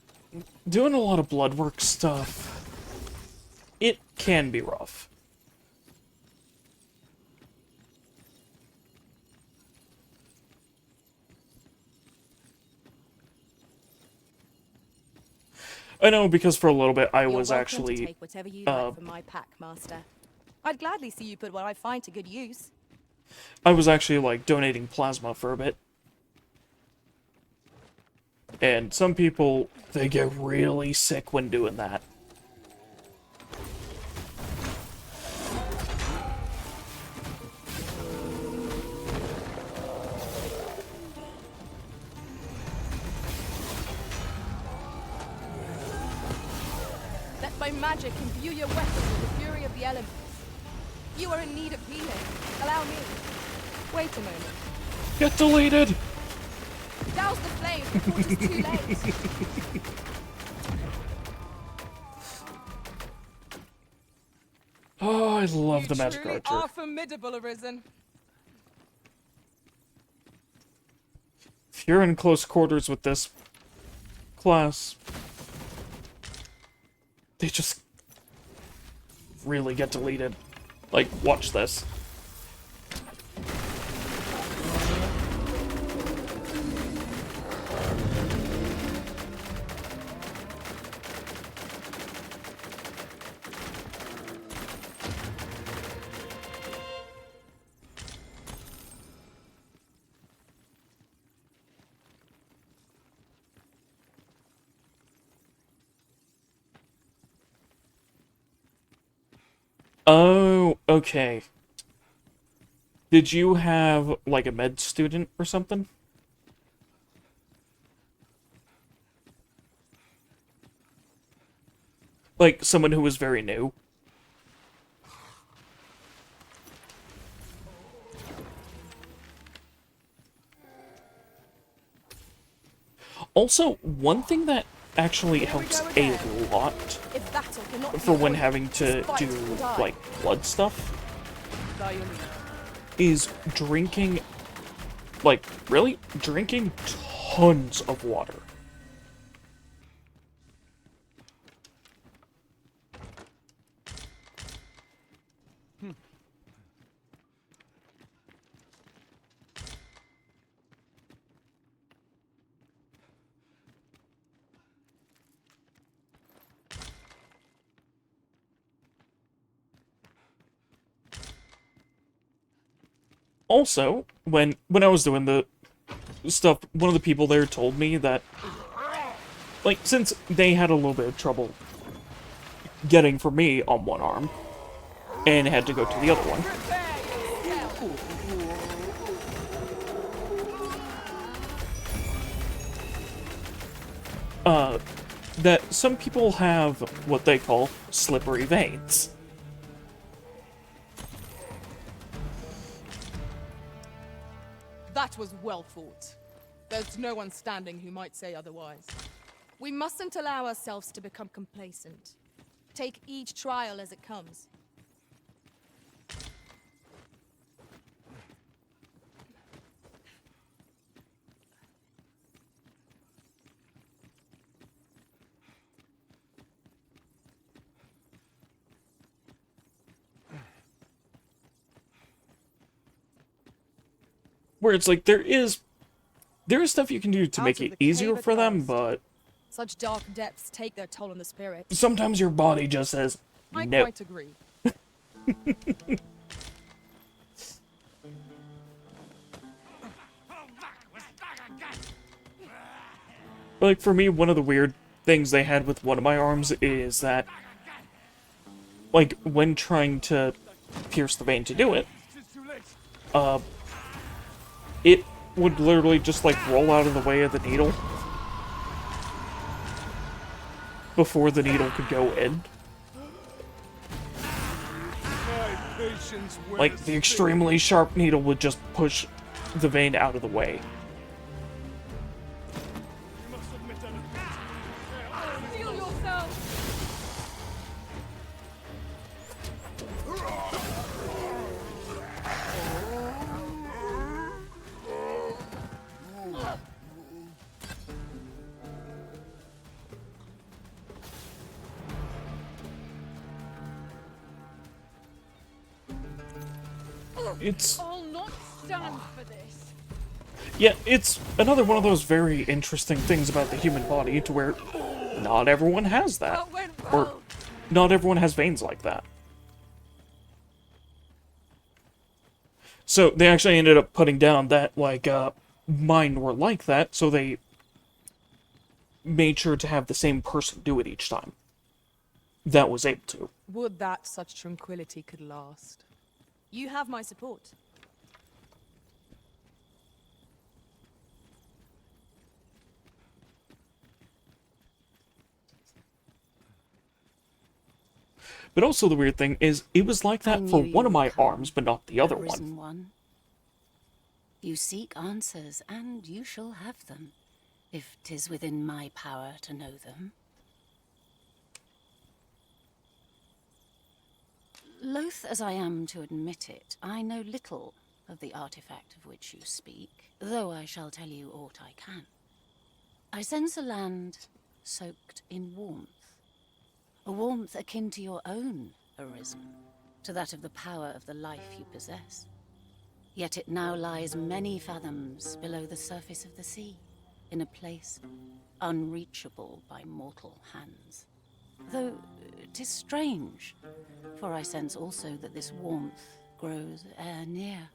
doing a lot of blood work stuff, it can be rough. I know, because for a little bit I was actually take whatever you like from my pack, Master. I'd gladly see you put what I find to good use. I was actually like donating plasma for a bit. And some people, they get really sick when doing that. Let my magic imbue your weapon with the fury of the elements. You are in need of healing. Allow me. Wait a moment. Get deleted! Douse the flame before it is too late. Oh, I love the Magic Truly Archer. are formidable, Arisen. If you're in close quarters with this class, they just really get deleted. Like, watch this. Oh, okay. Did you have, like, a med student or something? Like, someone who was very new? Also, one thing that actually helps a lot If battle cannot be for when avoided, having to fight do, or die. like, blood stuff is drinking, like, really? Drinking tons of water. also, when I was doing the stuff, one of the people there told me that, like, since they had a little bit of trouble getting for me on one arm, and had to go to the other one, that some people have what they call slippery veins. That was well fought. There's no one standing who might say otherwise. We mustn't allow ourselves to become complacent. Take each trial as it comes. Where it's like, there is stuff you can do to make it easier for them, but Such dark depths take their toll on the spirit. sometimes your body just says, I no. quite agree. Like, for me, one of the weird things they had with one of my arms is that, like, when trying to pierce the vein to do it, it would literally just, like, roll out of the way of the needle before the needle could go in. Like, the extremely sharp needle would just push the vein out of the way. Feel yourself! It's... I'll not stand for this. Yeah, it's another one of those very interesting things about the human body, to where not everyone has that. Or not everyone has veins like that. So they actually ended up putting down that, like, mine were like that, so they made sure to have the same person do it each time that was able to. Would that such tranquility could last. You have my support. But also the weird thing is, it was like that for one of my arms, but not the other Arisen one. You seek answers, and you shall have them, if 'tis within my power to know them. Loath as I am to admit it, I know little of the artifact of which you speak, though I shall tell you aught I can. I sense a land soaked in warmth. A warmth akin to your own, Arisen, to that of the power of the life you possess. Yet it now lies many fathoms below the surface of the sea, in a place unreachable by mortal hands. Though 'tis strange, for I sense also that this warmth grows e'er near.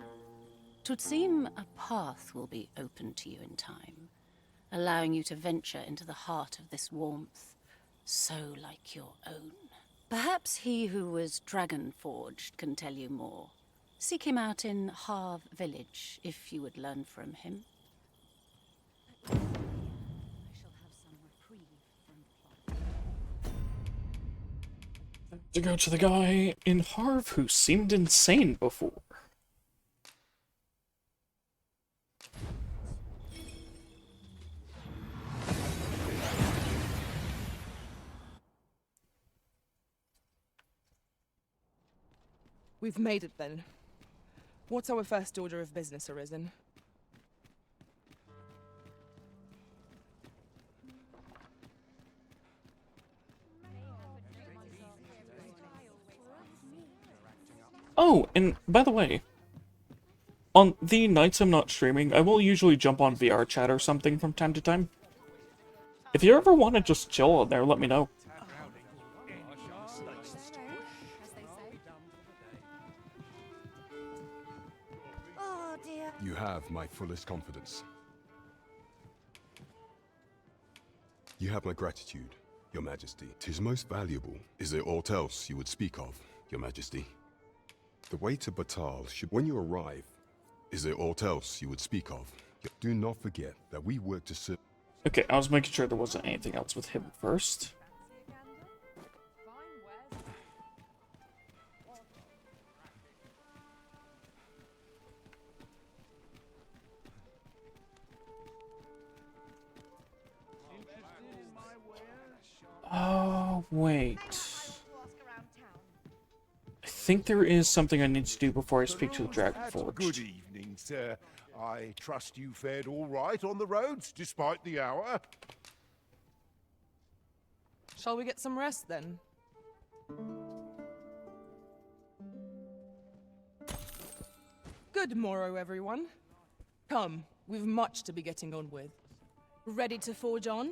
'Twould seem a path will be open to you in time, allowing you to venture into the heart of this warmth, so like your own. Perhaps he who was dragon-forged can tell you more. Seek him out in Harve Village, if you would learn from him. To go to the guy in Harve who seemed insane before. We've made it then. What's our first order of business, Arisen? Oh, and by the way, on the nights I'm not streaming, I will usually jump on VR chat or something from time to time. If you ever want to just chill on there, let me know. Oh, You have my fullest confidence. You have my gratitude, Your Majesty. 'Tis most valuable. Is there aught else you would speak of, Your Majesty? The way to Batal should... When you arrive, is there aught else you would speak of? Do not forget that we work to serve... Okay, I was making sure there wasn't anything else with him first. Oh, wait. I think there is something I need to do before I speak to the Dragon Forge. Good evening, sir. I trust you fared all right on the roads, despite the hour. Shall we get some rest then? Good morrow, everyone. Come, we've much to be getting on with. Ready to forge on?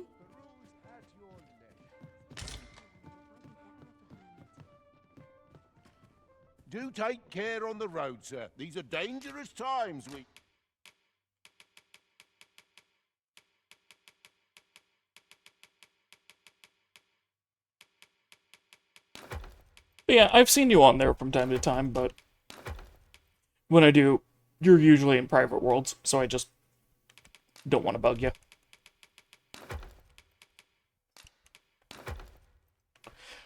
Do take care on the road, sir. These are dangerous times. But yeah, I've seen you on there from time to time, but when I do, you're usually in private worlds, so I just don't want to bug you.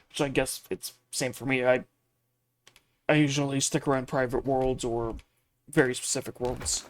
Which I guess it's same for me. I usually stick around private worlds or very specific worlds.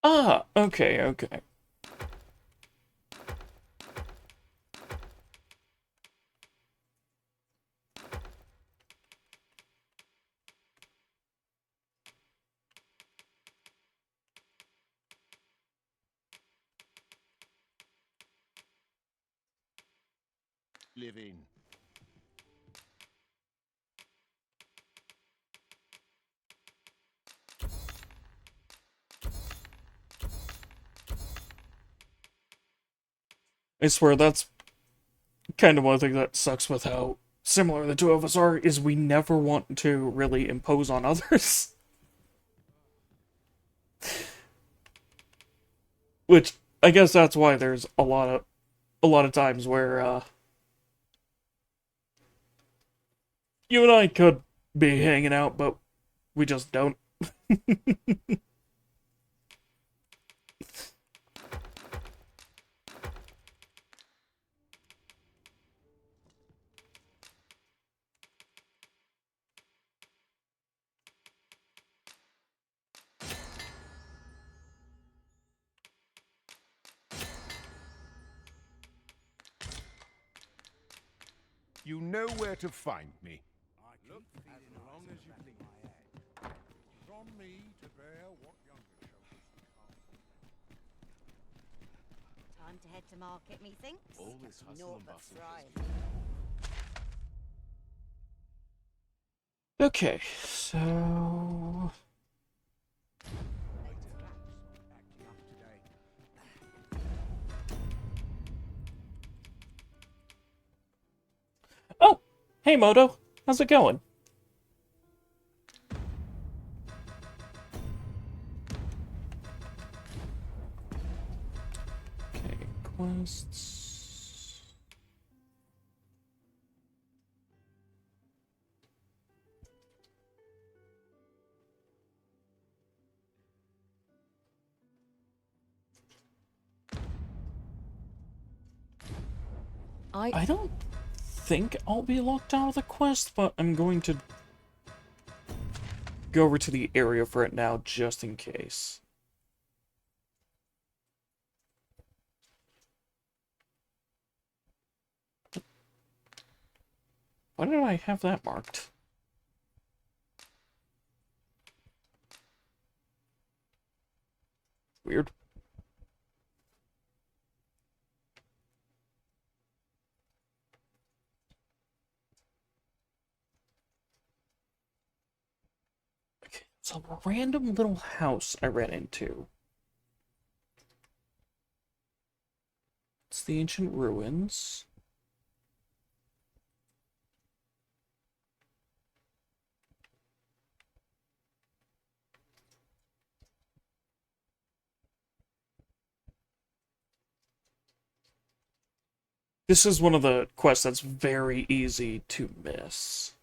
Ah, okay, okay. Living. I swear that's kind of one thing that sucks with how similar the two of us are, is we never want to really impose on others. Which, I guess that's why there's a lot of times where, you and I could be hanging out, but we just don't. You know where to find me. Look, as long as you please. It's on me to bear what younger shoulders can't. Time to head to market, methinks. All this hustle Naught and but bustle thrive. Okay, so... Oh! Hey, Moto! How's it going? Okay, quests... I don't think I'll be locked out of the quest, but I'm going to go over to the area for it now, just in case. Why did I have that marked? weird. Okay, so a random little house I ran into. It's the ancient ruins. This is one of the quests that's very easy to miss.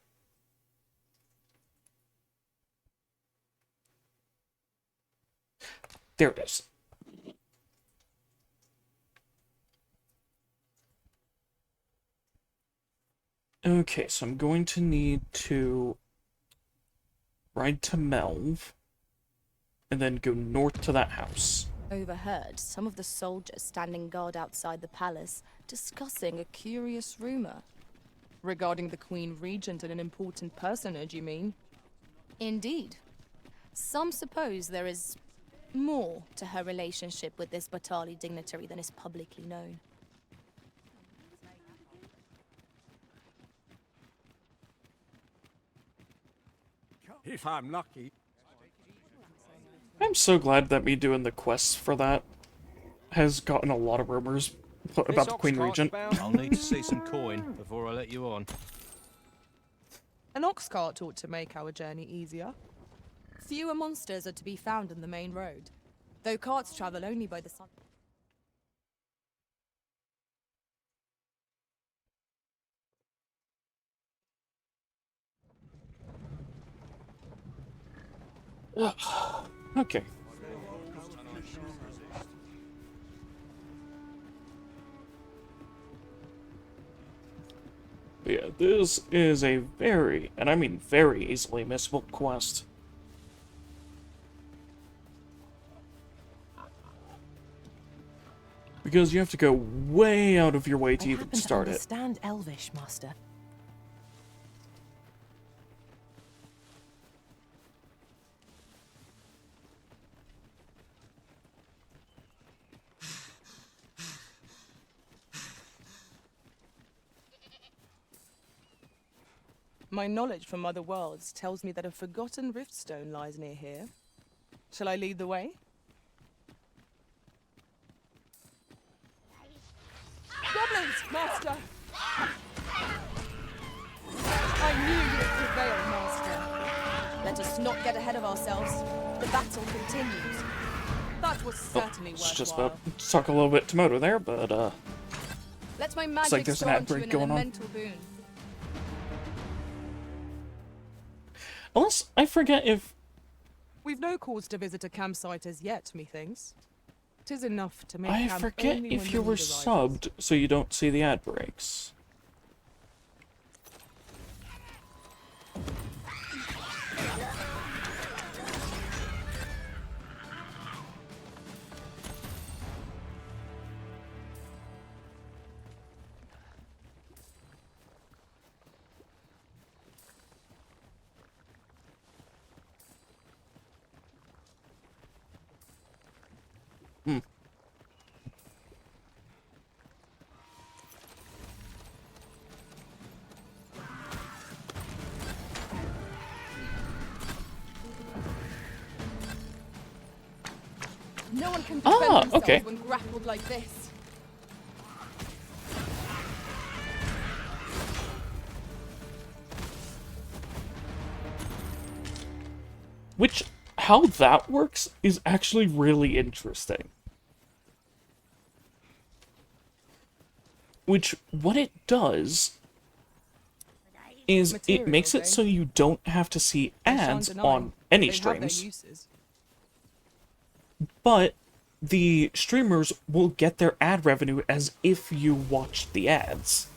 There it is. Okay, so I'm going to need to ride to Melv, and then go north to that house. Overheard some of the soldiers standing guard outside the palace discussing a curious rumor. Regarding the Queen Regent and an important personage, you mean? Indeed. Some suppose there is more to her relationship with this Batali dignitary than is publicly known. If I'm lucky. I'm so glad that me doing the quests for that has gotten a lot of rumors about the Queen Regent. I'll need to see some coin before I let you on. An ox cart ought to make our journey easier. Fewer monsters are to be found on the main road, though carts travel only by the sun. Okay. But yeah, this is a very, and I mean very easily missable quest. Because you have to go way out of your way to even start it. Understand Elvish, Master. My knowledge from other worlds tells me that a forgotten riftstone lies near here. Shall I lead the way? Goblins, Master! I knew you would prevail, Master. Let us not get ahead of ourselves. The battle continues. That was certainly It's just worthwhile. about to talk a little bit to Moto there, but Let my looks magic like there's an ad grant you break an going on. elemental boon. Unless I forget if We've no cause to visit a campsite as yet, methinks. 'Tis enough to make I camp forget only if when you the were need arises. subbed so you don't see the ad breaks. Hmm. No one can defend themselves okay. when grappled like this. Which, how that works is actually really interesting. Which, what it does is it makes it so you don't have to see ads on any streams, but the streamers will get their ad revenue as if you watched the ads.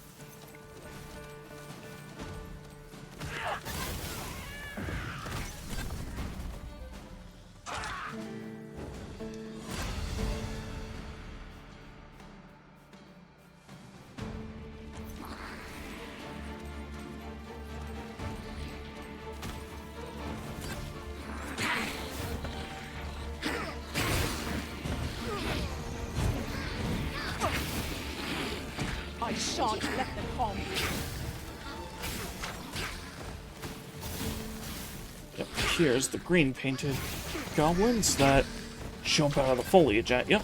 chance to let them harm you. Yep, here's the green painted goblins that jump out of the foliage at you.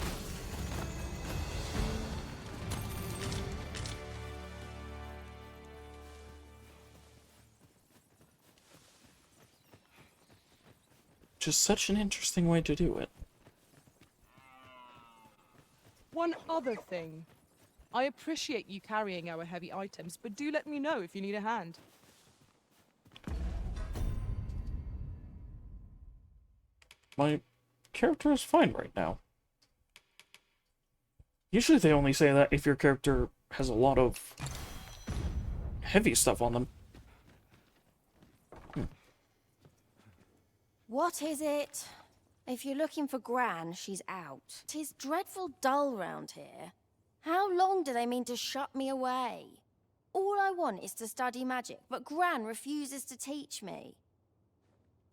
Just such an interesting way to do it. One other thing. I appreciate you carrying our heavy items, but do let me know if you need a hand. My character is fine right now. Usually they only say that if your character has a lot of heavy stuff on them. What is it? If you're looking for Gran, she's out. 'Tis dreadful dull round here. How long do they mean to shut me away? All I want is to study magic, but Gran refuses to teach me.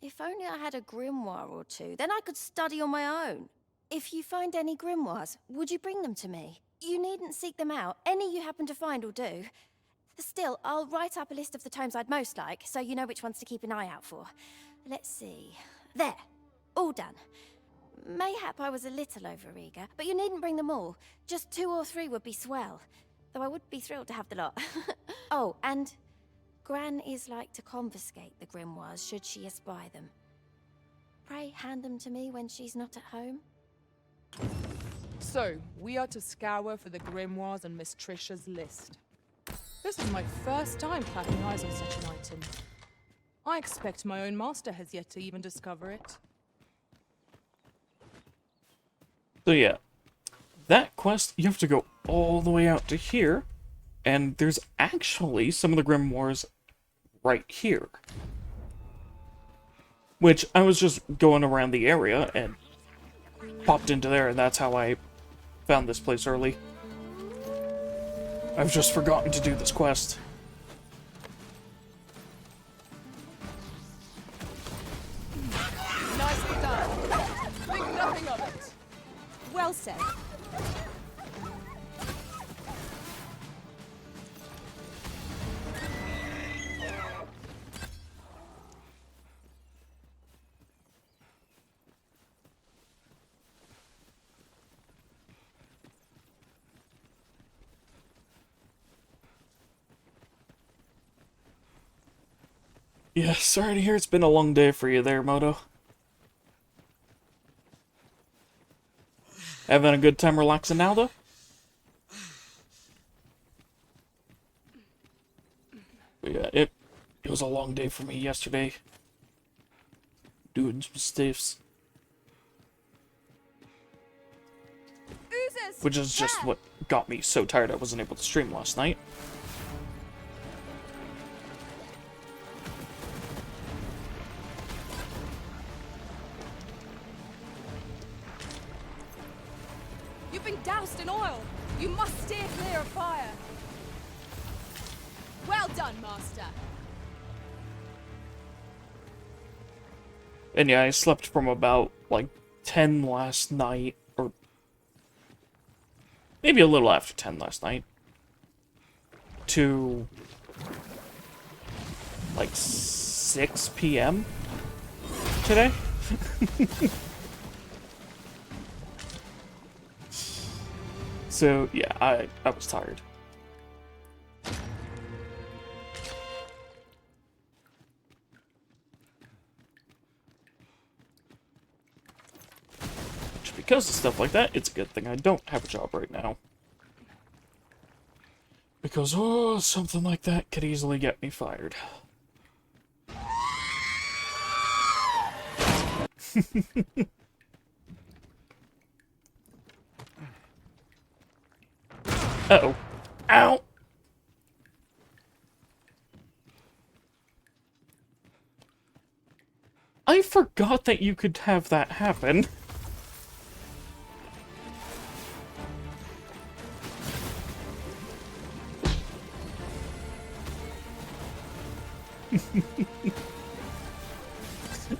If only I had a grimoire or two, then I could study on my own. If you find any grimoires, would you bring them to me? You needn't seek them out. Any you happen to find will do. Still, I'll write up a list of the tomes I'd most like, so you know which ones to keep an eye out for. Let's see. There. All done. Mayhap I was a little overeager, but you needn't bring them all. Just 2 or 3 would be swell. Though I would be thrilled to have the lot. Oh, and Gran is like to confiscate the grimoires should she espy them. Pray hand them to me when she's not at home. So, we are to scour for the grimoires on Miss Trisha's list. This is my first time clapping eyes on such an item. I expect my own master has yet to even discover it. So yeah, that quest, you have to go all the way out to here, and there's actually some of the grimoires right here. Which, I was just going around the area and popped into there, and that's how I found this place early. I've just forgotten to do this quest. Nicely done. Think nothing of it. Well said. Yeah, sorry to hear it's been a long day for you there, Moto. Having a good time relaxing now, though? But yeah, it was a long day for me yesterday. Doing some stiffs. Which is just what got me so tired I wasn't able to stream last night. You've been doused in oil. You must steer clear of fire. Well done, Master. And yeah, I slept from about, like, 10 last night, or maybe a little after 10 last night, to, like, 6 p.m. today. So, yeah, I was tired. Just because of stuff like that, it's a good thing I don't have a job right now. Because, oh, something like that could easily get me fired. Uh-oh. Ow! I forgot that you could have that happen.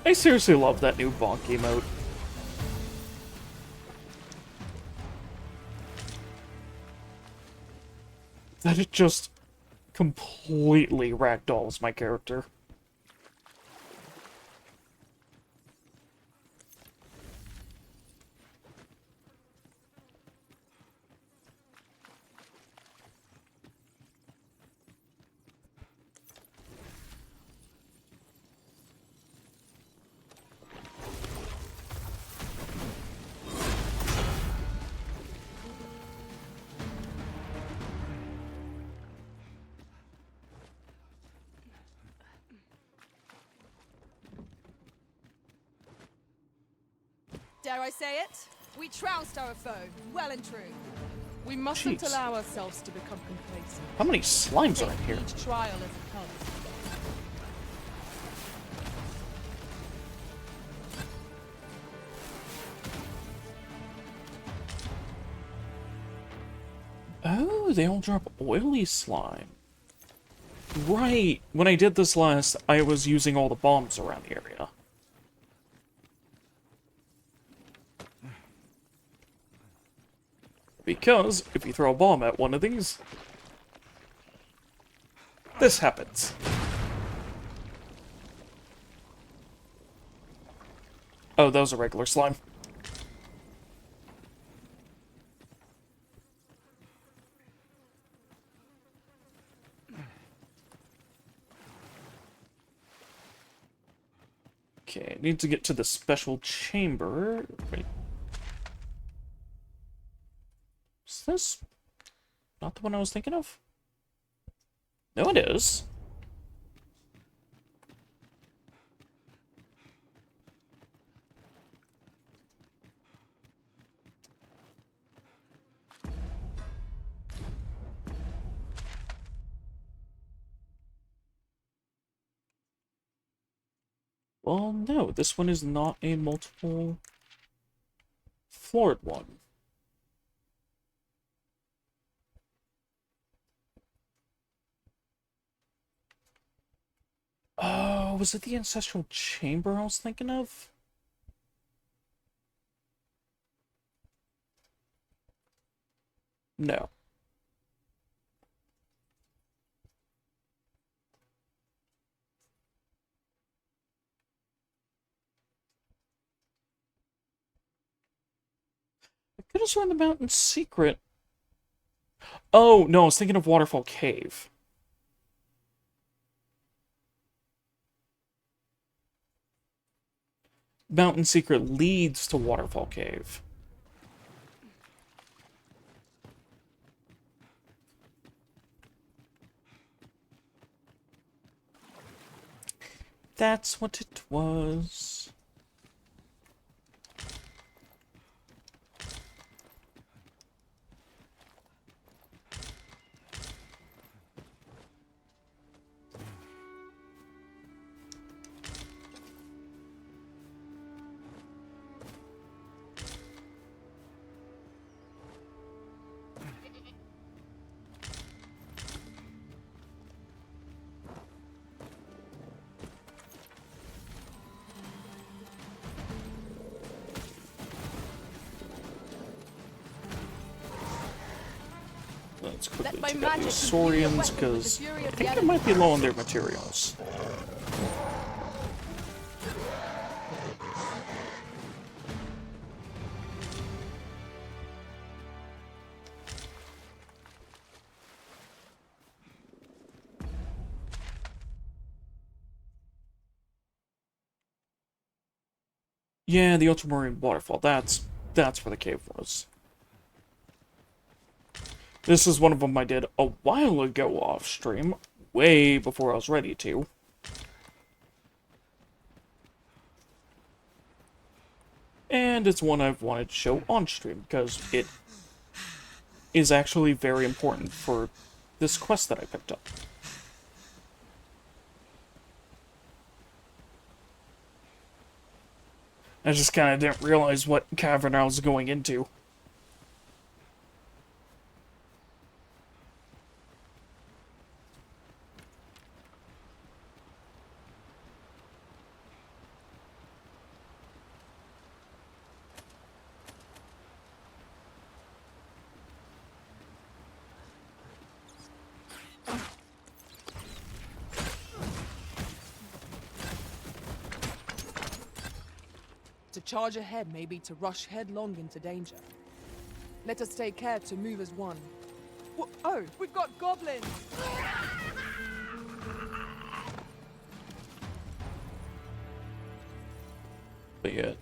I seriously love that new bonk emote. that it just completely ragdolls my character. Dare I say it? We trounced our foe, well and true. We mustn't Jeez. allow ourselves to become complacent. How many slimes are in here? Each trial as it comes. Oh, they all drop oily slime. Right. When I did this last, I was using all the bombs around the area. Because if you throw a bomb at one of these, this happens. Oh, that was a regular slime. Okay, I need to get to the special chamber. Wait. Is this not the one I was thinking of? No, it is. Well, no, this one is not a multiple floored one. Oh, was it the ancestral chamber I was thinking of? No. I could have sworn the mountain secret. Oh, no, I was thinking of Waterfall Cave. Mountain secret leads to Waterfall Cave. That's what it was. Let's quickly take out these Saurians, because I think I might be low on their materials. Yeah, the ultramarine waterfall. That's where the cave was. This is one of them I did a while ago off stream, way before I was ready to. And it's one I've wanted to show on stream, because it is actually very important for this quest that I picked up. I just kind of didn't realize what cavern I was going into. To charge ahead may be to rush headlong into danger. Let us take care to move as one. Oh, we've got goblins! But yeah,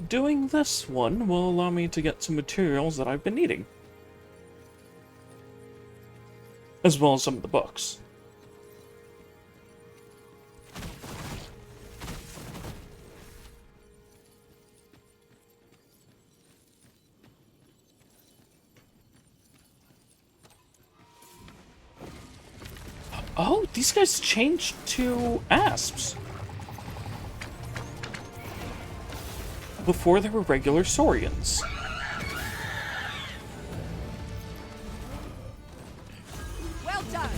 doing this one will allow me to get some materials that I've been needing. As well as some of the books. Oh, these guys changed to asps. Before they were regular saurians. Well done.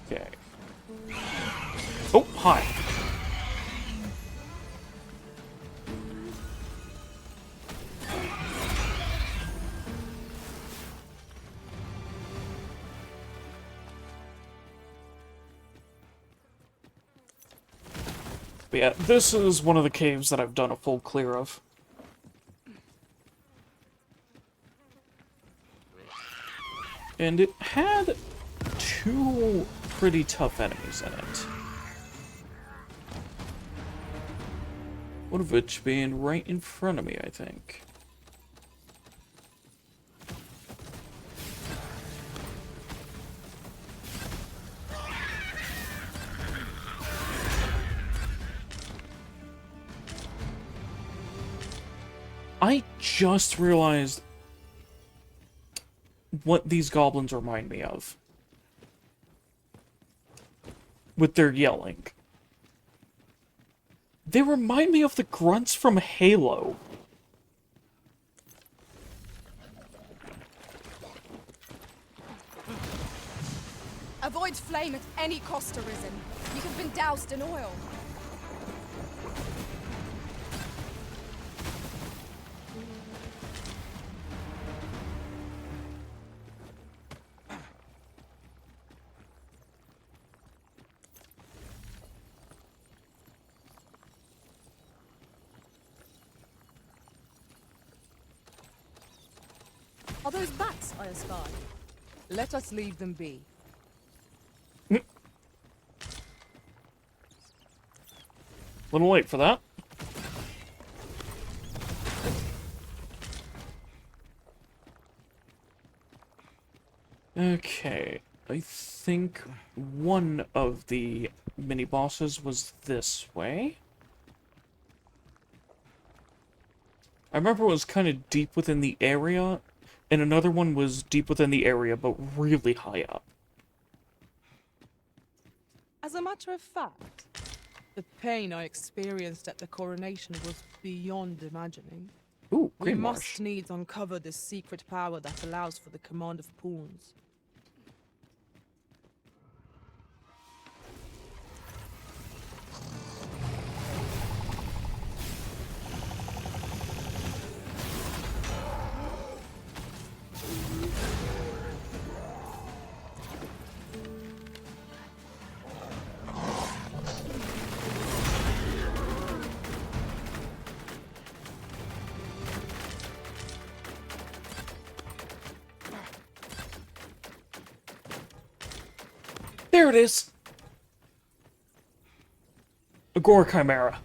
Okay. Oh, hi. But yeah, this is one of the caves that I've done a full clear of. And it had two pretty tough enemies in it. One of which being right in front of me, I think. I just realized what these goblins remind me of. With their yelling. They remind me of the grunts from Halo. Avoid flame at any cost, Arisen. You have been doused in oil. Are those bats I espy? Let us leave them be. Little late for that. Okay, I think one of the mini-bosses was this way. I remember it was kind of deep within the area, and another one was deep within the area, but really high up. As a matter of fact, the pain I experienced at the coronation was beyond imagining. Ooh, we Green must Marsh. needs uncover this secret power that allows for the command of pawns. There it is! A Gore Chimera.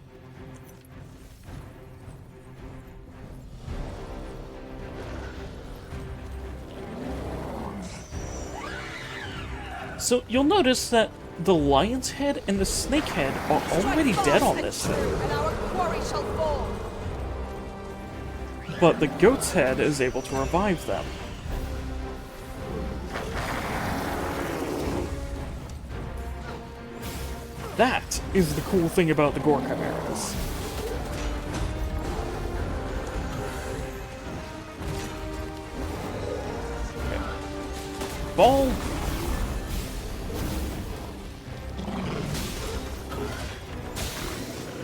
So you'll notice that the lion's head and the snake head are already dead on this thing. And our quarry shall fall. But the goat's head is able to revive them. That is the cool thing about the Gore Chimeras. Okay. Ball.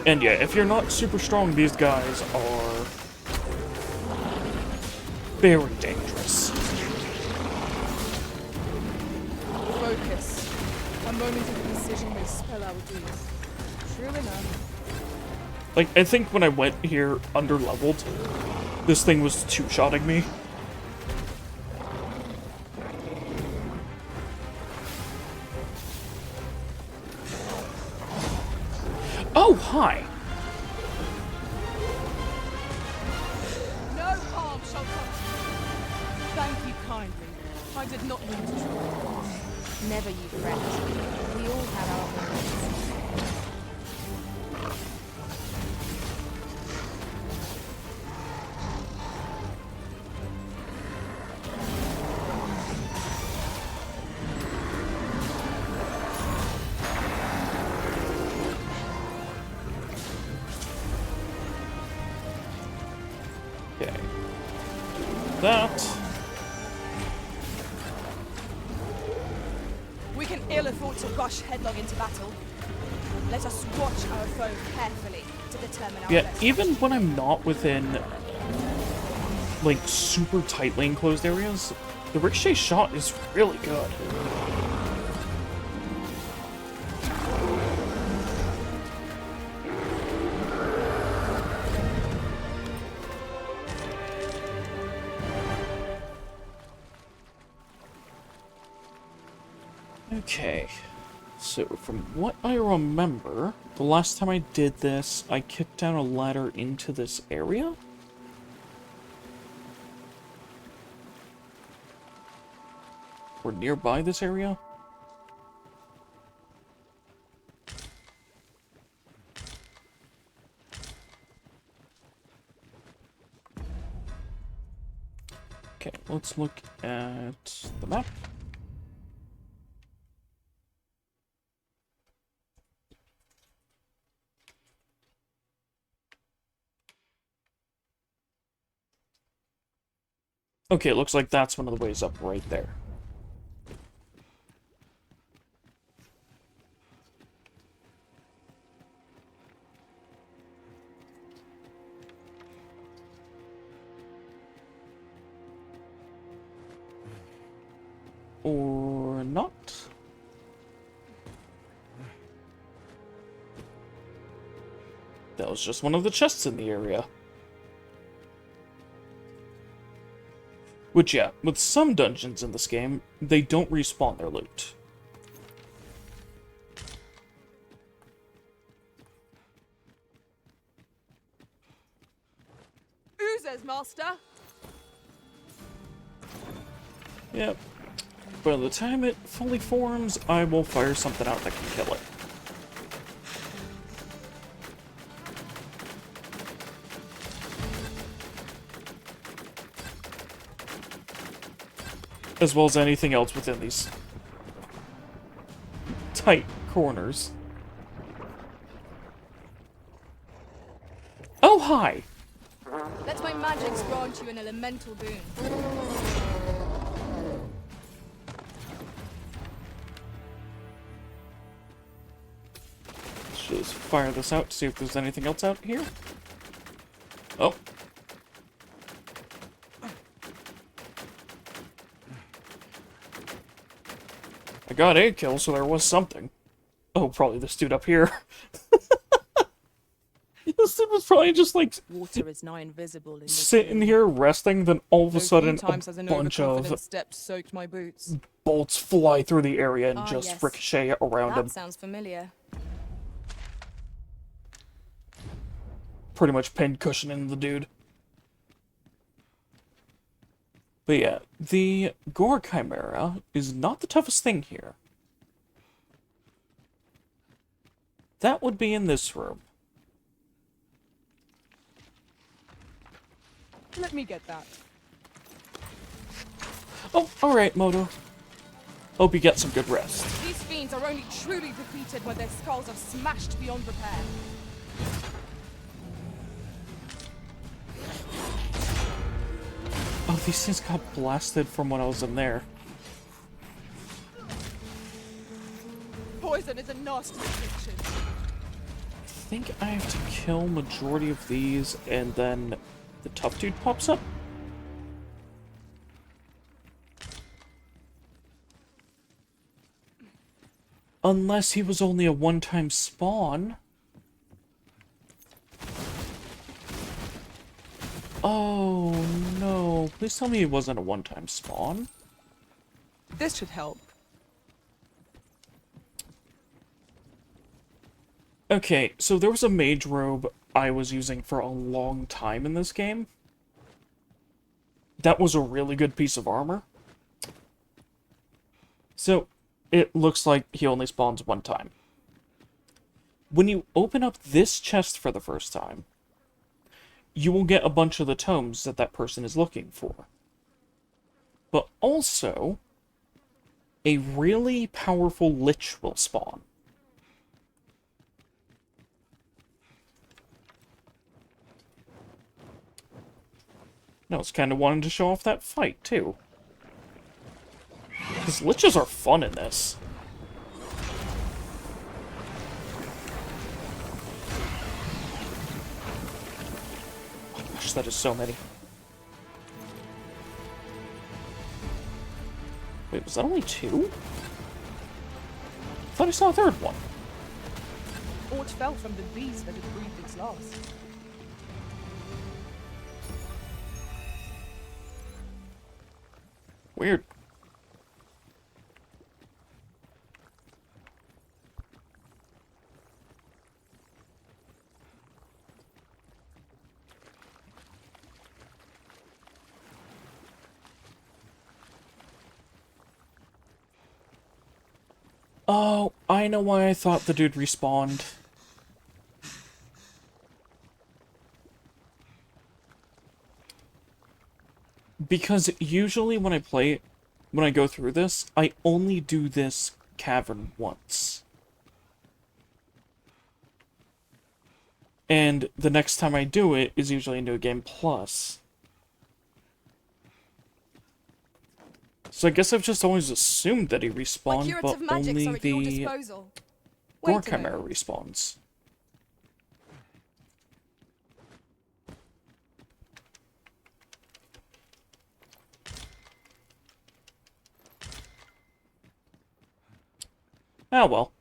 And yeah, if you're not super strong, these guys are very dangerous. Focus. A moment of indecision may spell our doom. True enough. Like, I think when I went here under-leveled, this thing was two-shotting me. Oh, hi! No harm shall come to you. Thank you kindly. I did not mean to trouble. Never you fret. We all have our moments. Okay. That. We can ill afford to rush headlong into battle. Let us watch our foe carefully to determine our Yeah, best even action. when I'm not within, like, super tightly enclosed areas, the ricochet shot is really good. Okay, so from what I remember, the last time I did this, I kicked down a ladder into this area? Or nearby this area? Okay, let's look at the map. Okay, it looks like that's one of the ways up right there. Or not? That was just one of the chests in the area. Which, yeah, with some dungeons in this game, they don't respawn their loot. Oozes, master! Yep. By the time it fully forms, I will fire something out that can kill it. As well as anything else within these tight corners. Oh, hi! Let my magics grant you an elemental boon. Let's just fire this out to see if there's anything else out here. Oh. I got a kill, so there was something. Oh, probably this dude up here. This dude was probably just like Water is nigh invisible in this sitting here resting, then all of a Though sudden few times has a an bunch of overconfident step soaked my boots. bolts fly through the area and Ah, just yes. ricochet around That him. sounds familiar. Pretty much pin-cushioning the dude. But yeah, the Gore Chimera is not the toughest thing here. That would be in this room. Let me get that. Oh, alright, Moto. Hope you get some good rest. These fiends are only truly defeated when their skulls are smashed beyond repair. Oh, these things got blasted from when I was in there. Poison is a nasty affliction. think I have to kill majority of these, and then the tough dude pops up? Unless he was only a one-time spawn. Oh, no. Please tell me it wasn't a one-time spawn. This should help. Okay, so there was a mage robe I was using for a long time in this game. That was a really good piece of armor. So, it looks like he only spawns one time. When you open up this chest for the first time, you will get a bunch of the tomes that that person is looking for. But also, a really powerful lich will spawn. I was kind of wanting to show off that fight, too. Because liches are fun in this. Oh gosh, that is so many. Wait, was that only 2? I thought I saw a third one. Aught fell from the beast that had breathed its last. Weird. Oh, I know why I thought the dude respawned. Because usually when I go through this, I only do this cavern once. And the next time I do it is usually a New Game Plus. So I guess I've just always assumed that he respawned, but only the Gore Chimera respawns. Ah, well.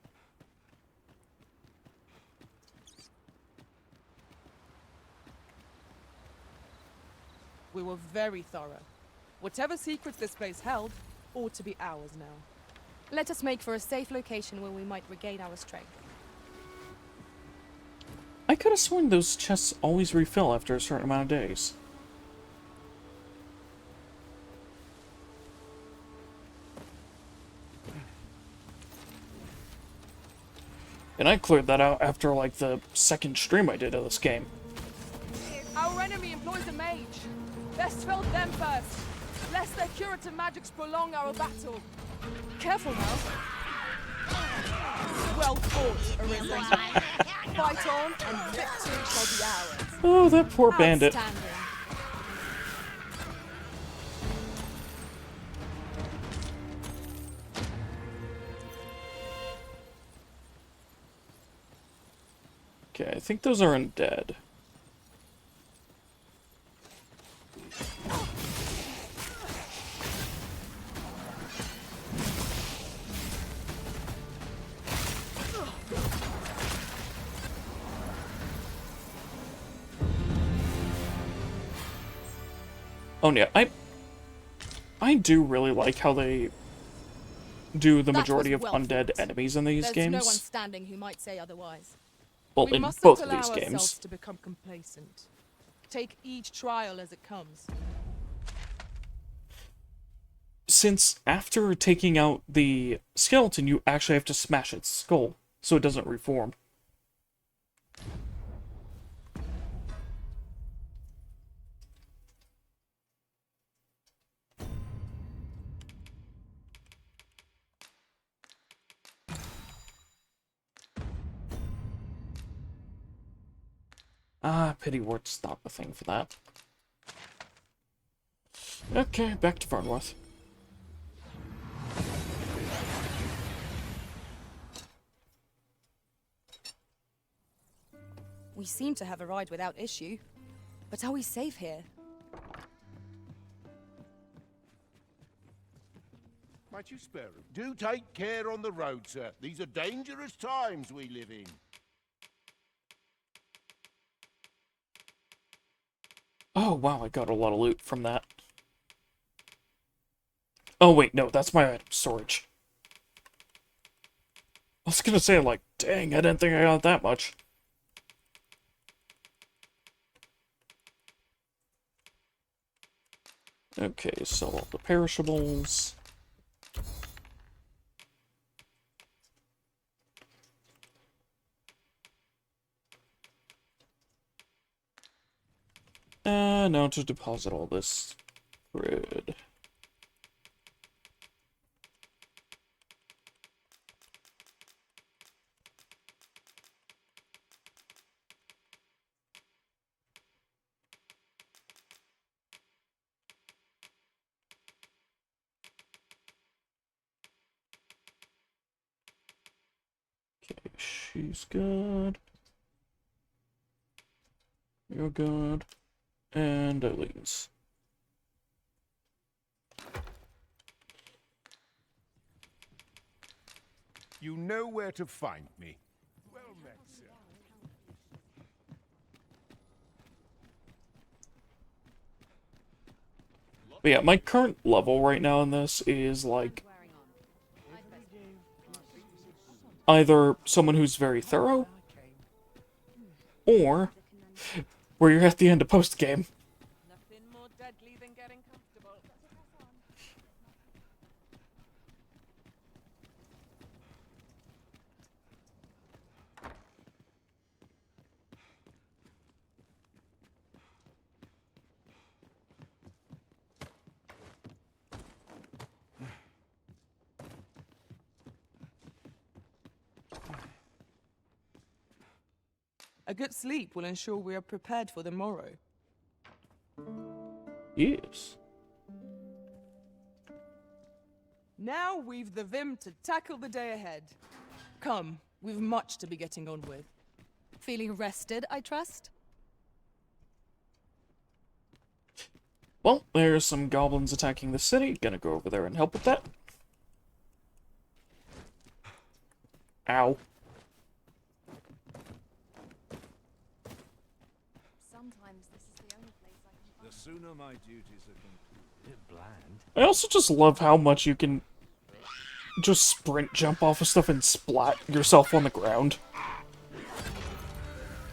We were very thorough. Whatever secrets this place held ought to be ours now. Let us make for a safe location where we might regain our strength. I could have sworn those chests always refill after a certain amount of days. And I cleared that out after, like, the second stream I did of this game. Our enemy employs a mage. Best fill them first, lest their curative magics prolong our battle. Careful now. Well fought, Arisen. Fight on, and victory shall be ours. Oh, that poor bandit. Okay, I think those are undead. Oh yeah, I do really like how they do the majority of undead enemies in these games. There's no one standing who might say otherwise. Well, We in mustn't both of allow these ourselves games. to become complacent. Take each trial as it comes. Since after taking out the skeleton, you actually have to smash its skull, so it doesn't reform. Ah, pity ward's not the thing for that. Okay, back to Farnworth. We seem to have arrived without issue. But are we safe here? Might you spare him? Do take care on the road, sir. These are dangerous times we live in. Oh, wow, I got a lot of loot from that. Oh, wait, no, that's my item storage. I was gonna say, like, dang, I didn't think I got that much. Okay, sell all the perishables. Now to deposit all this grid. Okay, she's good. You're good. And Eileen's. You know where to find me. Well met, sir. But yeah, my current level right now in this is like either someone who's very thorough or where you're at the end of post game. Nothing more deadly than getting comfortable. A good sleep will ensure we are prepared for the morrow. Yes. Now we've the vim to tackle the day ahead. Come, we've much to be getting on with. Feeling rested, I trust? Well, there's some goblins attacking the city. Gonna go over there and help with that. Ow. Sometimes this is the only place I can find. The sooner my duties are complete. Bit bland. I also just love how much you can just sprint jump off of stuff and splat yourself on the ground.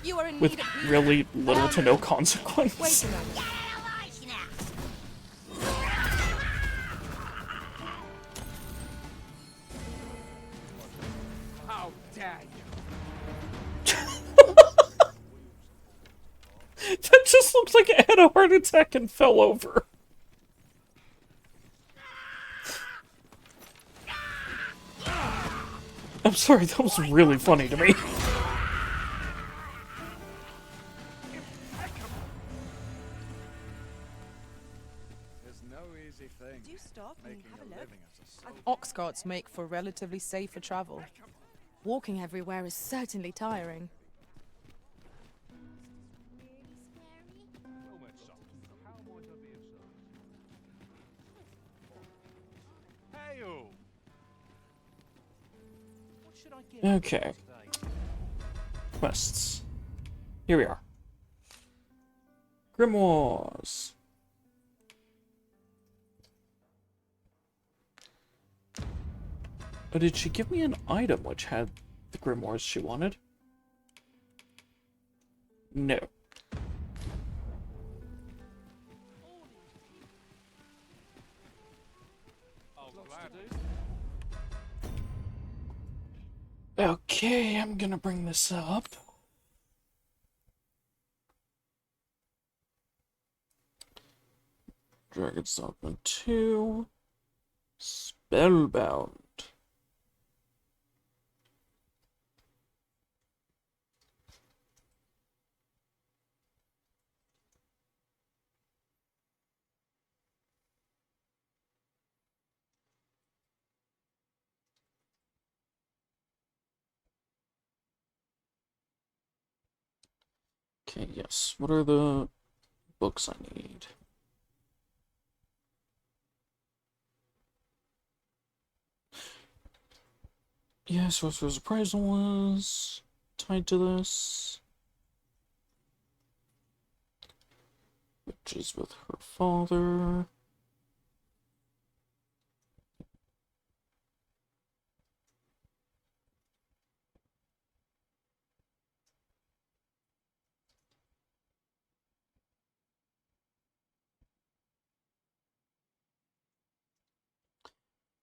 You are in With need of really little to no consequence. Wait a moment. How dare you! That just looked like it had a heart attack and fell over. I'm sorry, that was really funny to me. There's no easy thing. Do you stop and Making have a a look? living as a Ox carts make for relatively safer travel. Walking everywhere is certainly tiring. Well met, son. How might I be of service? Hey-o! What should I get? Okay. Quests. Here we are. Grimoires. Oh, did she give me an item which had the grimoires she wanted? No. Okay, I'm gonna bring this up. Dragon's Dogma 2. Spellbound. Okay, yes. What are the books I need? Yeah, Sorcerer's Appraisal was tied to this. Which is with her father.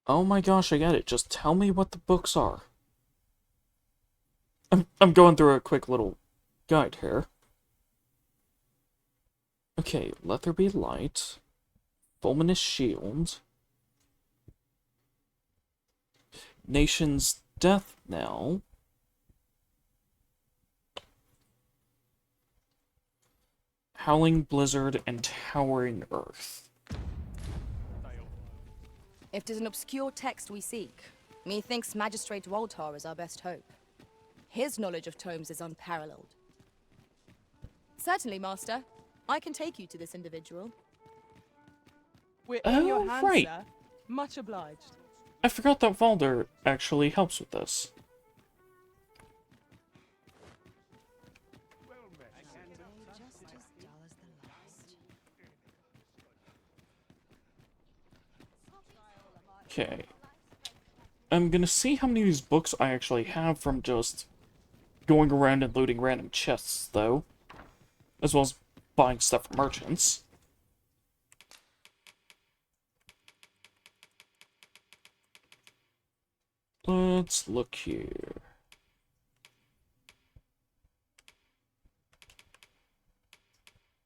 Oh my gosh, I get it. Just tell me what the books are. I'm going through a quick little guide here. Okay, Let There Be Light. Fulminous Shield. Nation's Death Knell. Howling Blizzard and Towering Earth. If 'tis an obscure text we seek, methinks Magistrate Waltar is our best hope. His knowledge of tomes is unparalleled. Certainly, Master. I can take you to this individual. We're in your Oh, hands, right. sir. Much obliged. I forgot that Valder actually helps with this. Okay. I'm gonna see how many of these books I actually have from just going around and looting random chests, though. As well as buying stuff from merchants. Let's look here.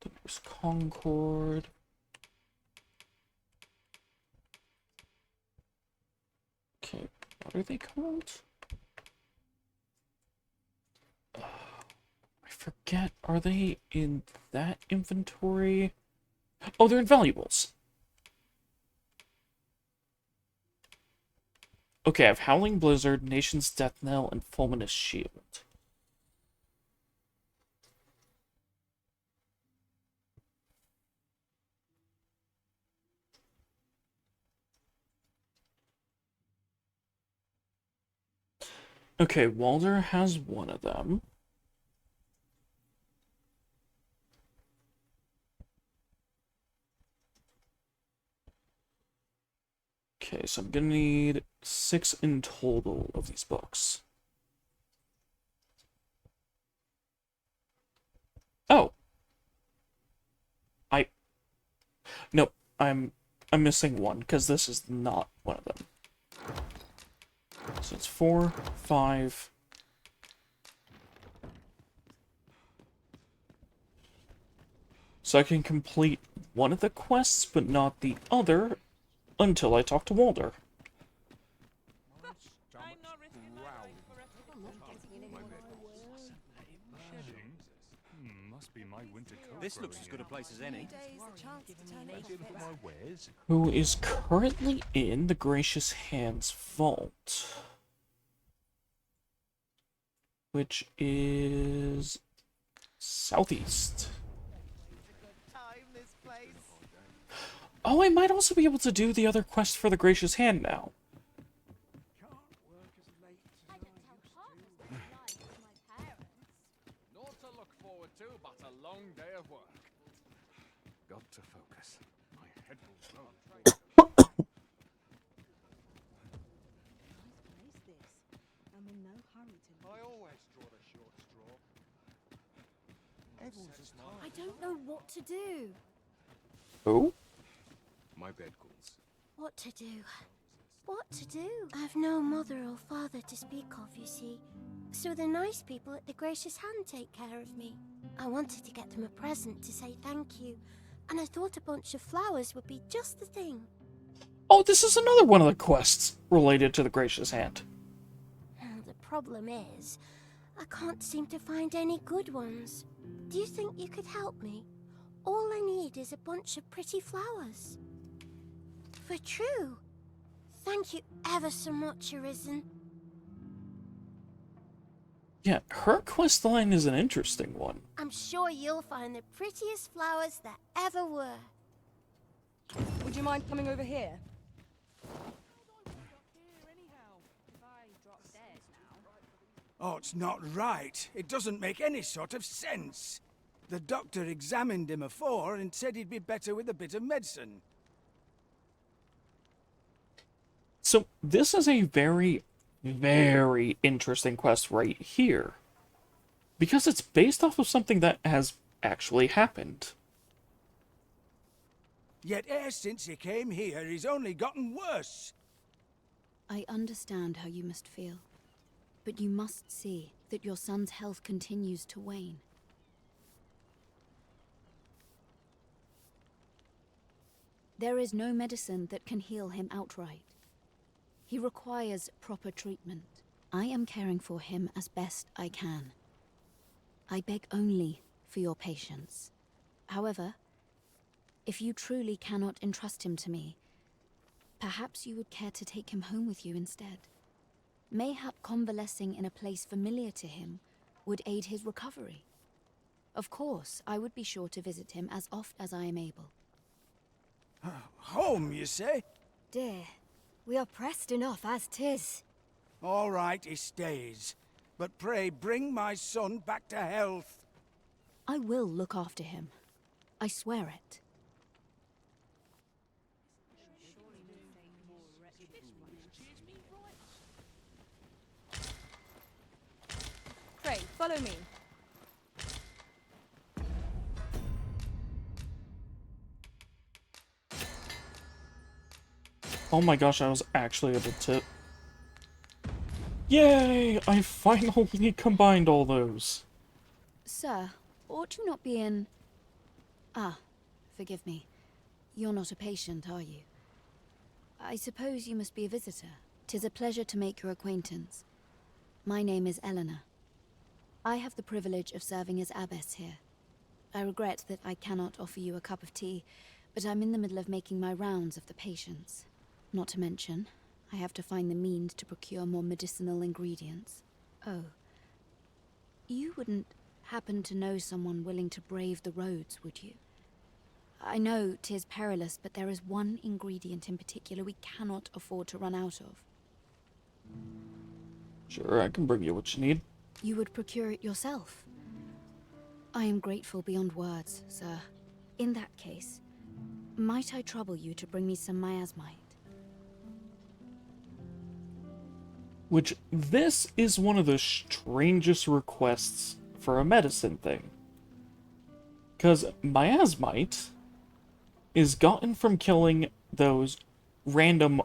There's Concord. Okay, what are they called? I forget. Are they in that inventory? Oh, they're in valuables. Okay, I have Howling Blizzard, Nation's Death Knell, and Fulminous Shield. Okay, Walder has one of them. Okay, so I'm gonna need 6 in total of these books. Oh. Nope, I'm missing one, because this is not one of them. So it's 4, 5... So I can complete one of the quests, but not the other, until I talk to Walder. This looks as good a place as any. Who is currently in the Gracious Hands vault. Which is southeast. Oh, I might also be able to do the other quest for the Gracious Hand now. Not to look forward to, but a long day of work. Got to focus. My head will blow. I always draw the short straw. I don't know what to do. Oh? My bed calls. What to do? What to do? I've no mother or father to speak of, you see. So the nice people at the Gracious Hand take care of me. I wanted to get them a present to say thank you, and I thought a bunch of flowers would be just the thing. Oh, this is another one of the quests related to the Gracious Hand. The problem is, I can't seem to find any good ones. Do you think you could help me? All I need is a bunch of pretty flowers. For true. Thank you ever so much, Arisen. Yeah, her questline is an interesting one. I'm sure you'll find the prettiest flowers that ever were. Would you mind coming over here? Oh, it's not right. It doesn't make any sort of sense. The doctor examined him afore and said he'd be better with a bit of medicine. So this is a very, very interesting quest right here. Because it's based off of something that has actually happened. Yet ever since he came here, he's only gotten worse. I understand how you must feel. But you must see that your son's health continues to wane. There is no medicine that can heal him outright. He requires proper treatment. I am caring for him as best I can. I beg only for your patience. However, if you truly cannot entrust him to me, perhaps you would care to take him home with you instead. Mayhap convalescing in a place familiar to him would aid his recovery. Of course, I would be sure to visit him as oft as I am able. Home, you say? Dear, we are pressed enough as 'tis. All right, he stays. But pray bring my son back to health. I will look after him. I swear it. Pray, follow me. Oh my gosh, I was actually able to... Yay! I finally combined all those. Sir, ought you not be in... Ah, forgive me. You're not a patient, are you? I suppose you must be a visitor. 'Tis a pleasure to make your acquaintance. My name is Eleanor. I have the privilege of serving as Abbess here. I regret that I cannot offer you a cup of tea, but I'm in the middle of making my rounds of the patients. Not to mention, I have to find the means to procure more medicinal ingredients. Oh. You wouldn't happen to know someone willing to brave the roads, would you? I know 'tis perilous, but there is one ingredient in particular we cannot afford to run out of. Sure, I can bring you what you need. You would procure it yourself? I am grateful beyond words, sir. In that case, might I trouble you to bring me some miasmite? Which, this is one of the strangest requests for a medicine thing. Because miasmite is gotten from killing those random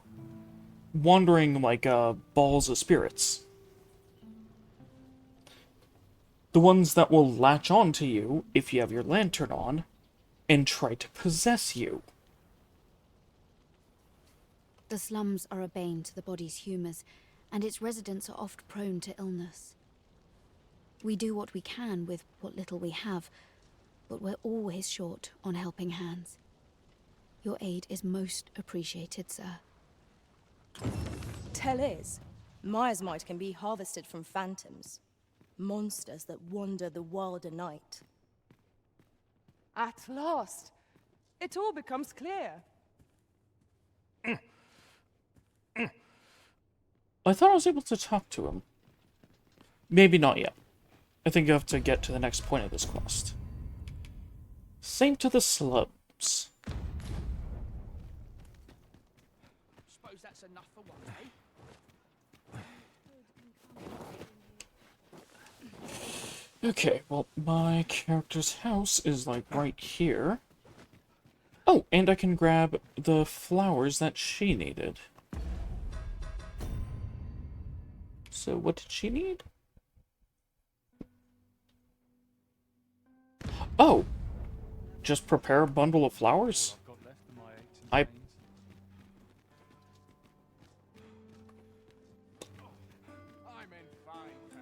wandering, like, balls of spirits. The ones that will latch on to you, if you have your lantern on, and try to possess you. The slums are a bane to the body's humors, and its residents are oft prone to illness. We do what we can with what little we have, but we're always short on helping hands. Your aid is most appreciated, sir. Tell is, miasmite can be harvested from phantoms. Monsters that wander the wilder night. At last, it all becomes clear. I thought I was able to talk to him. Maybe not yet. I think you have to get to the next point of this quest. Saint to the slums. Suppose that's enough for one day. Okay, well, my character's house is, like, right here. Oh, and I can grab the flowers that she needed. So, what did she need? Oh! Just prepare a bundle of flowers? I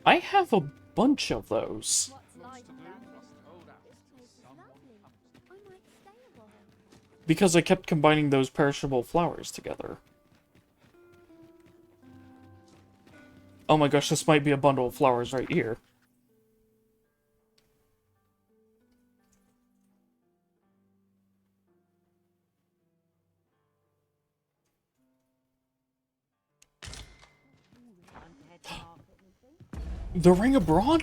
have a bunch of those. Because I kept combining those perishable flowers together. Oh my gosh, this might be a bundle of flowers right here. The Ring of Brawn?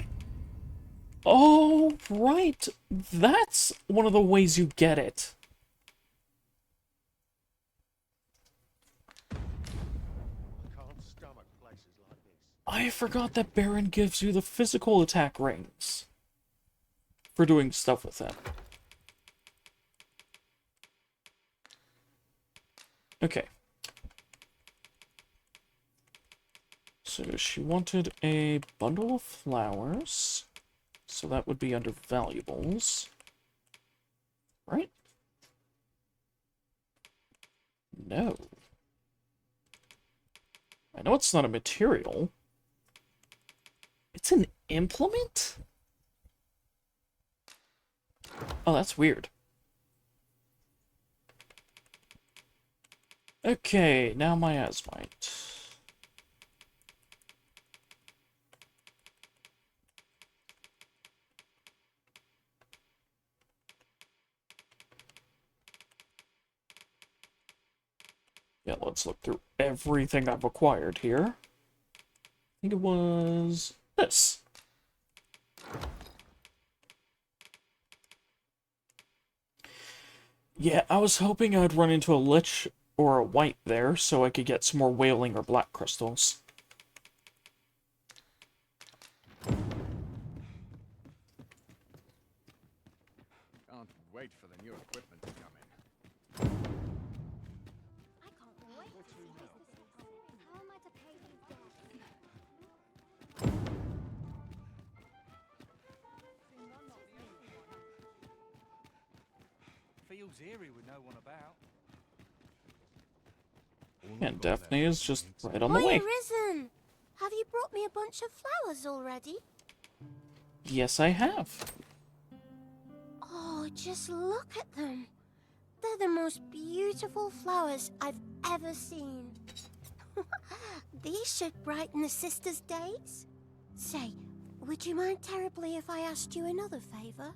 Oh, right. That's one of the ways you get it. I forgot that Baron gives you the physical attack rings for doing stuff with them. Okay. So she wanted a bundle of flowers. So that would be under valuables. Right? No. I know it's not a material. It's an implement? Oh, that's weird. Okay, now miasmite. Yeah, let's look through everything I've acquired here. I think it was this. Yeah, I was hoping I'd run into a lich or a white there so I could get some more whaling or black crystals. Can't wait for the new equipment to come in. I can't wait to see this. How am I to pay these debts? Feels eerie with no one about. And Daphne is just right on the Boy way. Arisen! Have you brought me a bunch of flowers already? Yes, I have. Oh, just look at them. They're the most beautiful flowers I've ever seen. These should brighten the sisters' days. Say, would you mind terribly if I asked you another favor?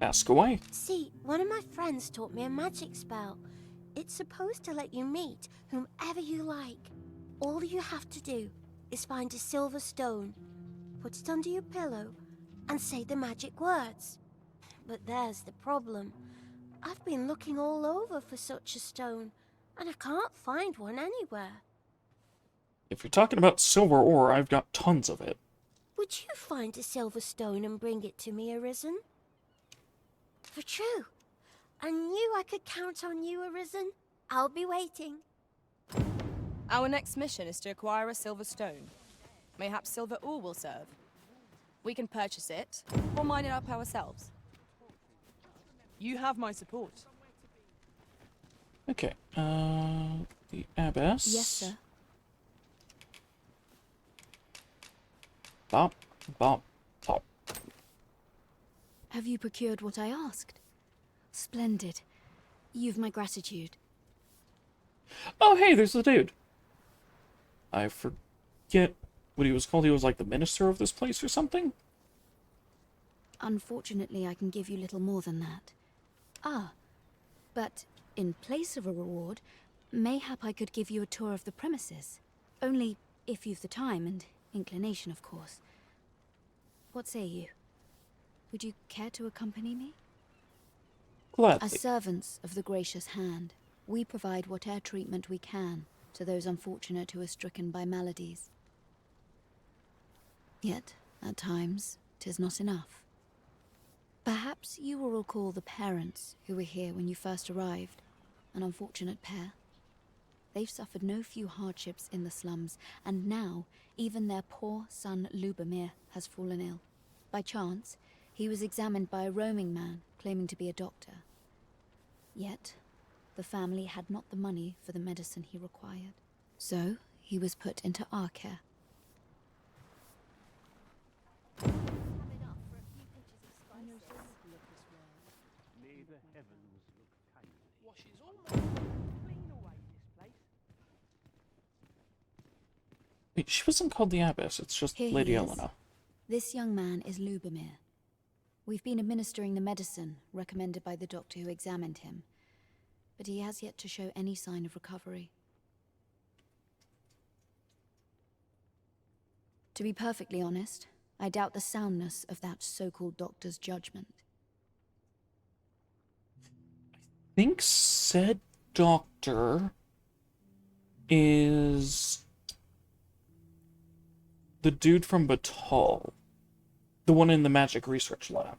Ask away. See, one of my friends taught me a magic spell. It's supposed to let you meet whomever you like. All you have to do is find a silver stone, put it under your pillow, and say the magic words. But there's the problem. I've been looking all over for such a stone, and I can't find one anywhere. If you're talking about silver ore, I've got tons of it. Would you find a silver stone and bring it to me, Arisen? For true. I knew I could count on you, Arisen. I'll be waiting. Our next mission is to acquire a silver stone. Mayhaps silver ore will serve. We can purchase it, or mine it up ourselves. You have my support. Okay, the Abbess. Yes, sir. Bop, bop, pop. Have you procured what I asked? Splendid. You've my gratitude. Oh, hey, there's the dude. I forget what he was called. He was like the minister of this place or something? Unfortunately, I can give you little more than that. Ah, but in place of a reward, mayhap I could give you a tour of the premises. Only if you've the time and inclination, of course. What say you? Would you care to accompany me? Gladly. As servants of the gracious hand, we provide whatever treatment we can to those unfortunate who are stricken by maladies. Yet, at times, 'tis not enough. Perhaps you will recall the parents who were here when you first arrived, an unfortunate pair. They've suffered no few hardships in the slums, and now even their poor son Lubomir has fallen ill. By chance, he was examined by a roaming man claiming to be a doctor. Yet, the family had not the money for the medicine he required. So, he was put into our care. May the heavens look kindly. Washes almost clean away this place. Wait, she wasn't called the Abbess, it's just Here Lady he is. Elena. This young man is Lubomir. We've been administering the medicine recommended by the doctor who examined him, but he has yet to show any sign of recovery. To be perfectly honest, I doubt the soundness of that so-called doctor's judgment. I think said doctor is the dude from Batal. The one in the magic research lab.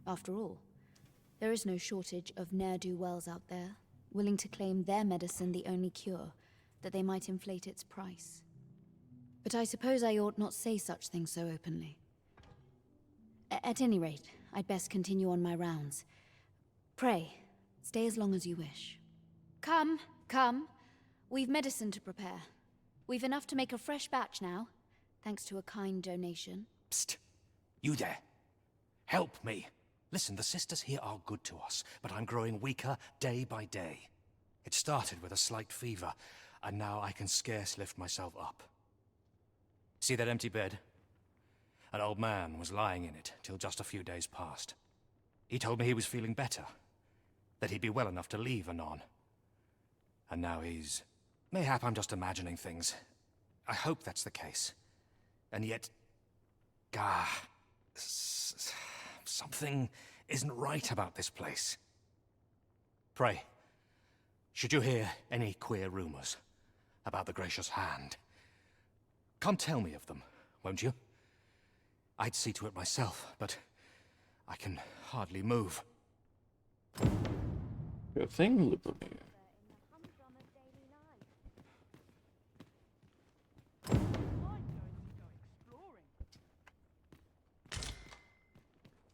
After all, there is no shortage of ne'er-do-wells out there, willing to claim their medicine the only cure, that they might inflate its price. But I suppose I ought not say such things so openly. At any rate, I'd best continue on my rounds. Pray, stay as long as you wish. Come, come. We've medicine to prepare. We've enough to make a fresh batch now, thanks to a kind donation. Psst! You there. Help me. Listen, the sisters here are good to us, but I'm growing weaker day by day. It started with a slight fever, and now I can scarce lift myself up. See that empty bed? An old man was lying in it till just a few days past. He told me he was feeling better, that he'd be well enough to leave anon. And now he's... Mayhap I'm just imagining things. I hope that's the case. And yet... something isn't right about this place. Pray, should you hear any queer rumors about the Gracious Hand, come tell me of them, won't you? I'd see to it myself, but I can hardly move. Good thing, Lubomir.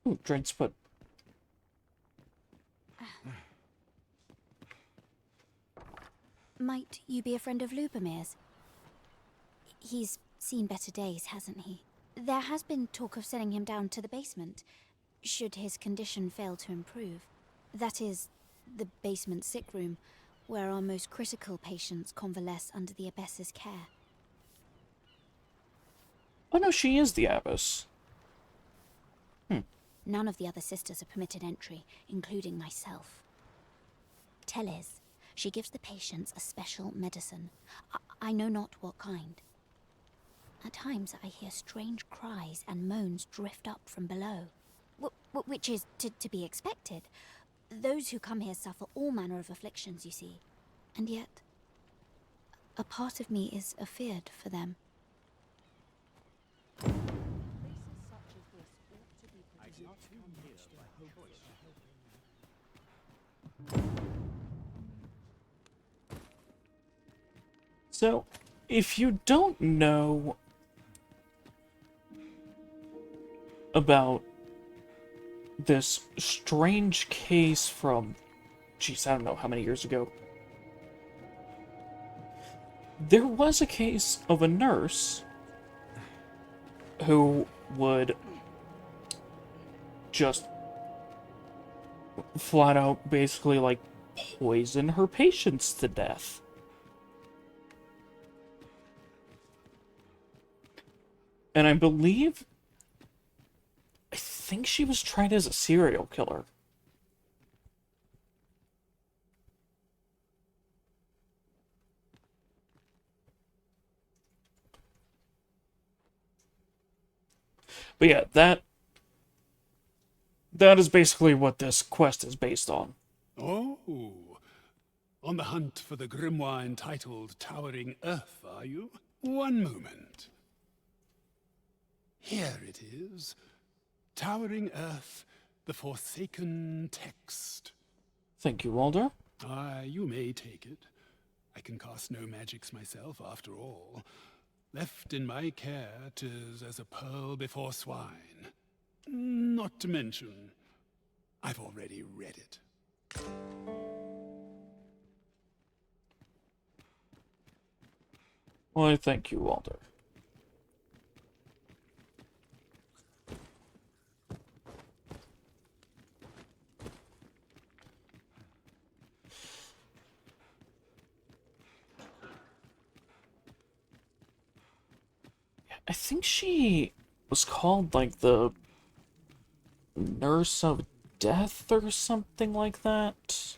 Ooh, drain split. Might you be a friend of Lubomir's? He's seen better days, hasn't he? There has been talk of sending him down to the basement, should his condition fail to improve. That is, the basement sick room, where our most critical patients convalesce under the Abbess's care. Oh no, she is the Abbess. None of the other sisters are permitted entry, including myself. Tell Liz, she gives the patients a special medicine. I know not what kind. At times I hear strange cries and moans drift up from below. Which is to be expected. Those who come here suffer all manner of afflictions, you see. And yet, a part of me is afeared for them. So, if you don't know about this strange case from, geez, I don't know how many years ago, there was a case of a nurse who would just flat out basically like poison her patients to death. And I think she was tried as a serial killer. But yeah, that is basically what this quest is based on. Oh, on the hunt for the grimoire entitled Towering Earth, are you? One moment. Here it is. Towering Earth, the Forsaken Text. Thank you, Walder. You may take it. I can cast no magics myself, after all. Left in my care, 'tis as a pearl before swine. Not to mention, I've already read it. Why, thank you, Walder. I think she was called, like, the Nurse of Death or something like that.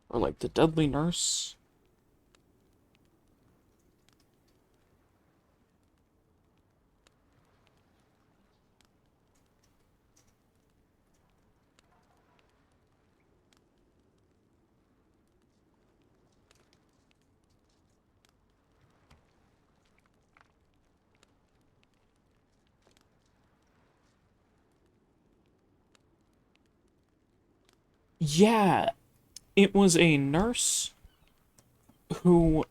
Or, like, the Deadly Nurse. Yeah, it was a nurse who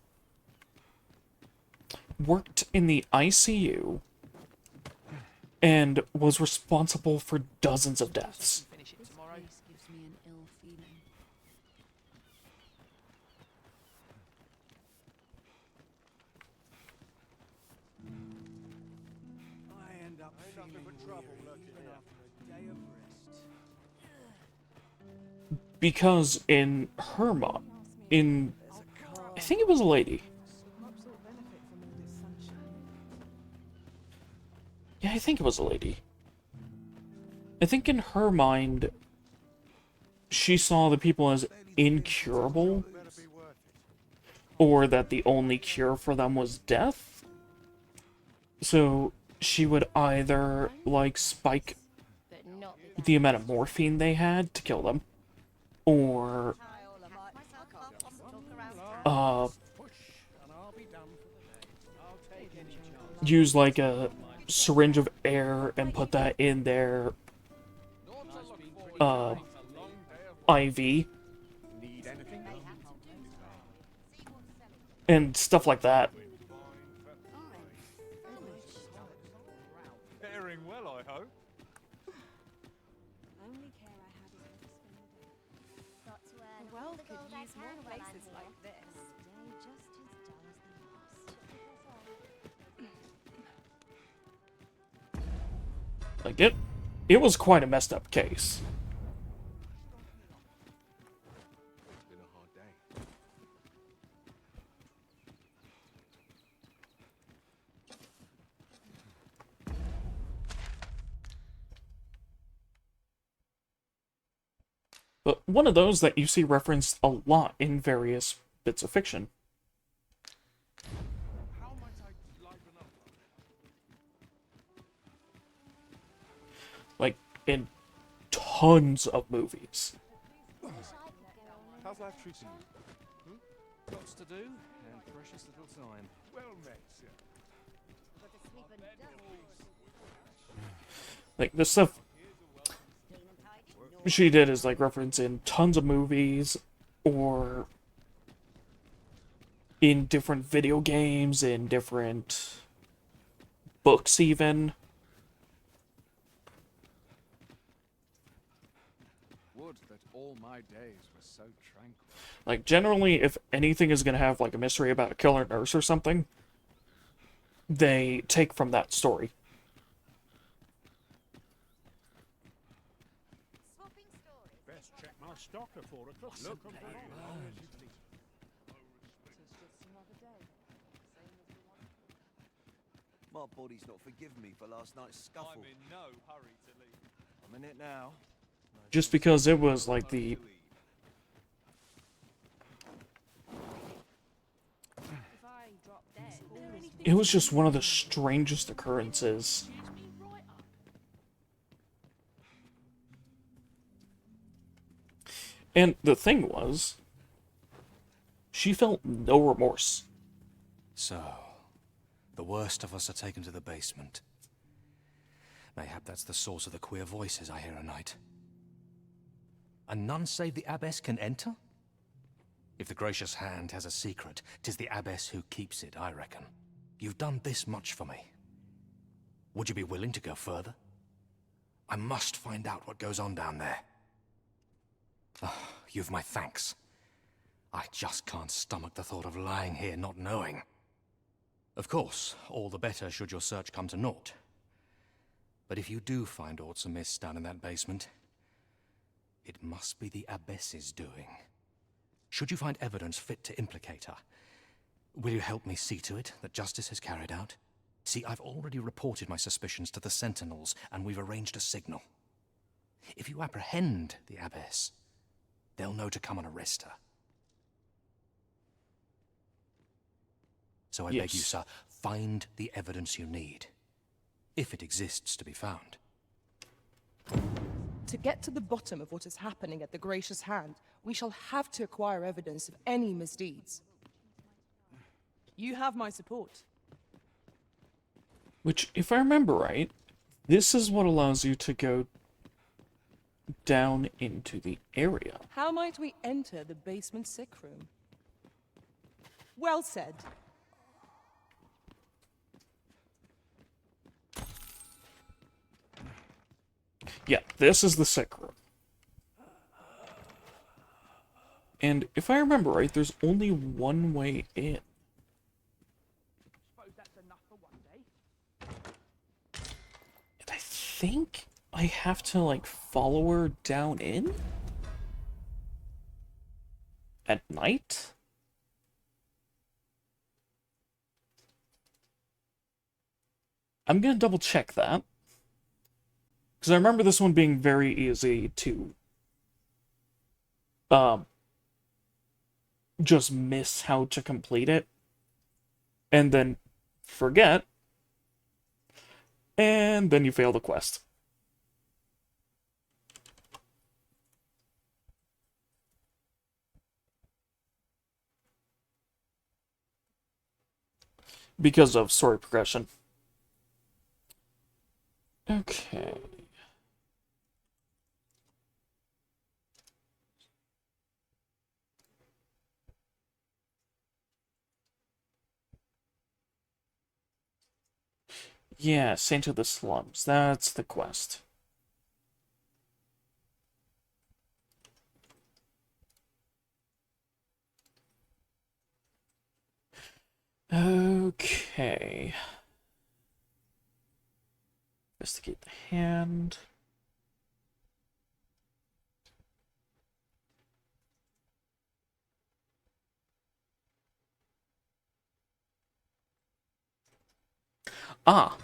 worked in the ICU and was responsible for dozens of deaths. Gives me an ill feeling. I end up feeling weary even after a day of rest. Because in I think it was a lady. Yeah, I think it was a lady. I think in her mind, she saw the people as incurable, or that the only cure for them was death. So she would either, like, spike the amount of morphine they had to kill them, or use, like, a syringe of air and put that in their IV and stuff like that. Faring well, I hope. The world could use more places like this. Like, it was quite a messed up case. Been a hard day. But one of those that you see referenced a lot in various bits of fiction. Like, in tons of movies. How's life treating you? Lots to do and precious little time. Well met, sir. Like, the stuff she did is, like, reference in tons of movies, or in different video games, in different books, even. Would that all my days were so tranquil. Like, generally, if anything is gonna have, like, a mystery about a killer nurse or something, they take from that story. Best check my stock at 4 o'clock. Look, My body's not forgiven me for last night's scuffle. I'm in no hurry to leave. I'm in it now. Just because it was, like, it was just one of the strangest occurrences. And the thing was, she felt no remorse. So, the worst of us are taken to the basement. Mayhap that's the source of the queer voices I hear at night. And none save the Abbess can enter? If the gracious hand has a secret, 'tis the Abbess who keeps it, I reckon. You've done this much for me. Would you be willing to go further? I must find out what goes on down there. You've my thanks. I just can't stomach the thought of lying here not knowing. Of course, all the better should your search come to naught. But if you do find aught amiss down in that basement, it must be the Abbess's doing. Should you find evidence fit to implicate her, will you help me see to it that justice is carried out? See, I've already reported my suspicions to the Sentinels, and we've arranged a signal. If you apprehend the Abbess, they'll know to come and arrest her. So I beg you, sir, find the evidence you need, if it exists to be found. To get to the bottom of what is happening at the Gracious Hand, we shall have to acquire evidence of any misdeeds. You have my support. Which, if I remember right, this is what allows you to go down into the area. How might we enter the basement sick room? Well said. Yeah, this is the sick room. And if I remember right, there's only one way in. And I think I have to, like, follow her down in? At night? I'm gonna double check that. Because I remember this one being very easy to just miss how to complete it, and then forget, and then you fail the quest. Because of story progression. Okay. Yeah, Saint of the Slums. That's the quest. Okay. Investigate the hand. Ah.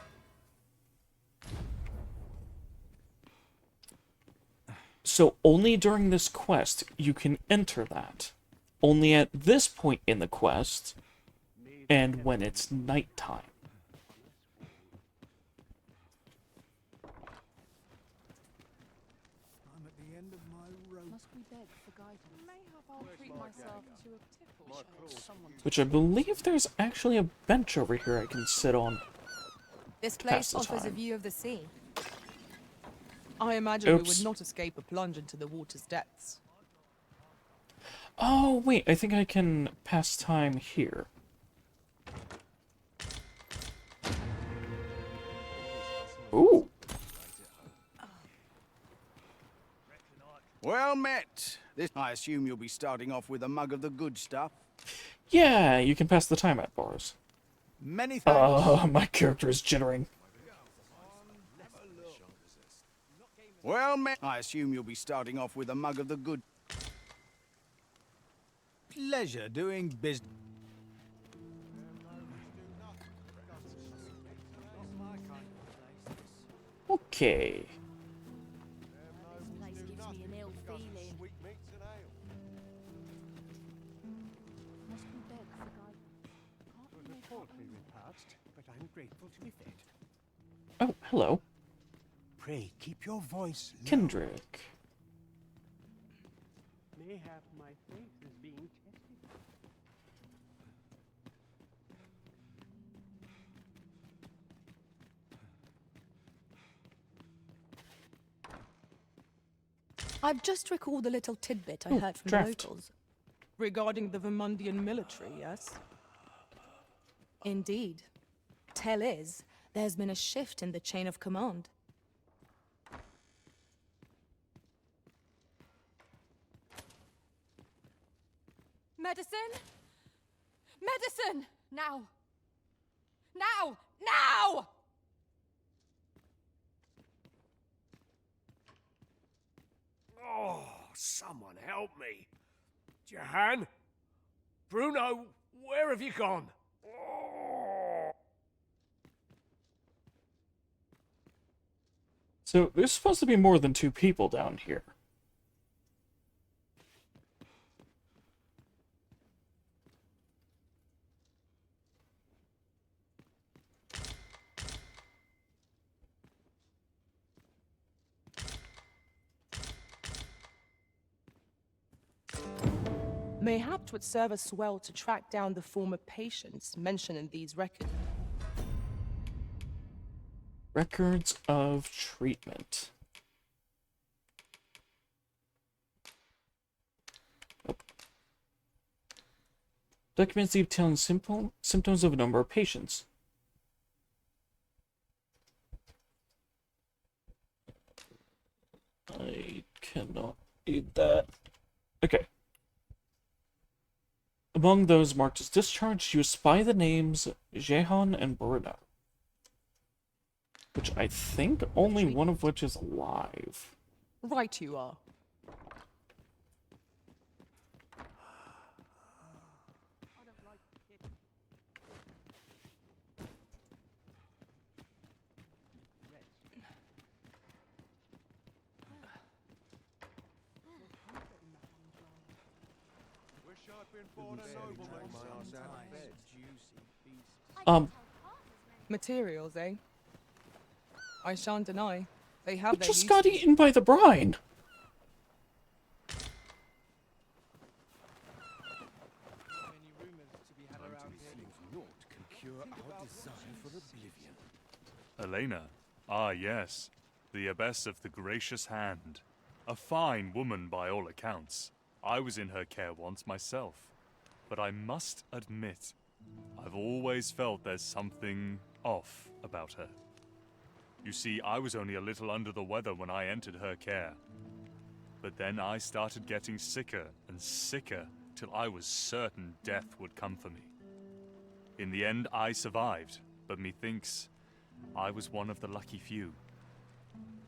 So only during this quest you can enter that. Only at this point in the quest, and when it's nighttime. I'm at the end of my rope. Must we beg for guidance? Mayhap I'll treat myself to a tickle someone. Which I believe there's actually a bench over here I can sit on. This to pass place the offers a time. view of the sea. I imagine we Oops. would not escape a plunge into the water's depths. Oh, wait, I think I can pass time here. Ooh. Well met. I assume you'll be starting off with a mug of the good stuff. Yeah, you can pass the time at bars. Many thanks. My character is jittering. Well met. I assume you'll be starting off with a mug of the good. Pleasure doing business. Okay. This place gives me an ill feeling. Must we beg for guidance? Can't we make our own? repast, but I'm grateful to be fed. Oh, hello. Pray keep your voice low. Kendrick. Mayhap my faith is being tested. I've just recalled a little tidbit I Ooh, heard from draft. the locals. Regarding the Vermundian military, yes? Indeed. Tell is, there's been a shift in the chain of command. Medicine? Medicine! Now! Now! Now! Oh, someone help me. Jahan? Bruno, where have you gone? So there's supposed to be more than 2 people down here. Mayhap 'twould serve us well to track down the former patients mentioned in these records. Records of treatment. Nope. Documents detailing symptoms of a number of patients. I cannot read that. Okay. Among those marked as discharged, you espy the names Jehan and Bruno. Which I think only one of which is alive. Right you are. Materials, eh? I shan't deny. They have their Just got eaten by the brine. Elena. Ah, yes. The Abbess of the Gracious Hand. A fine woman by all accounts. I was in her care once myself. But I must admit, I've always felt there's something off about her. You see, I was only a little under the weather when I entered her care. But then I started getting sicker and sicker till I was certain death would come for me. In the end, I survived, but methinks I was one of the lucky few.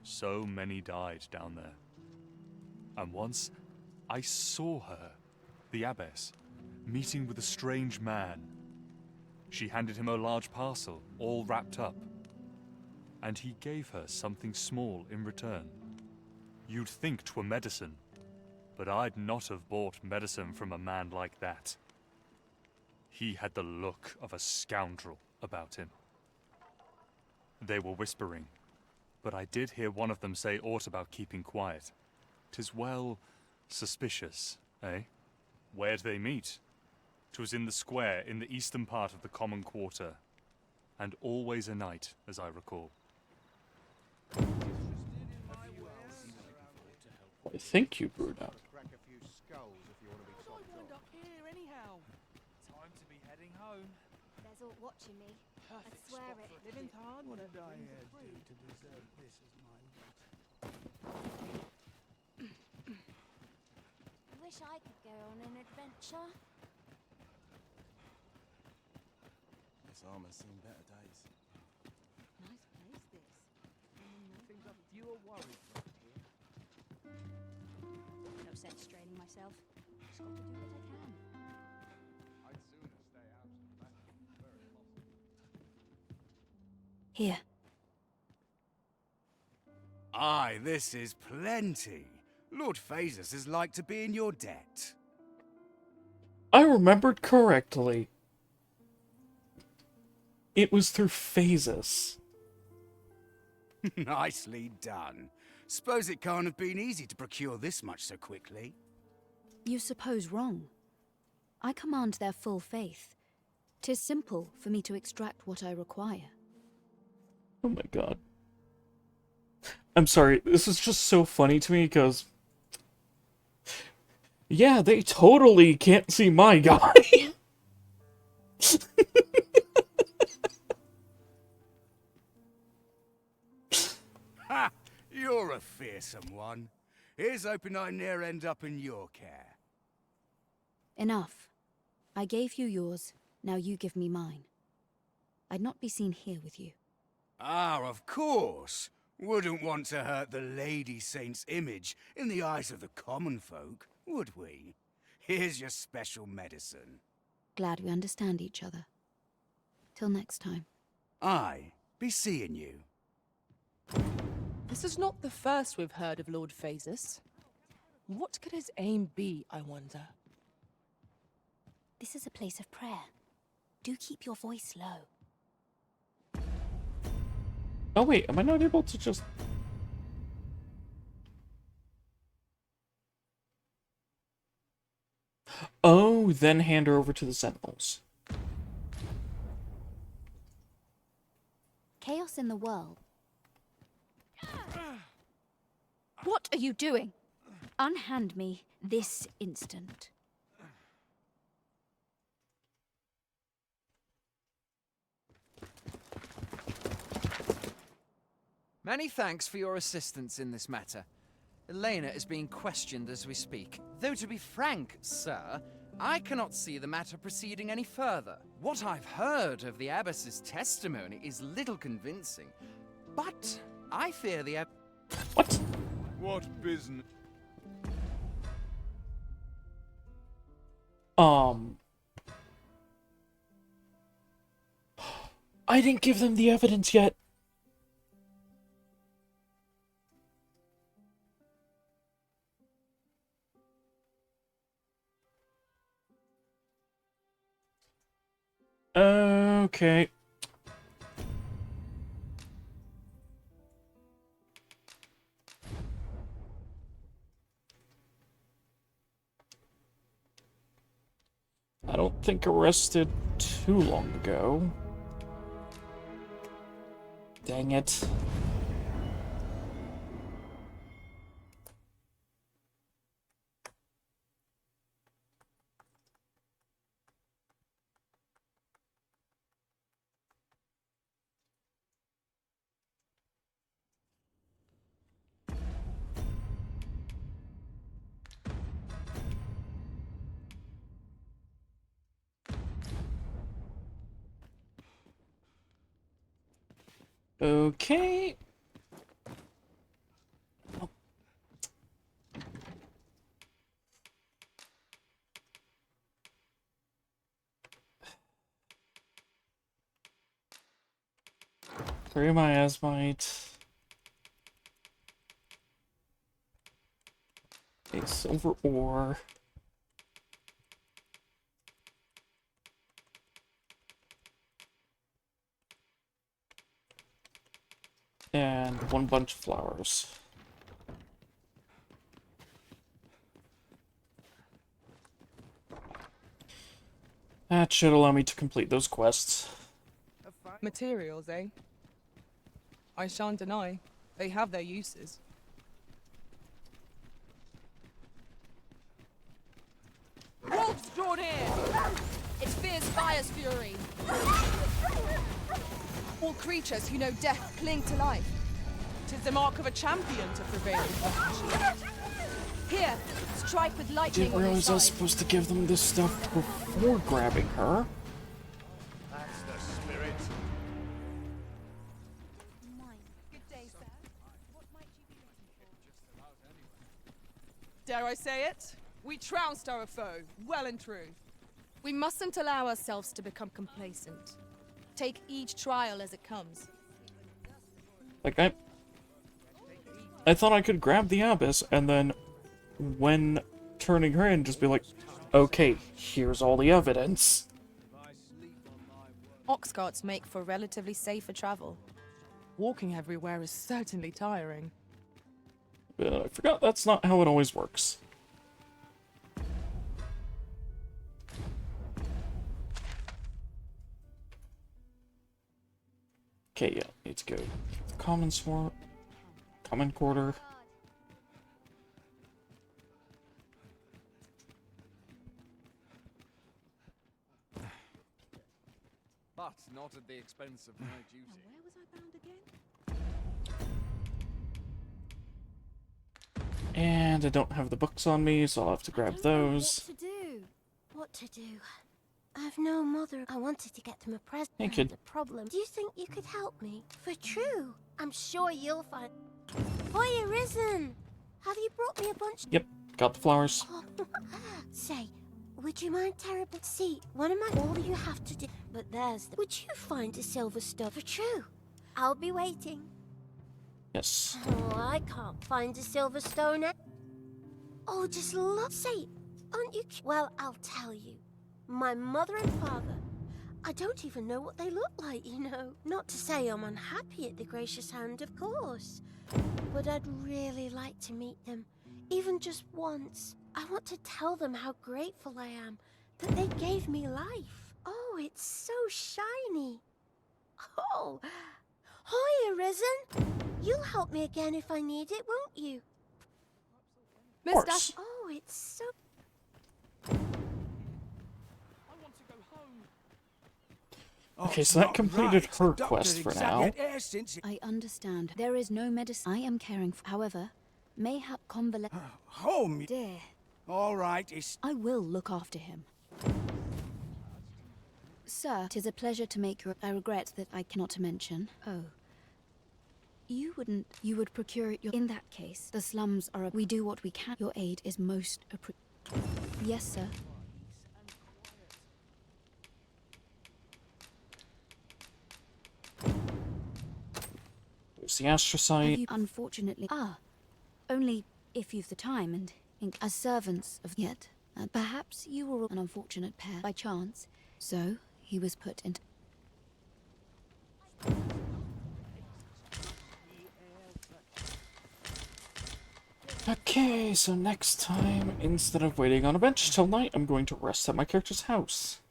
So many died down there. And once, I saw her, the Abbess, meeting with a strange man. She handed him a large parcel, all wrapped up. And he gave her something small in return. You'd think 'twere medicine, but I'd not have bought medicine from a man like that. He had the look of a scoundrel about him. They were whispering, but I did hear one of them say aught about keeping quiet. 'Tis well suspicious, eh? Where'd they meet? 'Twas in the square in the eastern part of the common quarter, and always a night, as I recall. I think you brewed out. Crack a few skulls if you want to be How did I wind up here anyhow? Time to be heading home. There's all watching me. I swear it. Living hard. What did I do to deserve this as my lot? Wish I could go on an adventure. This armor's seen better days. Nice place, this. Seems like fewer worries around here. No sense straining myself. Just got to do what I can. I'd sooner stay out of the back. Very possible. Here. Aye, this is plenty. Lord Phasus is like to be in your debt. I remembered correctly. It was through phases. Nicely done. Suppose it can't have been easy to procure this much so quickly. You suppose wrong. I command their full faith. 'Tis simple for me to extract what I require. Oh my god. I'm sorry, this is just so funny to me because... Yeah, they totally can't see my guy. Ha! You're a fearsome one. Here's hoping I ne'er end up in your care. Enough. I gave you yours, now you give me mine. I'd not be seen here with you. Ah, of course. Wouldn't want to hurt the Lady Saint's image in the eyes of the common folk, would we? Here's your special medicine. Glad we understand each other. Till next time. Aye, be seeing you. This is not the first we've heard of Lord Phasis. What could his aim be, I wonder? This is a place of prayer. Do keep your voice low. Oh wait, am I not able to just... Oh, then hand her over to the Sentinels. Chaos in the world. What are you doing? Unhand me this instant. Many thanks for your assistance in this matter. Elena is being questioned as we speak. Though to be frank, sir, I cannot see the matter proceeding any further. What I've heard of the Abbess's testimony is little convincing, but I fear the What? What business? I didn't give them the evidence yet. Okay. I don't think arrested too long ago. Dang it. Okay. Oh. Carry my asmite. A silver ore. And one bunch of flowers. That should allow me to complete those quests. Materials, eh? I shan't deny. They have their uses. Wolves drawn in! It fears fire's fury. All creatures who know death cling to life. 'Tis the mark of a champion to prevail in flesh. Here, strike with lightning. Didn't realize I was supposed to give them this stuff before grabbing her. That's the spirit. Good day, sir. What might you be looking for? Dare I say it? We trounced our foe, well and true. We mustn't allow ourselves to become complacent. Take each trial as it comes. Like, I thought I could grab the Abbess, and then, when turning her in, just be like, okay, here's all the evidence. Ox carts make for relatively safer travel. Walking everywhere is certainly tiring. I forgot that's not how it always works. Okay, yeah, need to go common sword, common quarter. But not at the expense of my duty. Where was I bound again? And I don't have the books on me, so I'll have to grab those. What to do? What to do? I've no mother. I wanted to get them a present. Hey, kid. The problem. Do you think you could help me? For true. I'm sure you'll find. Boy, Arisen! Have you brought me a bunch? Yep, got the flowers. Oh, say, would you mind terrible? See, one of my. All you have to do. But there's. Would you find a silver stone? For true. I'll be waiting. Yes. Oh, I can't find a silver stone. Oh, just look. Say, aren't you? Well, I'll tell you. My mother and father. I don't even know what they look like, you know. Not to say I'm unhappy at the gracious hand, of course. But I'd really like to meet them, even just once. I want to tell them how grateful I am that they gave me life. Oh, it's so shiny. Oh, hi, Arisen. You'll help me again if I need it, won't you? Of course. Oh, it's so... Okay, so that completed her quest for now. I understand. There is no medicine I am caring for. However, mayhap convalescent. Home. Dear. All right, it's... I will look after him. Sir, 'tis a pleasure to make your... I regret that I cannot mention. Oh. You would procure it in that case. The slums are... We do what we can. Your aid is most Yes, sir. There's the astrocyte. Unfortunately... only if you've the time and... as servants of... Yet, perhaps you were an unfortunate pair by chance. So, he was put into... Okay, so next time, instead of waiting on a bench till night, I'm going to rest at my character's house.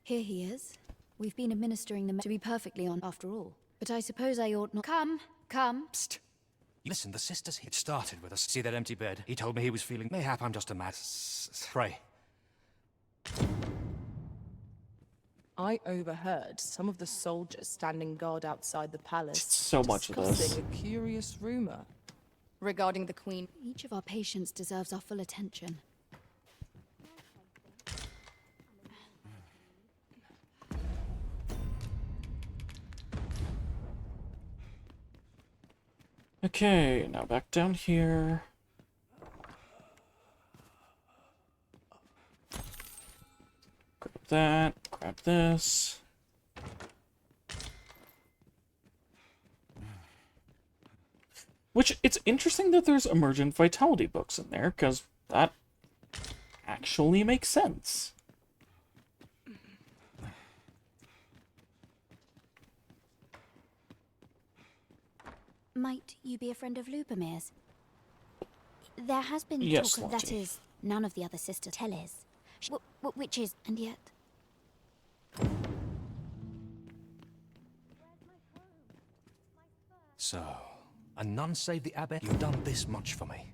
Here he is. We've been administering the to be perfectly on after all. But I suppose I ought not... Come. Psst. Listen, the sisters, it started with us. See that empty bed? He told me he was feeling... Mayhap I'm just a mad... Pray. I overheard some of the soldiers standing guard outside the palace so much of this. discussing a curious rumor regarding the queen. Each of our patients deserves our full attention. Okay, now back down here. Grab that, grab this. Which, it's interesting that there's emergent vitality books in there, because that actually makes sense. Might you be a friend of Lubomir's? There has been Yes, talk of... That Lottie. is, none of the other sisters tell is. Which is... And yet... So, a nun saved the Abbess? You've done this much for me.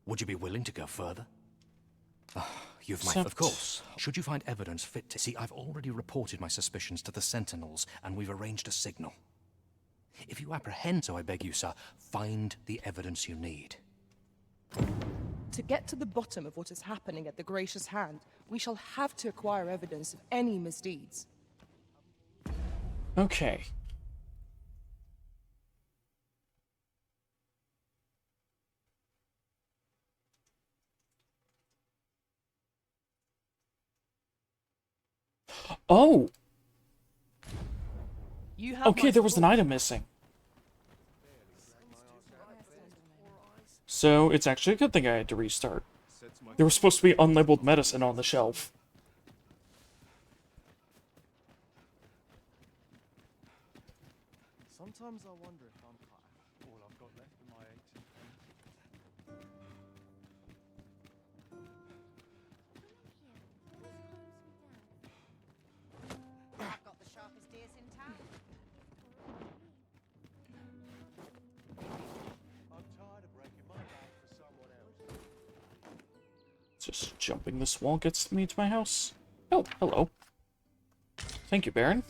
Would you be willing to go further? You've my... Of course. Should you find evidence fit to... See, I've already reported my suspicions to the Sentinels, and we've arranged a signal. If you apprehend, so I beg you, sir, find the evidence you need. To get to the bottom of what is happening at the Gracious Hand, we shall have to acquire evidence of any misdeeds. Okay. Oh! Okay, there was an item missing. So, it's actually a good thing I had to restart. There was supposed to be unlabeled medicine on the shelf. Sometimes I wonder if I'm all I've got left in my 18th. I've got the sharpest ears in town. I'm tired of breaking my back for someone else. Just jumping this wall gets me to my house. Oh, hello. Thank you, Baron.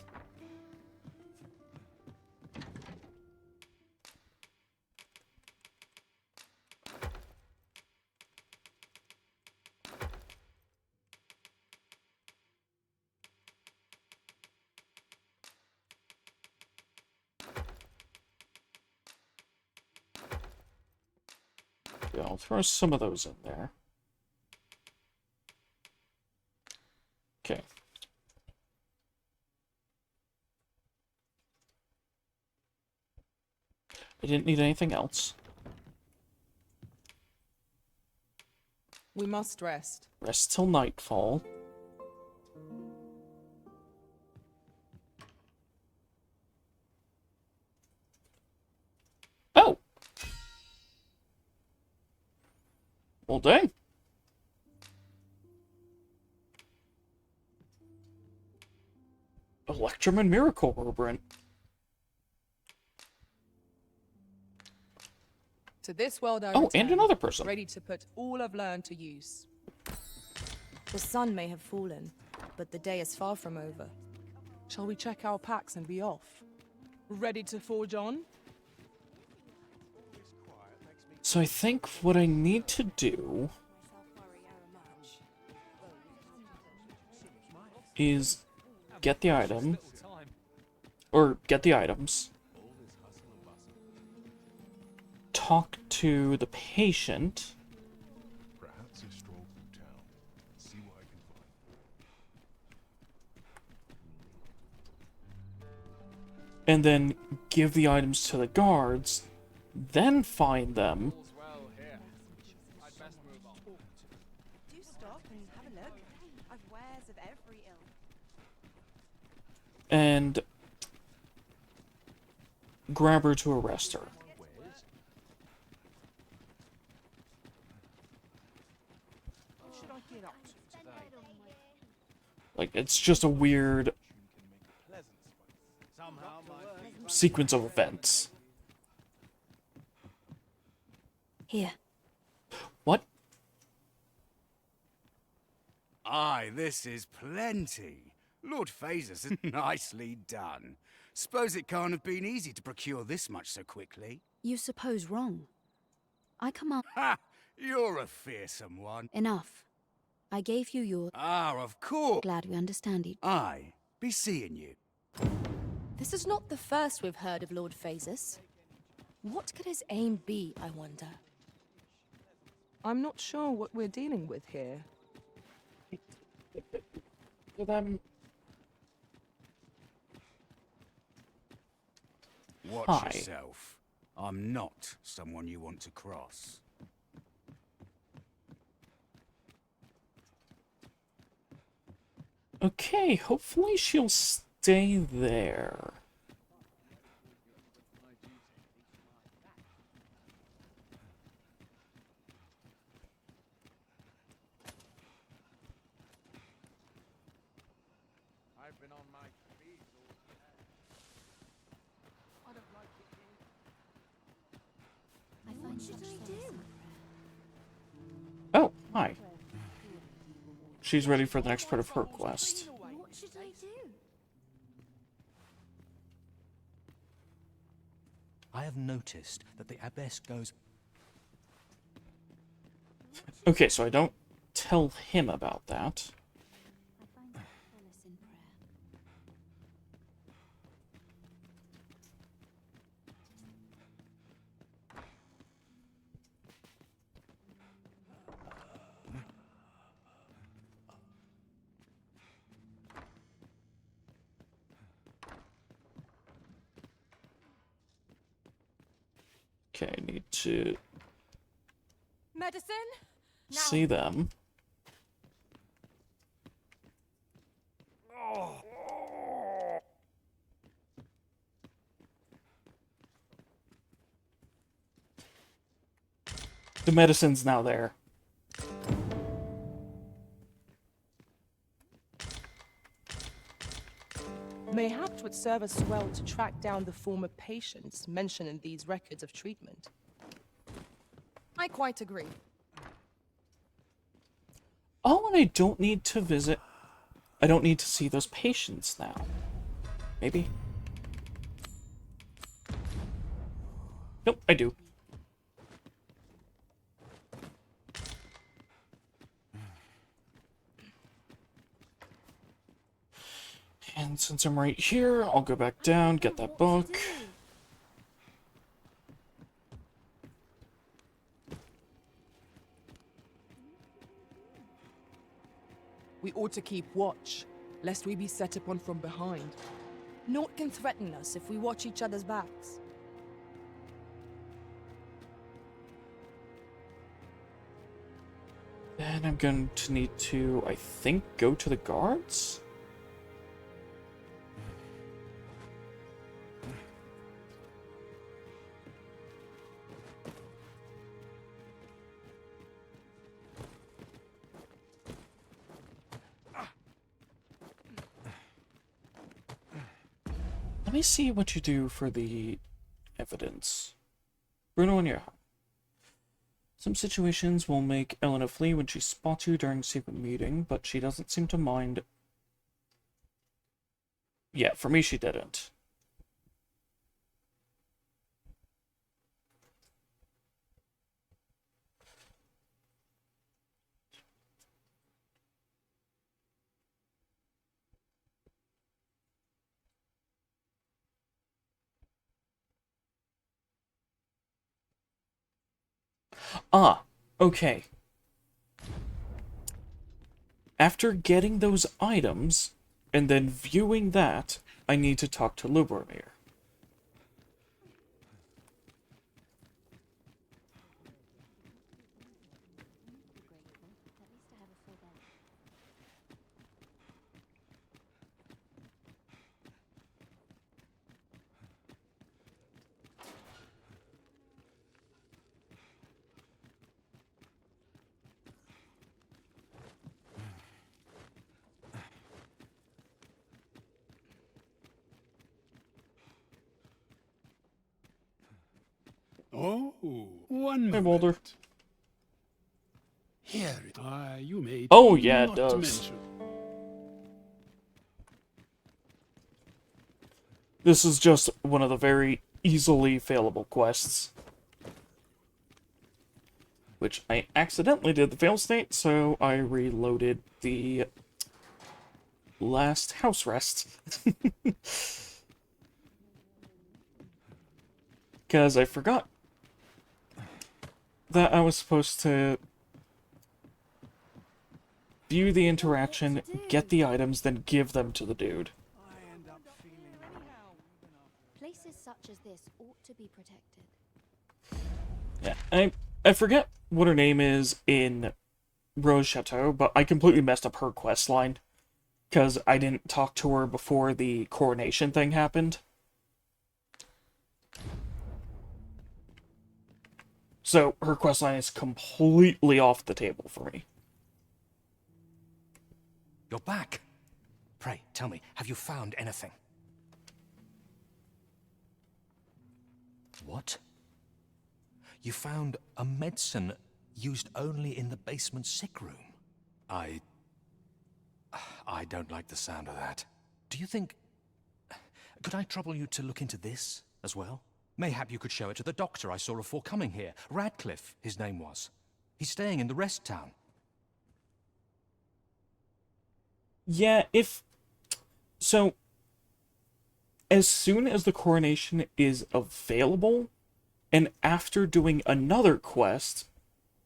Yeah, I'll throw some of those in there. Okay. I didn't need anything else. We must rest. Rest till nightfall. Oh! Well, dang. Electrum and Miracle Rubrant. To this world I Oh, return, and another person. ready to put all I've learned to use. The sun may have fallen, but the day is far from over. Shall we check our packs and be off? Ready to forge on? So I think what I need to do is get the item, or get the items, talk to the patient, Perhaps a stroll through town. See what I can find. and then give the items to the guards, then find them, Do stop and have a look. I've wares of every ilk. and grab her to arrest her. Like, it's just a weird sequence of events. Here. What? Aye, this is plenty. Lord Phases is nicely done. Suppose it can't have been easy to procure this much so quickly. You suppose wrong. I command. Ha! You're a fearsome one. Enough. I gave you your. Ah, of course. Glad we understand each. Aye, be seeing you. This is not the first we've heard of Lord Phases. What could his aim be, I wonder? I'm not sure what we're dealing with here. Watch Hi. yourself. I'm not someone you want to cross. Okay, hopefully she'll stay there. I've been on my feet all day. I don't like it here. What should I do? Oh, hi. She's ready for the next part of her quest. What should I do? I have noticed that the Abbess goes... Okay, so I don't tell him about that. Okay, I need to Medicine? see them. The medicine's now there. Mayhap 'twould serve us well to track down the former patients mentioned in these records of treatment. I quite agree. Oh, and I don't need to visit... I don't need to see those patients now. Maybe? Nope, I do. And since I'm right here, I'll go back down, get that book. ought to keep watch, lest we be set upon from behind. Naught can threaten us if we watch each other's backs. Then I'm going to need to, I think, go to the guards? Let me see what you do for the evidence. Bruno and Johan. Some situations will make Elena flee when she spots you during secret meeting, but she doesn't seem to mind. Yeah, for me she didn't. Ah, okay. After getting those items, and then viewing that, I need to talk to Lubomir. Oh, one Hey, moment. Boulder. Here, you may. Oh, yeah, it not to does. mention. This is just one of the very easily failable quests. Which I accidentally did the fail state, so I reloaded the last house rest. Because I forgot that I was supposed to view the interaction, get the items, then give them to the dude. Places such as this ought to be protected. Yeah, I forget what her name is in Rose Chateau, but I completely messed up her quest line. Because I didn't talk to her before the coronation thing happened. So her questline is completely off the table for me. You're back. Pray, tell me, have you found anything? What? You found a medicine used only in the basement sick room? I don't like the sound of that. Do you think... Could I trouble you to look into this as well? Mayhap you could show it to the doctor I saw before coming here. Radcliffe, his name was. He's staying in the rest town. Yeah, so, as soon as the coronation is available, and after doing another quest,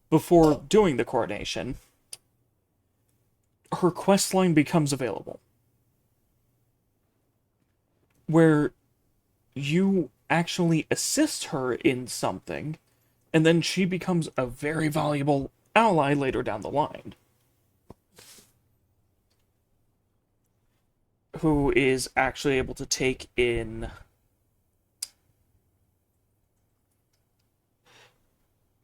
before doing the coronation, her quest line becomes available. Where you actually assist her in something, and then she becomes a very valuable ally later down the line. Who is actually able to take in...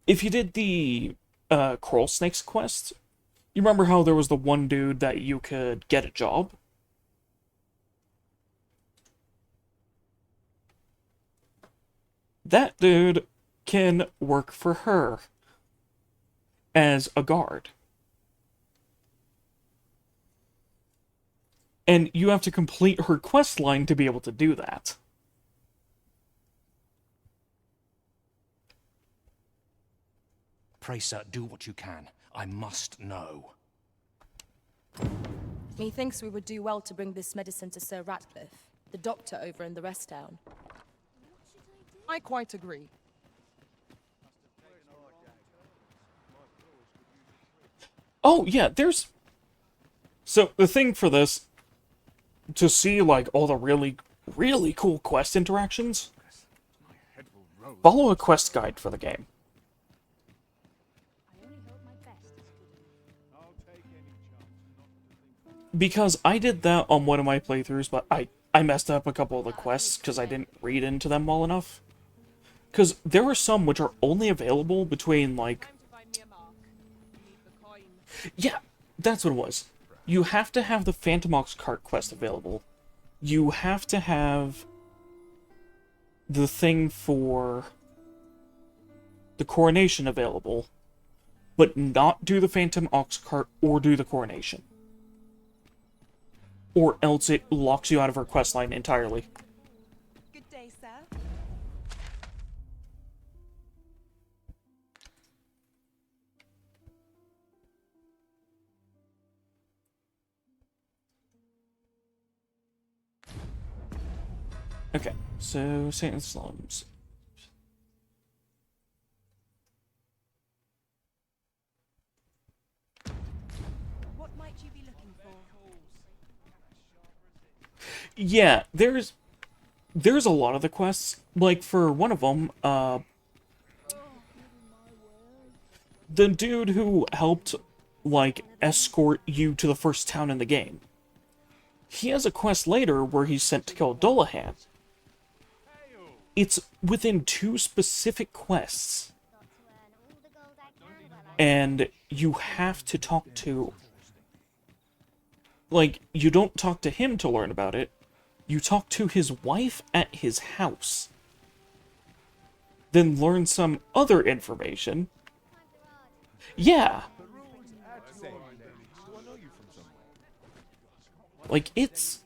If you did the Coral Snakes quest, you remember how there was the one dude that you could get a job? That dude can work for her as a guard. And you have to complete her quest line to be able to do that. Pray, sir, do what you can. I must know. Methinks we would do well to bring this medicine to Sir Ratcliffe, the doctor over in the rest town. I quite agree. Oh, yeah, there's So, the thing for this, to see, like, all the really, really cool quest interactions, follow a quest guide for the game. Because I did that on one of my playthroughs, but I messed up a couple of the quests because I didn't read into them well enough. Because there are some which are only available between, like... Yeah, that's what it was. You have to have the Phantom Ox cart quest available. You have to have the thing for the coronation available, but not do the Phantom Ox cart or do the coronation. Or else it locks you out of her questline entirely. Good day, sir. Okay, so Satan's Slums. What might you be looking for? Yeah, there's a lot of the quests. Like, for one of them, the dude who helped, like, escort you to the first town in the game, he has a quest later where he's sent to kill Dullahan. It's within 2 specific quests. And you have to talk to... Like, you don't talk to him to learn about it. You talk to his wife at his house. Then learn some other information. Yeah. Like, it's...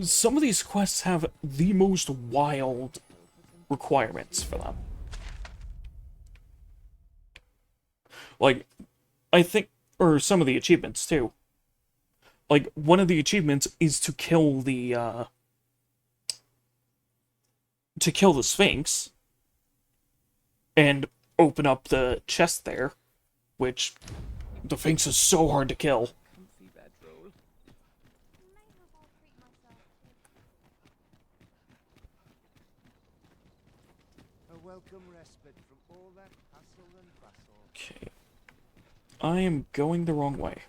Some of these quests have the most wild requirements for them. Like, I think... Or some of the achievements, too. Like, one of the achievements is to kill the, Sphinx. And open up the chest there. Which, the Sphinx is so hard to kill. A welcome respite from all that hustle and bustle. Okay. I am going the wrong way.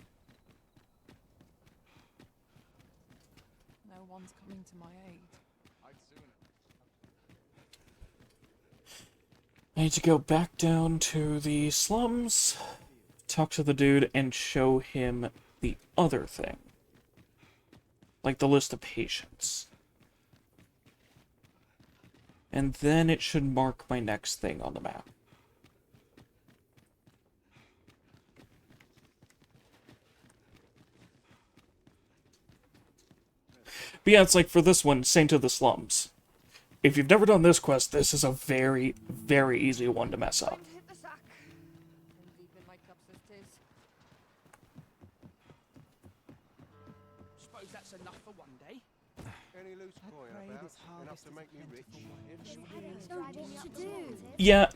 No one's coming to my aid. I need to go back down to the slums, talk to the dude, and show him the other thing. Like the list of patients. And then it should mark my next thing on the map. But yeah, it's like for this one, Saint of the Slums. If you've never done this quest, this is a very, very easy one to mess up. Suppose that's enough for one day. Any loose coin about? Enough to make me rich? Yeah,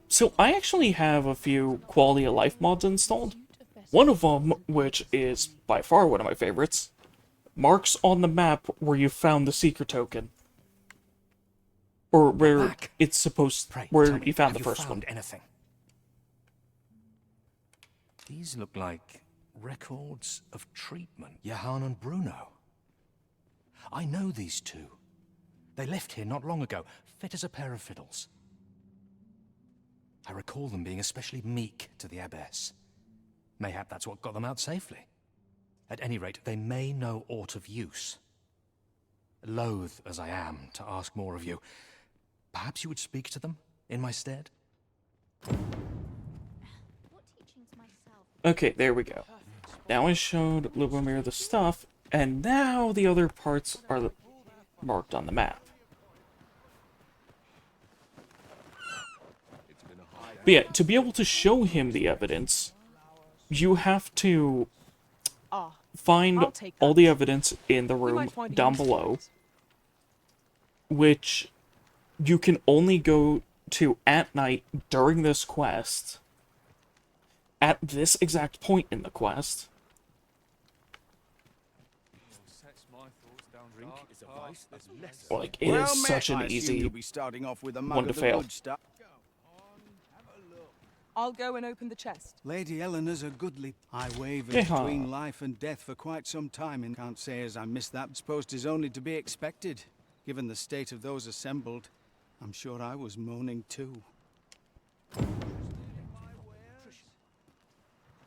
So I actually have a few quality of life mods installed. One of them, which is by far one of my favorites, marks on the map where you found the secret token. Or where it's supposed... where you found the first one. Anything? These look like records of treatment. Johann and Bruno. I know these two. They left here not long ago, fit as a pair of fiddles. I recall them being especially meek to the Abbess. Mayhap that's what got them out safely. At any rate, they may know aught of use. Loath as I am to ask more of you, perhaps you would speak to them in my stead? Okay, there we go. Now I showed Lubomir the stuff, and now the other parts are marked on the map. But yeah, to be able to show him the evidence, you have to find all the evidence in the room down below, which you can only go to at night during this quest, at this exact point in the quest, Like, it is such an I assume easy you'll be starting off with a mug one to of the fail. good stuff. I'll go and open the chest. Lady Eleanor's a goodly. I wavered Yeehaw. between life and death for quite some time, and can't say as I missed that. Suppose 'tis only to be expected. Given the state of those assembled, I'm sure I was moaning too.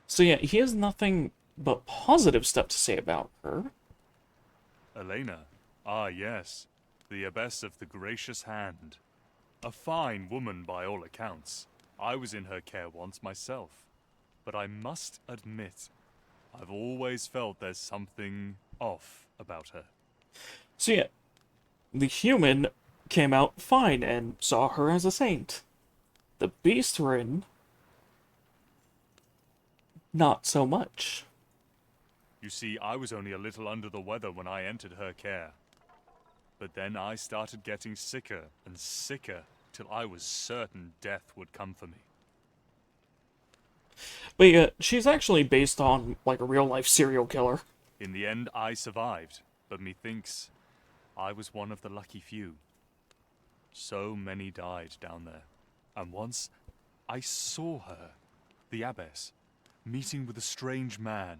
So yeah, he has nothing but positive stuff to say about her. Elena. Ah, yes. The Abbess of the Gracious Hand. A fine woman by all accounts. I was in her care once myself. But I must admit, I've always felt there's something off about her. So yeah, the human came out fine and saw her as a saint. The beastren, not so much. You see, I was only a little under the weather when I entered her care. But then I started getting sicker and sicker till I was certain death would come for me. But yeah, she's actually based on, like, a real-life serial killer. In the end, I survived, but methinks I was one of the lucky few. So many died down there. And once, I saw her, the Abbess, meeting with a strange man.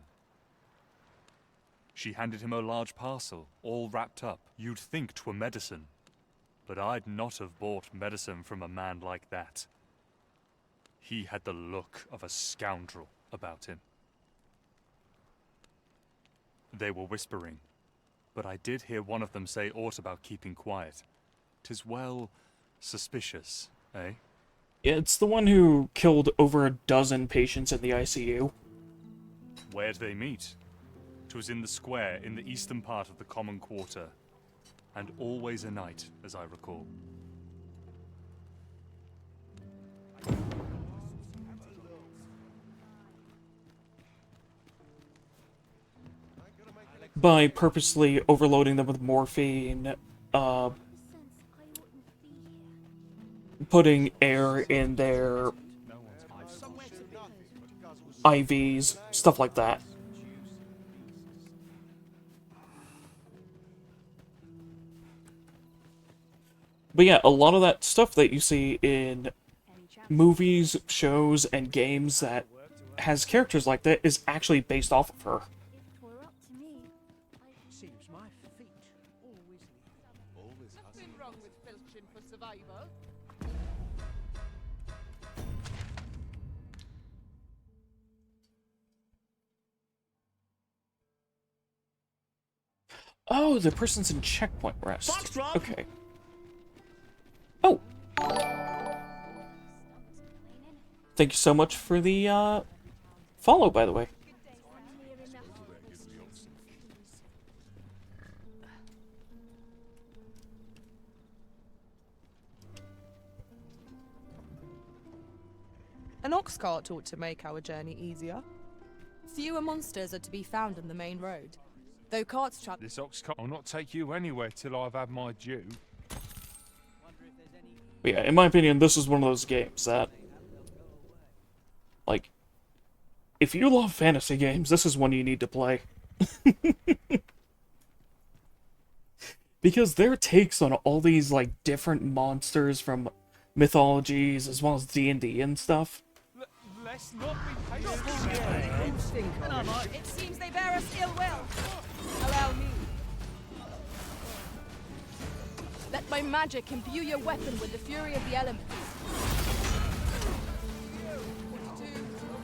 She handed him a large parcel, all wrapped up. You'd think 'twere medicine. But I'd not have bought medicine from a man like that. He had the look of a scoundrel about him. They were whispering, but I did hear one of them say aught about keeping quiet. 'Tis well suspicious, eh? Yeah, it's the one who killed over a dozen patients in the ICU. Where'd they meet? 'Twas in the square in the eastern part of the common quarter, and always a night, as I recall. By purposely overloading them with morphine, putting air in their IVs, stuff like that. But yeah, a lot of that stuff that you see in movies, shows, and games that has characters like that is actually based off of her. Seems my feet always Nothing wrong with filching for survival. Oh, the person's in checkpoint rest. Okay. Oh! Thank you so much for the, follow, by the way. An ox cart ought to make our journey easier. Fewer monsters are to be found on the main road, though carts travel. This ox cart will not take you anywhere till I've had my due. But yeah, in my opinion, this is one of those games that, like, if you love fantasy games, this is one you need to play. Because their takes on all these, like, different monsters from mythologies, as well as D&D and stuff. Let's not be hasty. It seems they bear us ill will. Allow me. Let my magic imbue your weapon with the fury of the elements.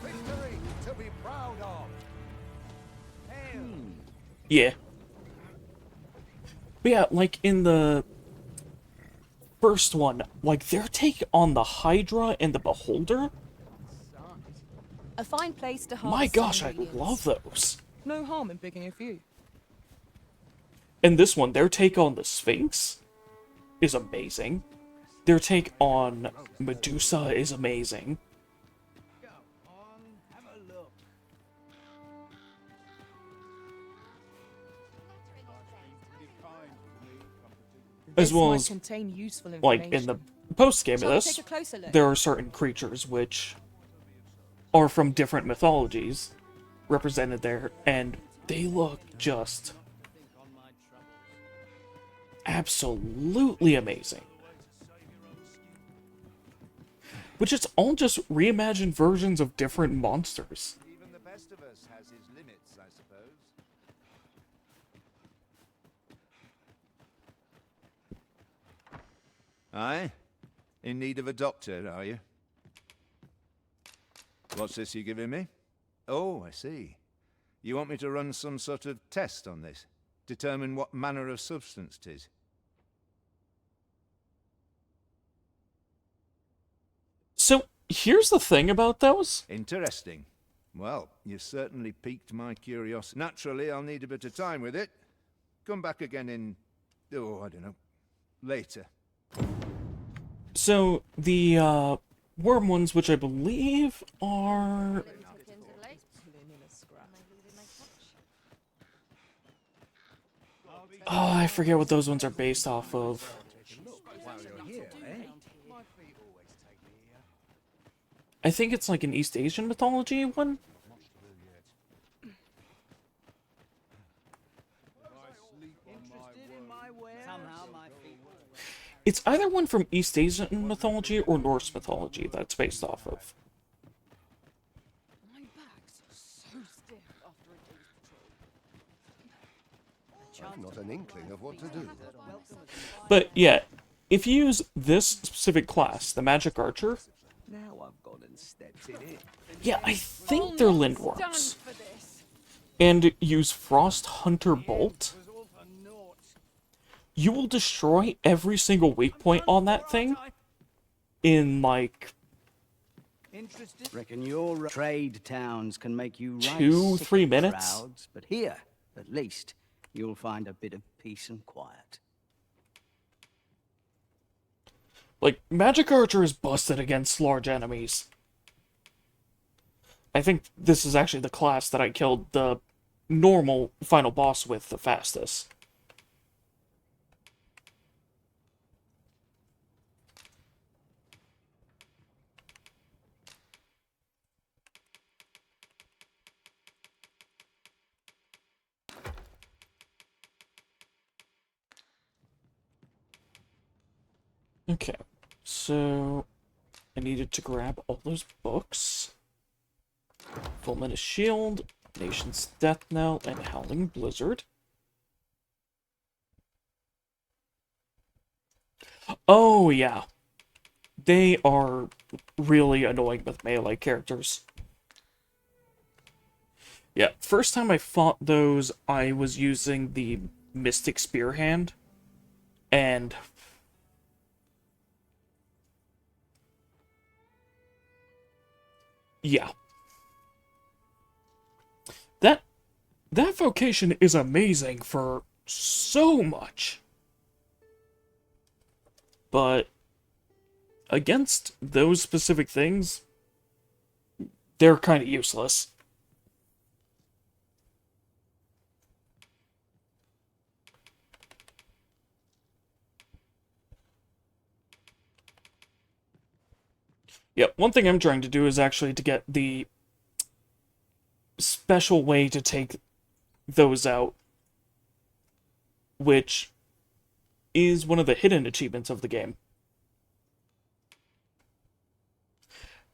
Victory to be proud of. Yeah. But yeah, like in the first one, like their take on the Hydra and the Beholder. A fine place to harvest. My gosh, I ingredients. love those. No harm in picking a few. And this one, their take on the Sphinx is amazing. Their take on Medusa is amazing. As This well might as, contain useful like, in the post-game of Shall we this, take a closer look? there are certain creatures which are from different mythologies represented there, and they look just absolutely amazing. Which it's all just reimagined versions of different monsters. Even the best of us has his limits, I suppose. Aye? In need of a doctor, are you? What's this you're giving me? Oh, I see. You want me to run some sort of test on this? Determine what manner of substance 'tis? So, here's the thing about those. Interesting. Well, you certainly piqued my curiosity. Naturally, I'll need a bit of time with it. Come back again in... oh, I don't know. Later. So, the, worm ones, which I believe are... oh, I forget what those ones are based off of. I think it's like an East Asian mythology one. It's either one from East Asian mythology or Norse mythology that's based off of. I've not an inkling of what to do. But yeah, if you use this specific class, the Magic Archer, Now I've gone and stepped in it. yeah, I think they're Lindworms, and use Frost Hunter Bolt, you will destroy every single weak point on that thing in, like, Reckon your trade towns can make you right 2-3 sick of minutes? crowds, but here, at least, you'll find a bit of peace and quiet. Like, Magic Archer is busted against large enemies. I think this is actually the class that I killed the normal final boss with the fastest. Okay, so I needed to grab all those books. Full Menace Shield, Nation's Death Knell, and Howling Blizzard. Oh, yeah. They are really annoying with melee characters. Yeah, first time I fought those, I was using the Mystic Spear Hand, and... yeah. That vocation is amazing for so much. But against those specific things, they're kind of useless. Yeah, one thing I'm trying to do is actually to get the special way to take those out, which is one of the hidden achievements of the game.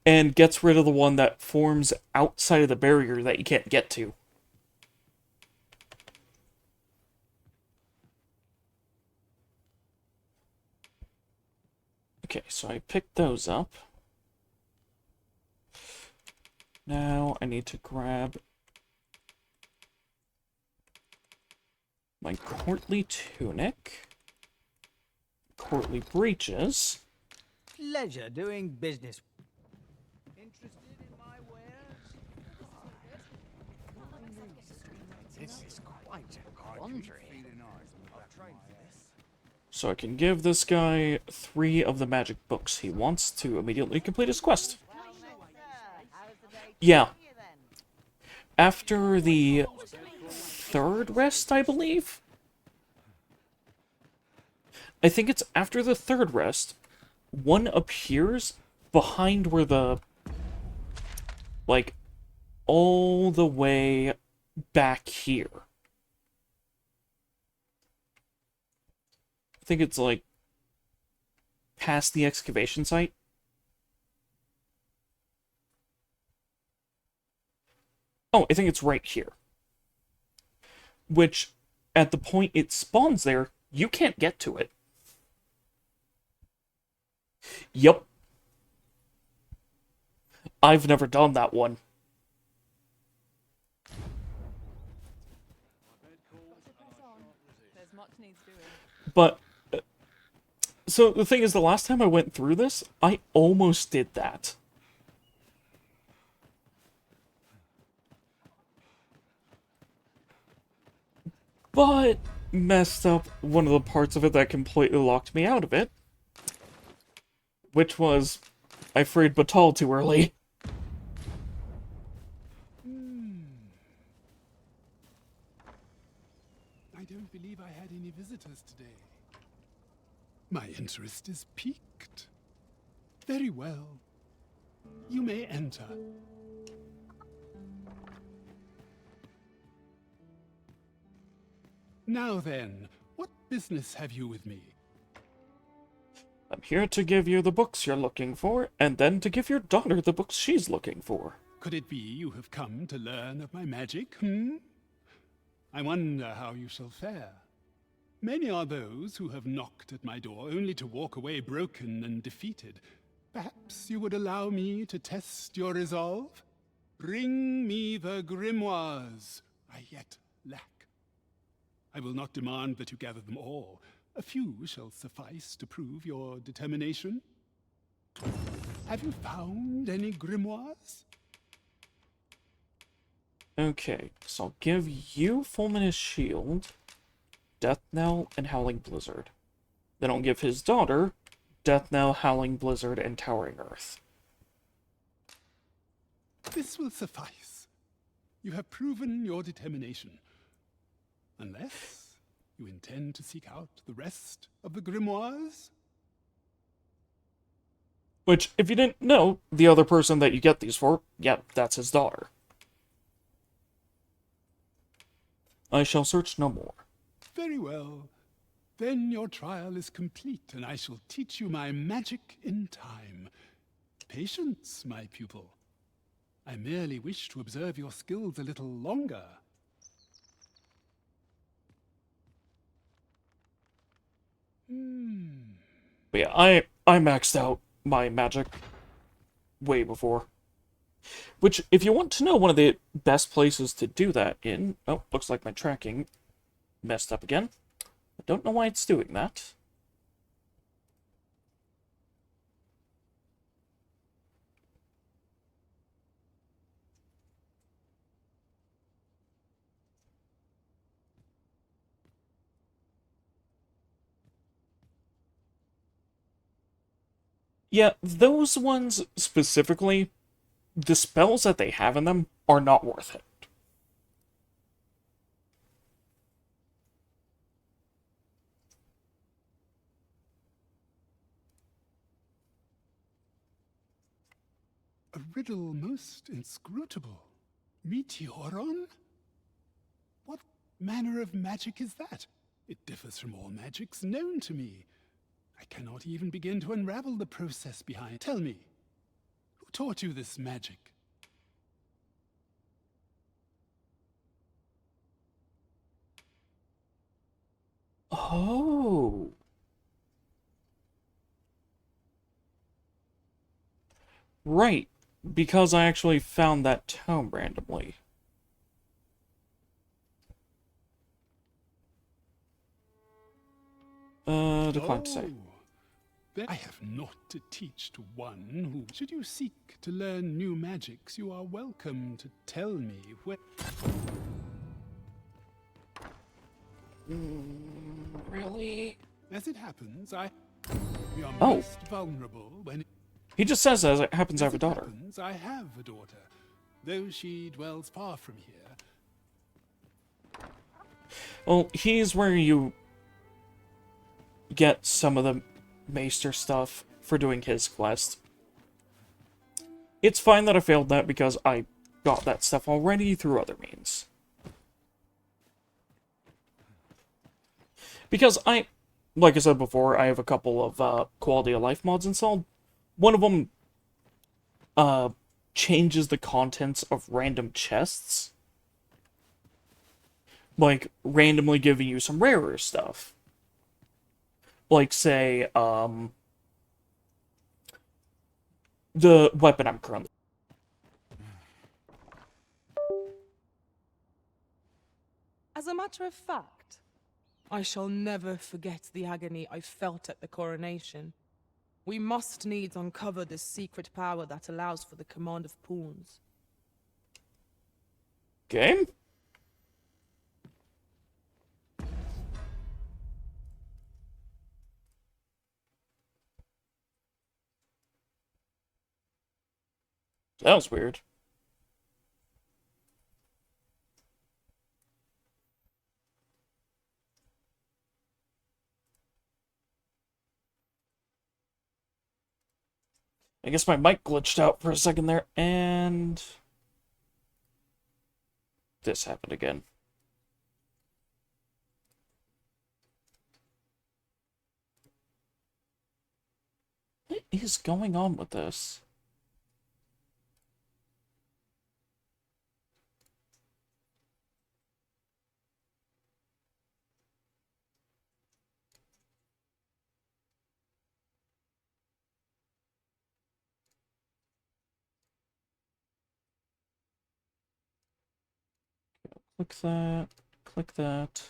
And gets rid of the one that forms outside of the barrier that you can't get to. Okay, so I picked those up. Now I need to grab my courtly tunic, courtly breeches. Pleasure doing business. This is quite a quandary. So I can give this guy 3 of the magic books he wants to immediately complete his quest. Yeah. After the 3rd rest, I believe? I think it's after the 3rd rest, one appears behind where the... like, all the way back here. I think it's like past the excavation site. Oh, I think it's right here. Which, at the point it spawns there, you can't get to it. Yep. I've never done that one. But, so the thing is, the last time I went through this, I almost did that. But messed up one of the parts of it that completely locked me out of it. Which was, I freed Batal too early. I don't believe I had any visitors today. My interest is piqued. Very well. You may enter. Now then, what business have you with me? I'm here to give you the books you're looking for, and then to give your daughter the books she's looking for. Could it be you have come to learn of my magic, I wonder how you shall fare. Many are those who have knocked at my door only to walk away broken and defeated. Perhaps you would allow me to test your resolve? Bring me the grimoires I yet lack. I will not demand that you gather them all. A few shall suffice to prove your determination. Have you found any grimoires? Okay, so I'll give you Fulminous Shield, Death Knell, and Howling Blizzard. Then I'll give his daughter Death Knell, Howling Blizzard, and Towering Earth. This will suffice. You have proven your determination. Unless you intend to seek out the rest of the grimoires? Which, if you didn't know, the other person that you get these for, yep, that's his daughter. I shall search no more. Very well. Then your trial is complete, and I shall teach you my magic in time. Patience, my pupil. I merely wish to observe your skills a little longer. But yeah, I maxed out my magic way before. Which, if you want to know one of the best places to do that in... Oh, looks like my tracking messed up again. I don't know why it's doing that. Yeah, those ones specifically, the spells that they have in them are not worth it. A riddle most inscrutable. Meteoron? What manner of magic is that? It differs from all magics known to me. I cannot even begin to unravel the process behind. Tell me, who taught you this magic? Oh. Right, because I actually found that tome randomly. Decline to say. Then I have naught to teach to one who... Should you seek to learn new magics, you are welcome to tell me where... Really? As it happens, we are Oh. most vulnerable when... He just says, as it happens, I have a daughter. Happens, I have a daughter, though she dwells far from here. Well, he's where you get some of the Maester stuff for doing his quest. It's fine that I failed that because I got that stuff already through other means. Because like I said before, I have a couple of quality of life mods installed. One of them changes the contents of random chests. Like, randomly giving you some rarer stuff. Like, say, the weapon I'm currently... As a matter of fact, I shall never forget the agony I felt at the coronation. We must needs uncover this secret power that allows for the command of pawns. Game? That was weird. I guess my mic glitched out for a second there, and... this happened again. What is going on with this? Click that. Click that.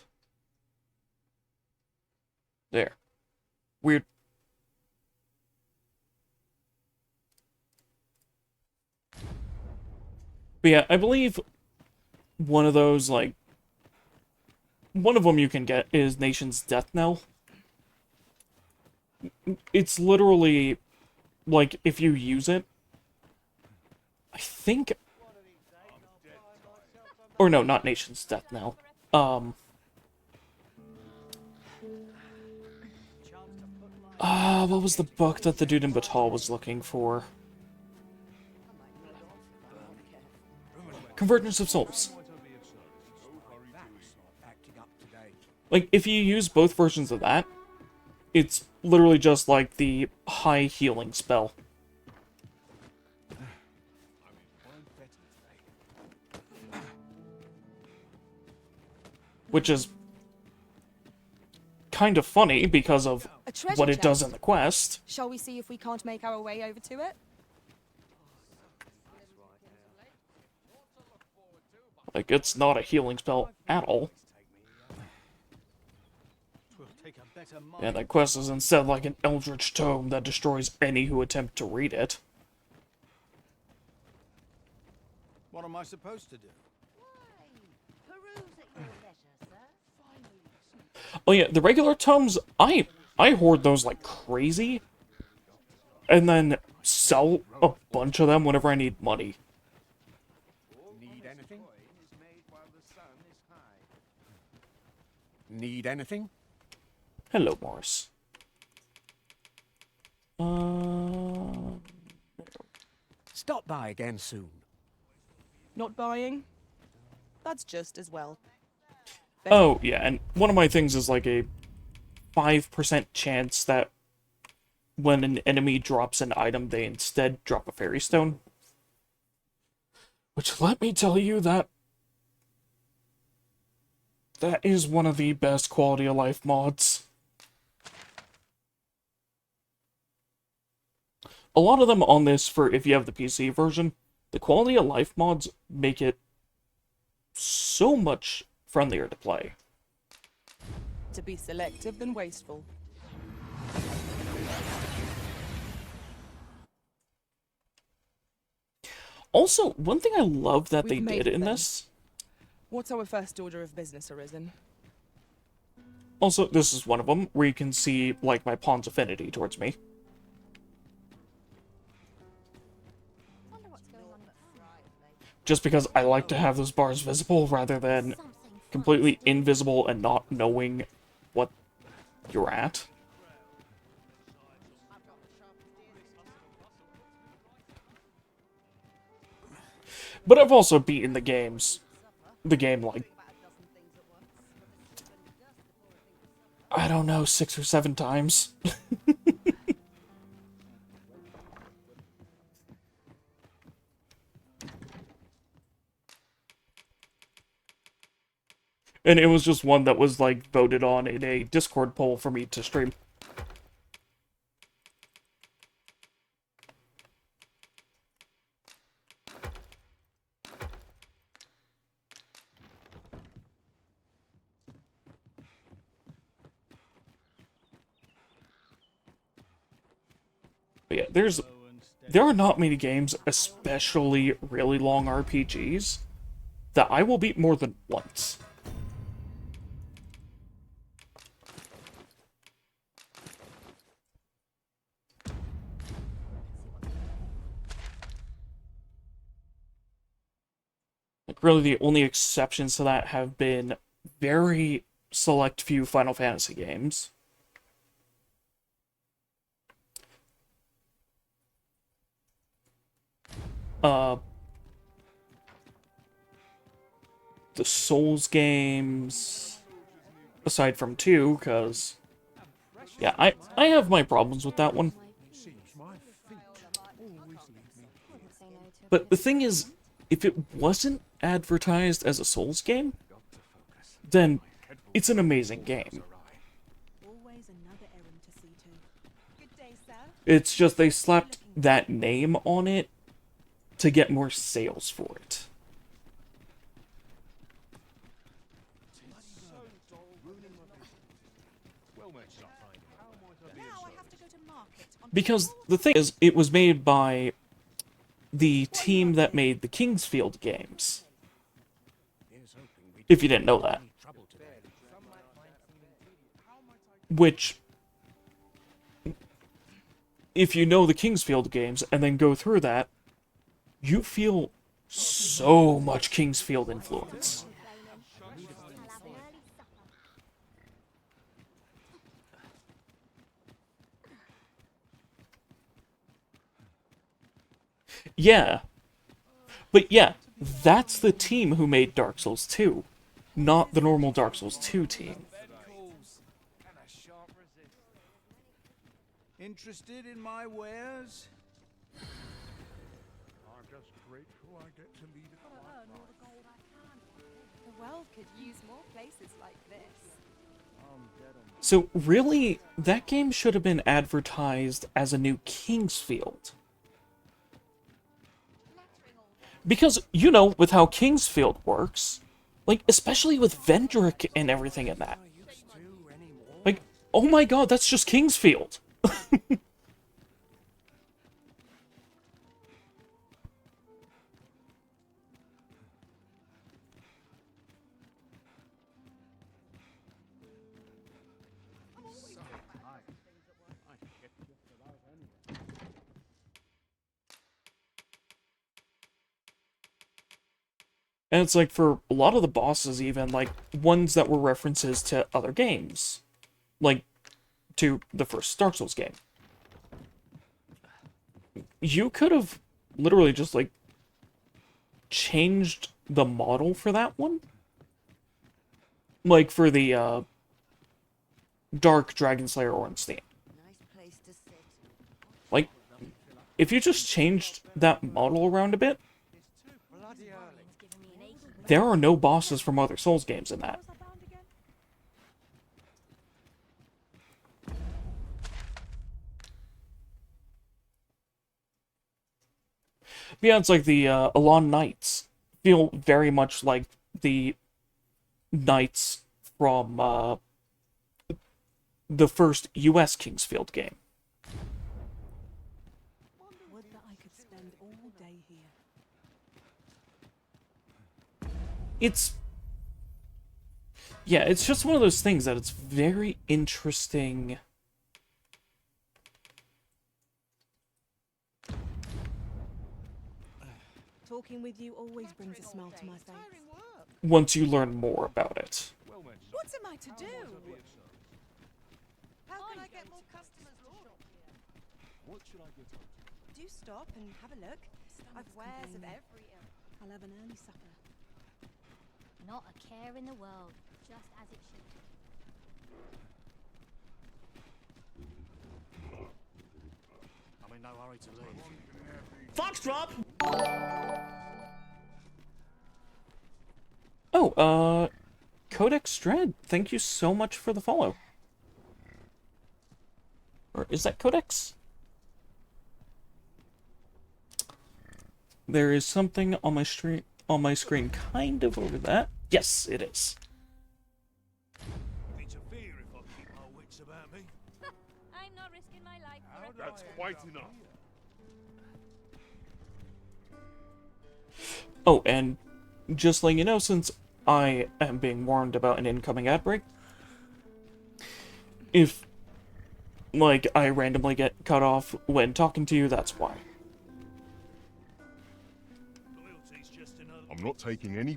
There. Weird. But yeah, I believe one of those, like... one of them you can get is Nation's Death Knell. It's literally, like, if you use it... I think... or no, not Nation's Death Knell. What was the book that the dude in Batal was looking for? Convergence of Souls. Like, if you use both versions of that, it's literally just like the high healing spell. Which is kind of funny because of what it does in the quest. Shall we see if we can't make our way over to it? Like, it's not a healing spell at all. Yeah, that quest is instead like an eldritch tome that destroys any who attempt to read it. What am I supposed to do? Oh yeah, the regular tomes, I hoard those like crazy. And then sell a bunch of them whenever I need money. Need anything? Need anything? Hello, Morris. Stop by again soon. Not buying? That's just as well. Oh, yeah, and one of my things is like a 5% chance that when an enemy drops an item, they instead drop a fairy stone. Which, let me tell you, that is one of the best quality of life mods. A lot of them on this, for if you have the PC version, the quality of life mods make it so much friendlier to play. To be selective than wasteful. Also, one thing I love that they We've made did it in then. this... What's our first order of business, Arisen? Also, this is one of them, where you can see, like, my pawn's affinity towards me. Just because I like to have those bars visible rather than completely invisible and not knowing what you're at. But I've also beaten the game, like, I don't know, 6 or 7 times. And it was just one that was, like, voted on in a Discord poll for me to stream. But yeah, there are not many games, especially really long RPGs, that I will beat more than once. Like, really, the only exceptions to that have been very select few Final Fantasy games. The Souls games, aside from 2, because, yeah, I have my problems with that one. But the thing is, if it wasn't advertised as a Souls game, then it's an amazing game. It's just they slapped that name on it to get more sales for it. Because the thing is, it was made by the team that made the Kingsfield games. If you didn't know that. Which, if you know the Kingsfield games and then go through that, you feel so much Kingsfield influence. Yeah. But yeah, that's the team who made Dark Souls 2, not the normal Dark Souls 2 team. Interested in my wares? I'm just grateful I get to lead a quiet life. The world could use more places like this. So really, that game should have been advertised as a new Kingsfield. Because, you know, with how Kingsfield works, like, especially with Vendrick and everything in that. Like, oh my god, that's just Kingsfield. And it's like, for a lot of the bosses even, like, ones that were references to other games. Like, to the first Dark Souls game. You could have literally just, like, changed the model for that one. Like, for the, Dark Dragon Slayer Ornstein. Like, if you just changed that model around a bit, there are no bosses from other Souls games in that. Yeah, it's like the Alon Knights feel very much like the Knights from the first US Kingsfield game. Would that I could spend all day here. Yeah, it's just one of those things that it's very interesting. Talking with you always brings a smile to my face. Once you learn more about it. What am I to do? How can I get more customers, Lord? What should I get up to? Do stop and have a look. I've wares of every ilk. I'll have an early supper. Not a care in the world, just as it should. no hurry to leave. Foxtrot! Oh, Codex Dread, thank you so much for the follow. Or is that Codex? There is something on my screen kind of over that. Yes, it is. Interfere if I keep my wits about me. I'm not risking my life for it. That's quite enough. Oh, and just letting you know, since I am being warned about an incoming ad break, if, like, I randomly get cut off when talking to you, that's why. I'm not taking any...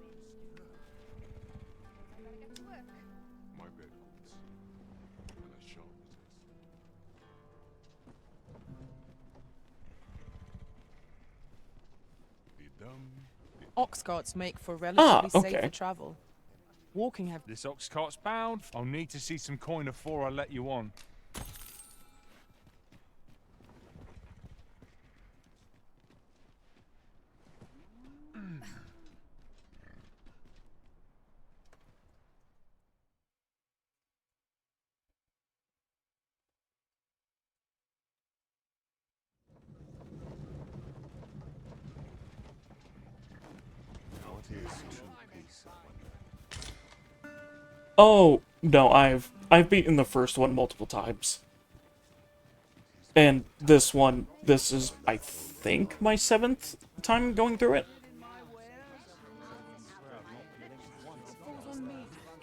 My red quartz. And as sharp as this. Ox carts make for relatively safer okay. travel. Walking have... This ox cart's bound. I'll need to see some coin before I let you on. Oh, no, I've beaten the first one multiple times. And this one, this is, I think, my 7th time going through it.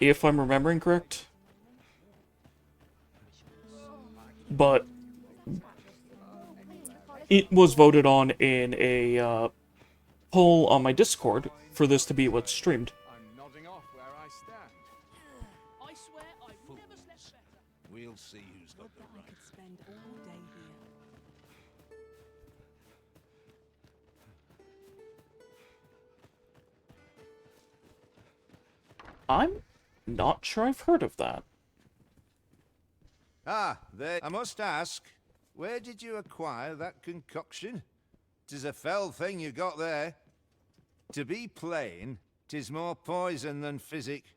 If I'm remembering correct. But it was voted on in a poll on my Discord for this to be what's streamed. I'm nodding off where I stand. I swear I've never slept better. We'll see who's got the right. I could spend all day here. I'm not sure I've heard of that. Ah, there. I must ask, where did you acquire that concoction? 'Tis a fell thing you got there. To be plain, 'tis more poison than physic.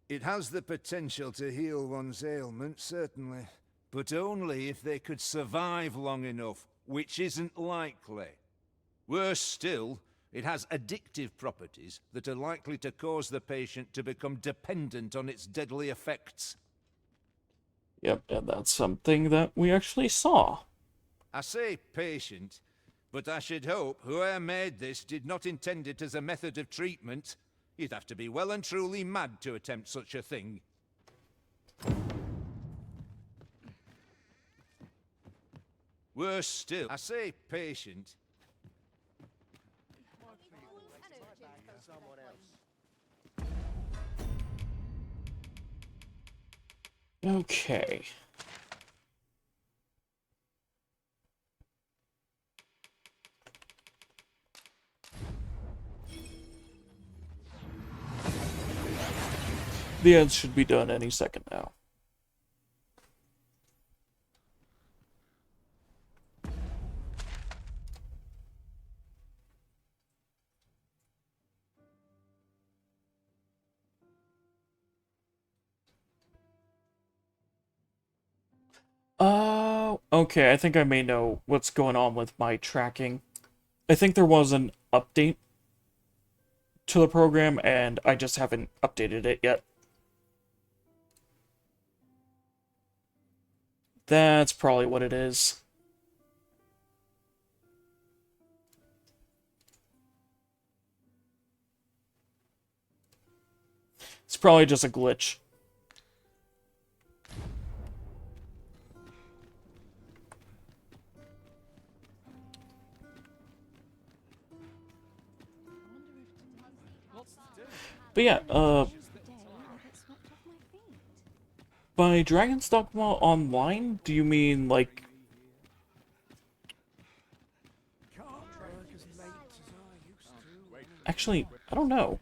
It has the potential to heal one's ailment, certainly, but only if they could survive long enough, which isn't likely. Worse still, it has addictive properties that are likely to cause the patient to become dependent on its deadly effects. Yep, and that's something that we actually saw. I say patient, but I should hope whoever made this did not intend it as a method of treatment. You'd have to be well and truly mad to attempt such a thing. Worse still, I say patient. Okay. The ads should be done any second now. Okay, I think I may know what's going on with my tracking. I think there was an update to the program, and I just haven't updated it yet. That's probably what it is. It's probably just a glitch. But yeah, by Dragon's Dogma Online, do you mean, like... Actually, I don't know.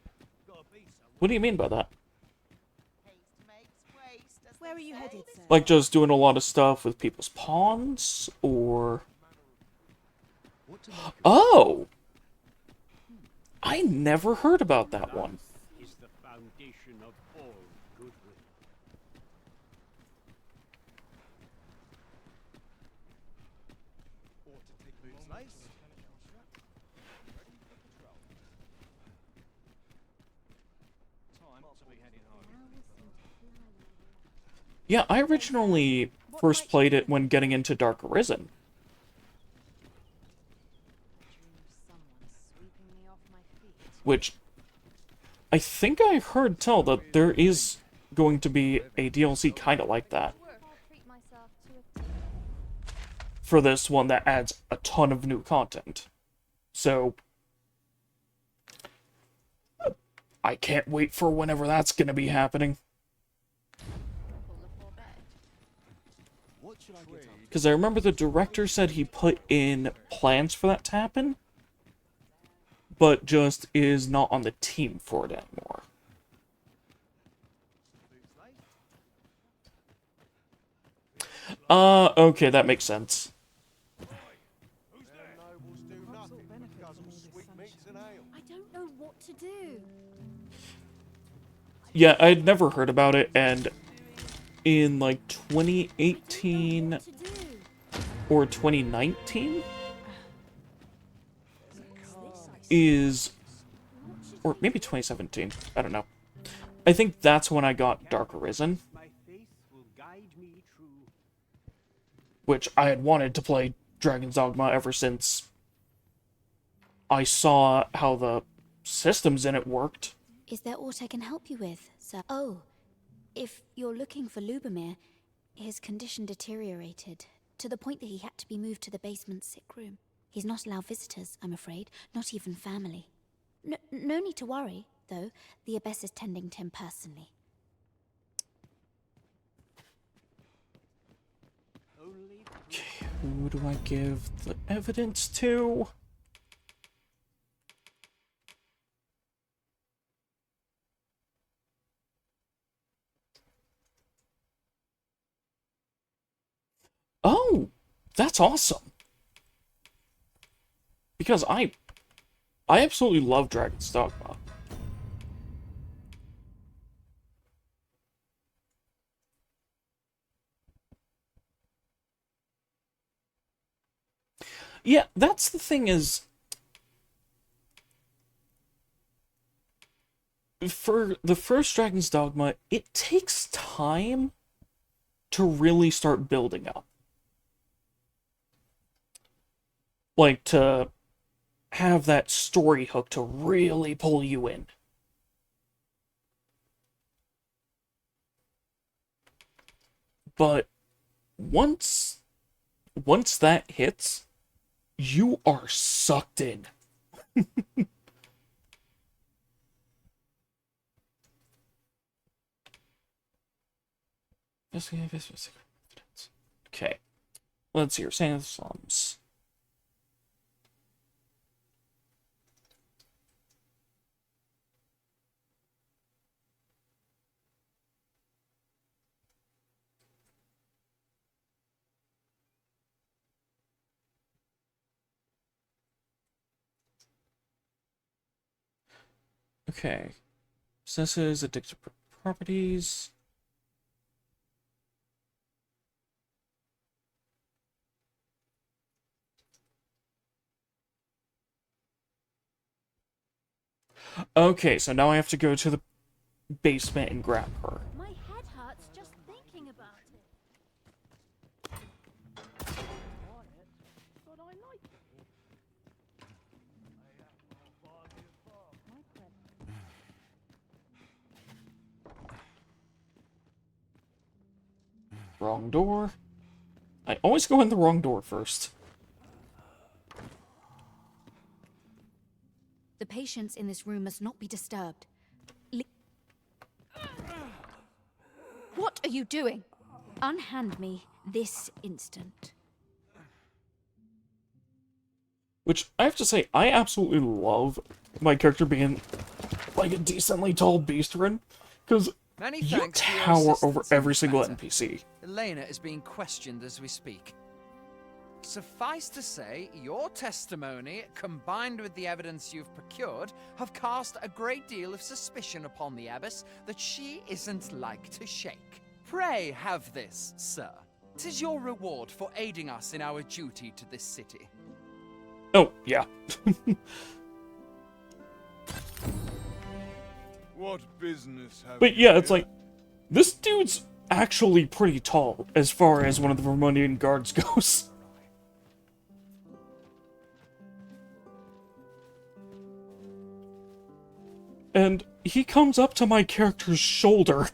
What do you mean by that? Where are you headed, sir? Like, just doing a lot of stuff with people's pawns, or... Oh! I never heard about that one. Is the foundation of all goodwill. Yeah, I originally first played it when getting into Dark Arisen. Which, I think I heard tell that there is going to be a DLC kind of like that. For this one that adds a ton of new content. So, I can't wait for whenever that's going to be happening. Because I remember the director said he put in plans for that to happen, but just is not on the team for it anymore. Okay, that makes sense. I don't know what to do. Yeah, I'd never heard about it, and in like 2018 or 2019 or maybe 2017, I don't know. I think that's when I got Dark Arisen, which I had wanted to play Dragon's Dogma ever since I saw how the systems in it worked. Is there aught I can help you with, sir? Oh, if you're looking for Lubomir, his condition deteriorated to the point that he had to be moved to the basement sick room. He's not allowed visitors, I'm afraid, not even family. No need to worry, though. The Abbess is tending to him personally. Okay, who do I give the evidence to? Oh, that's awesome. Because I absolutely love Dragon's Dogma. Yeah, that's the thing is, for the first Dragon's Dogma, it takes time to really start building up. Like, to have that story hook to really pull you in. But once that hits, you are sucked in. Okay. Let's see. You're saying the slums. Okay. Possesses addictive properties. Okay, so now I have to go to the basement and grab her. My head hurts just thinking about it. Wrong door. I always go in the wrong door first. The patients in this room must not be disturbed. What are you doing? Unhand me this instant. Which, I have to say, I absolutely love my character being, like, a decently tall beastren, because you tower over every single NPC. Elena is being questioned as we speak. Suffice to say, your testimony, combined with the evidence you've procured, have cast a great deal of suspicion upon the Abbess that she isn't like to shake. Pray have this, sir. 'Tis your reward for aiding us in our duty to this city. Oh, yeah. What business have But yeah, it's like, this dude's actually pretty tall as far as one of the Vermonian guards goes. And he comes up to my character's shoulder.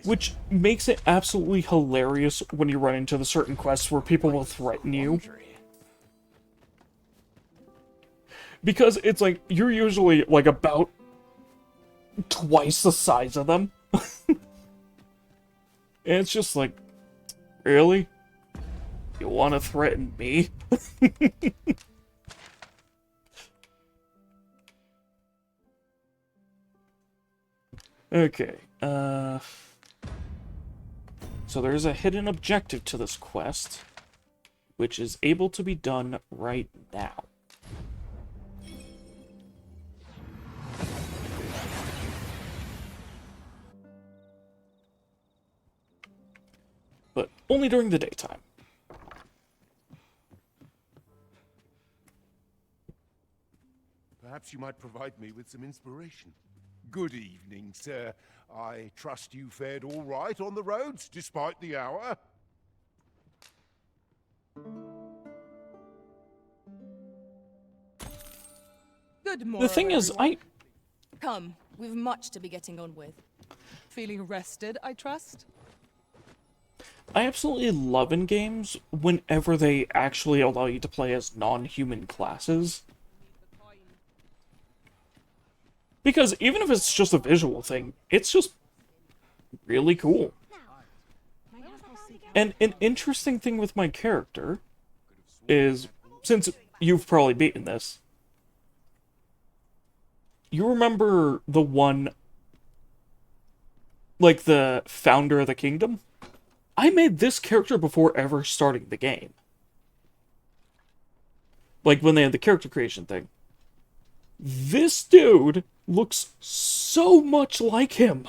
Which makes it absolutely hilarious when you run into the certain quests where people will threaten you. Because it's like, you're usually like about twice the size of them. And it's just like, really? You want to threaten me? Okay, so there's a hidden objective to this quest, which is able to be done right now. But only during the daytime. Perhaps you might provide me with some inspiration. Good evening, sir. I trust you fared all right on the roads, despite the hour. Good morning. The thing is, Come, we've much to be getting on with. Feeling rested, I trust? I absolutely love in games whenever they actually allow you to play as non-human classes. Because even if it's just a visual thing, it's just really cool. And an interesting thing with my character is, since you've probably beaten this, you remember the one, like the founder of the kingdom? I made this character before ever starting the game. Like when they had the character creation thing. This dude looks so much like him.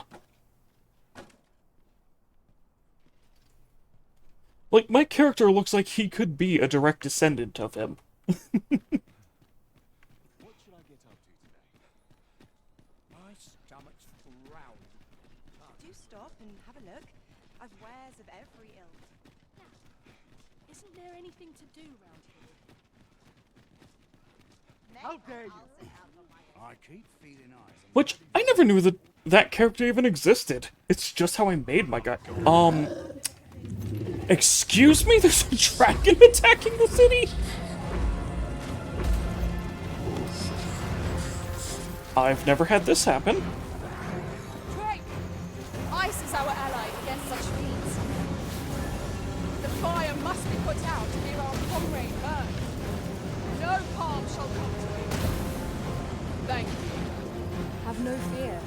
Like, my character looks like he could be a direct descendant of him. What should I get up to today? My stomach's growling. Do stop and have a look. I've wares of every ilk. Isn't there anything to do round here? How dare you? I keep feeling eyes. Which, I never knew that that character even existed. It's just how I made my guy. Excuse me? There's a dragon attacking the city? I've never had this happen. Drake! Ice is our ally against such fiends. The fire must be put out to hear our comrade burn. No harm shall come to him. Thank you. Have no fear.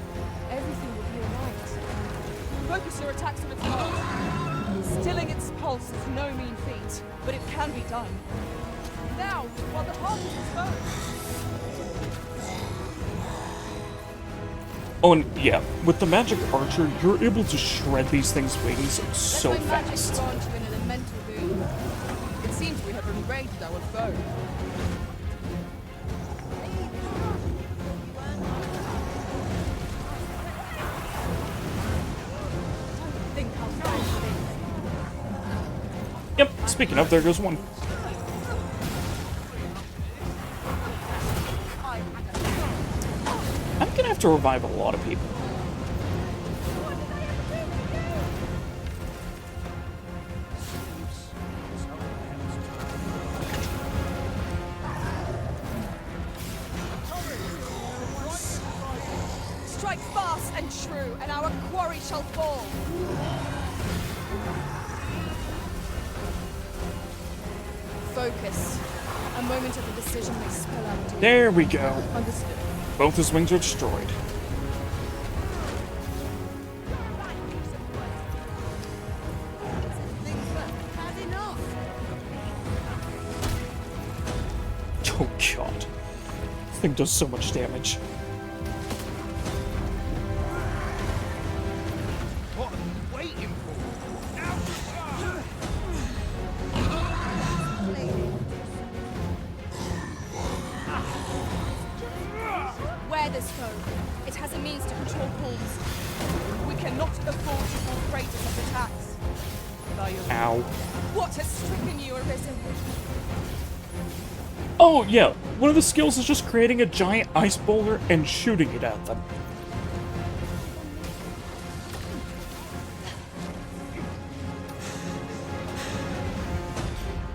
Everything will be alright. Focus your attacks on its pulse. Stilling its pulse is no mean feat, but it can be done. Now, while the heart is exposed. Oh, and yeah, with the magic archer, you're able to shred these things' wings so Let my magic fast. grant you an elemental boon. It seems we have invaded our foe. Yep, speaking of, there goes one. I'm gonna have to revive a lot of people. Strike fast and true, and our quarry shall fall. Focus. A moment of the decision may spell out doom. There we go. Understood. Both his wings are destroyed. thing does so much damage. What are you waiting for? Now Wear this foe. It has a means to control pawns. We cannot afford to fall prey to such attacks. Ow. What has stricken you, Arisen? Oh, yeah. One of the skills is just creating a giant ice boulder and shooting it at them.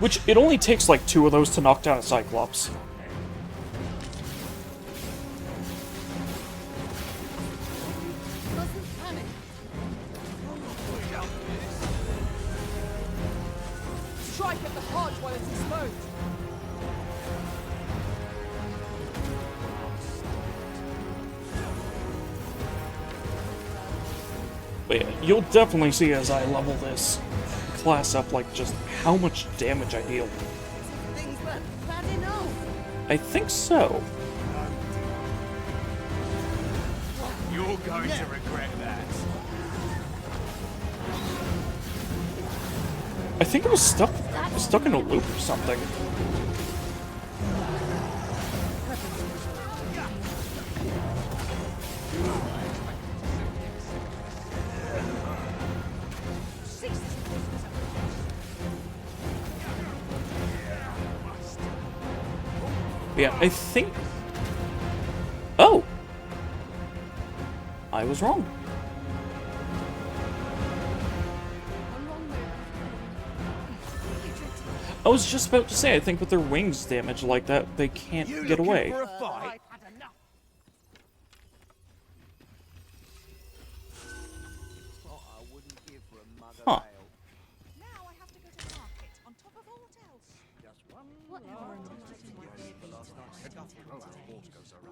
Which, it only takes like 2 of those to knock down a Cyclops. Strike at the heart while it's exposed. But yeah, you'll definitely see as I level this class up, like, just how much damage I deal. Things that bad enough. I think so. You're going to regret that. I think it was stuck in a loop or something. Yeah, I think... Oh! I was wrong. I was just about to say, I think with their wings damaged like that, they can't get away. For a fight? Huh.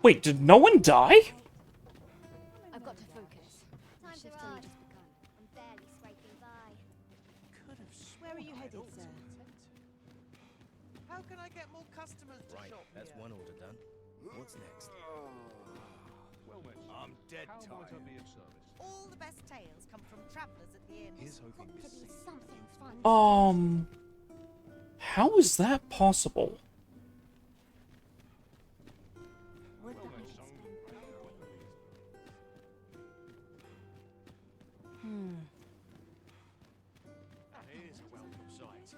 Wait, did no one die? I've got to focus. Time to run. Just begun. I'm barely scraping by. Where are you headed, sir? How can I get more customers to Right, shop that's here? one order done. What's next? Well, I'm dead tired. All the best tales come from travelers at the inn. Here's hoping To be something fun. How is that possible? Here's a welcome sight.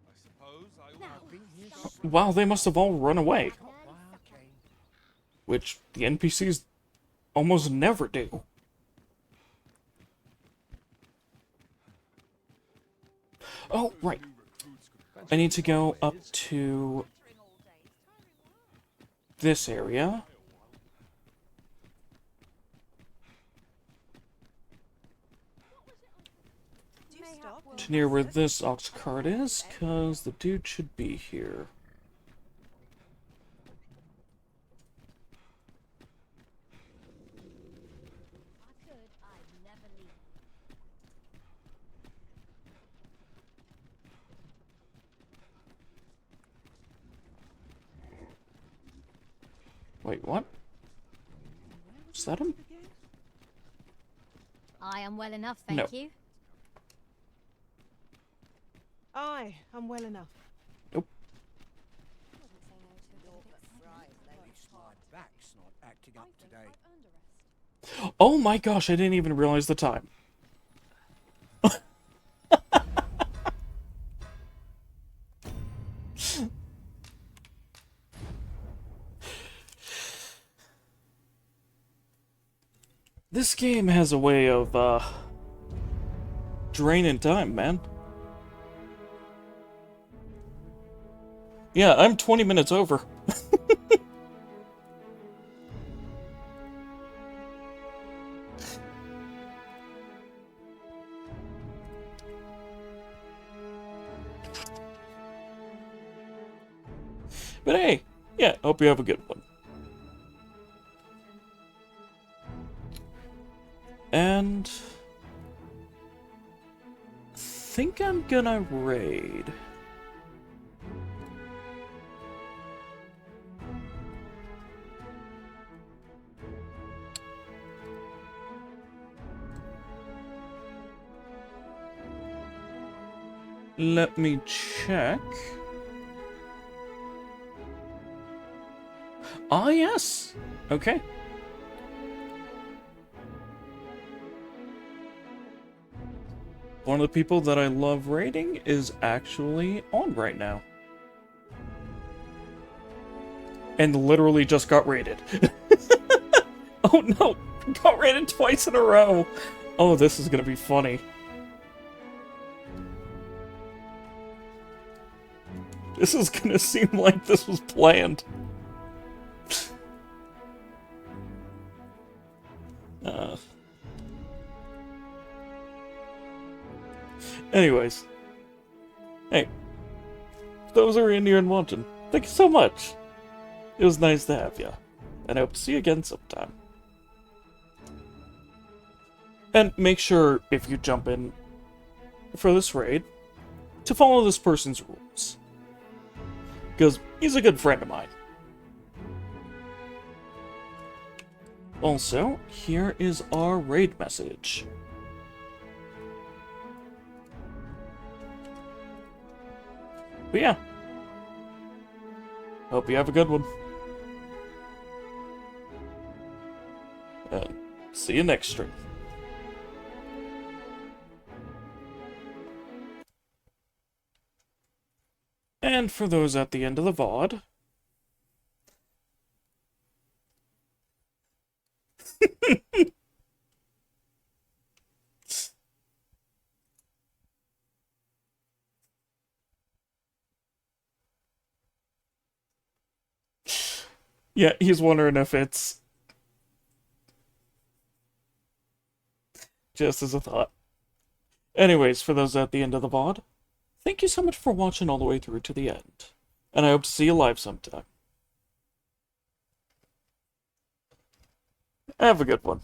I suppose I've been here. Wow, they must have all run away. Which the NPCs almost never do. Oh, right. I need to go up to this area. To near where this ox cart is, because the dude should be here. Wait, what? Is that him? I am well enough, thank you. Aye, I'm well enough. Nope. My back's not acting up today. Oh my gosh, I didn't even realize the time. This game has a way of, draining time, man. Yeah, I'm 20 minutes over. But hey, yeah, hope you have a good one. And I think I'm gonna raid. Let me check. Ah, yes. Okay. One of the people that I love raiding is actually on right now. And literally just got raided. Oh no! Got raided twice in a row! Oh, this is gonna be funny. This is gonna seem like this was planned. Anyways. Hey. Those who are in here and watching, thank you so much. It was nice to have you. And I hope to see you again sometime. And make sure, if you jump in for this raid, to follow this person's rules. Because he's a good friend of mine. Also, here is our raid message. But yeah. Hope you have a good one. And see you next stream. And for those at the end of the VOD... Yeah, he's wondering if it's... Just as a thought. Anyways, for those at the end of the VOD, thank you so much for watching all the way through to the end. And I hope to see you live sometime. Have a good one.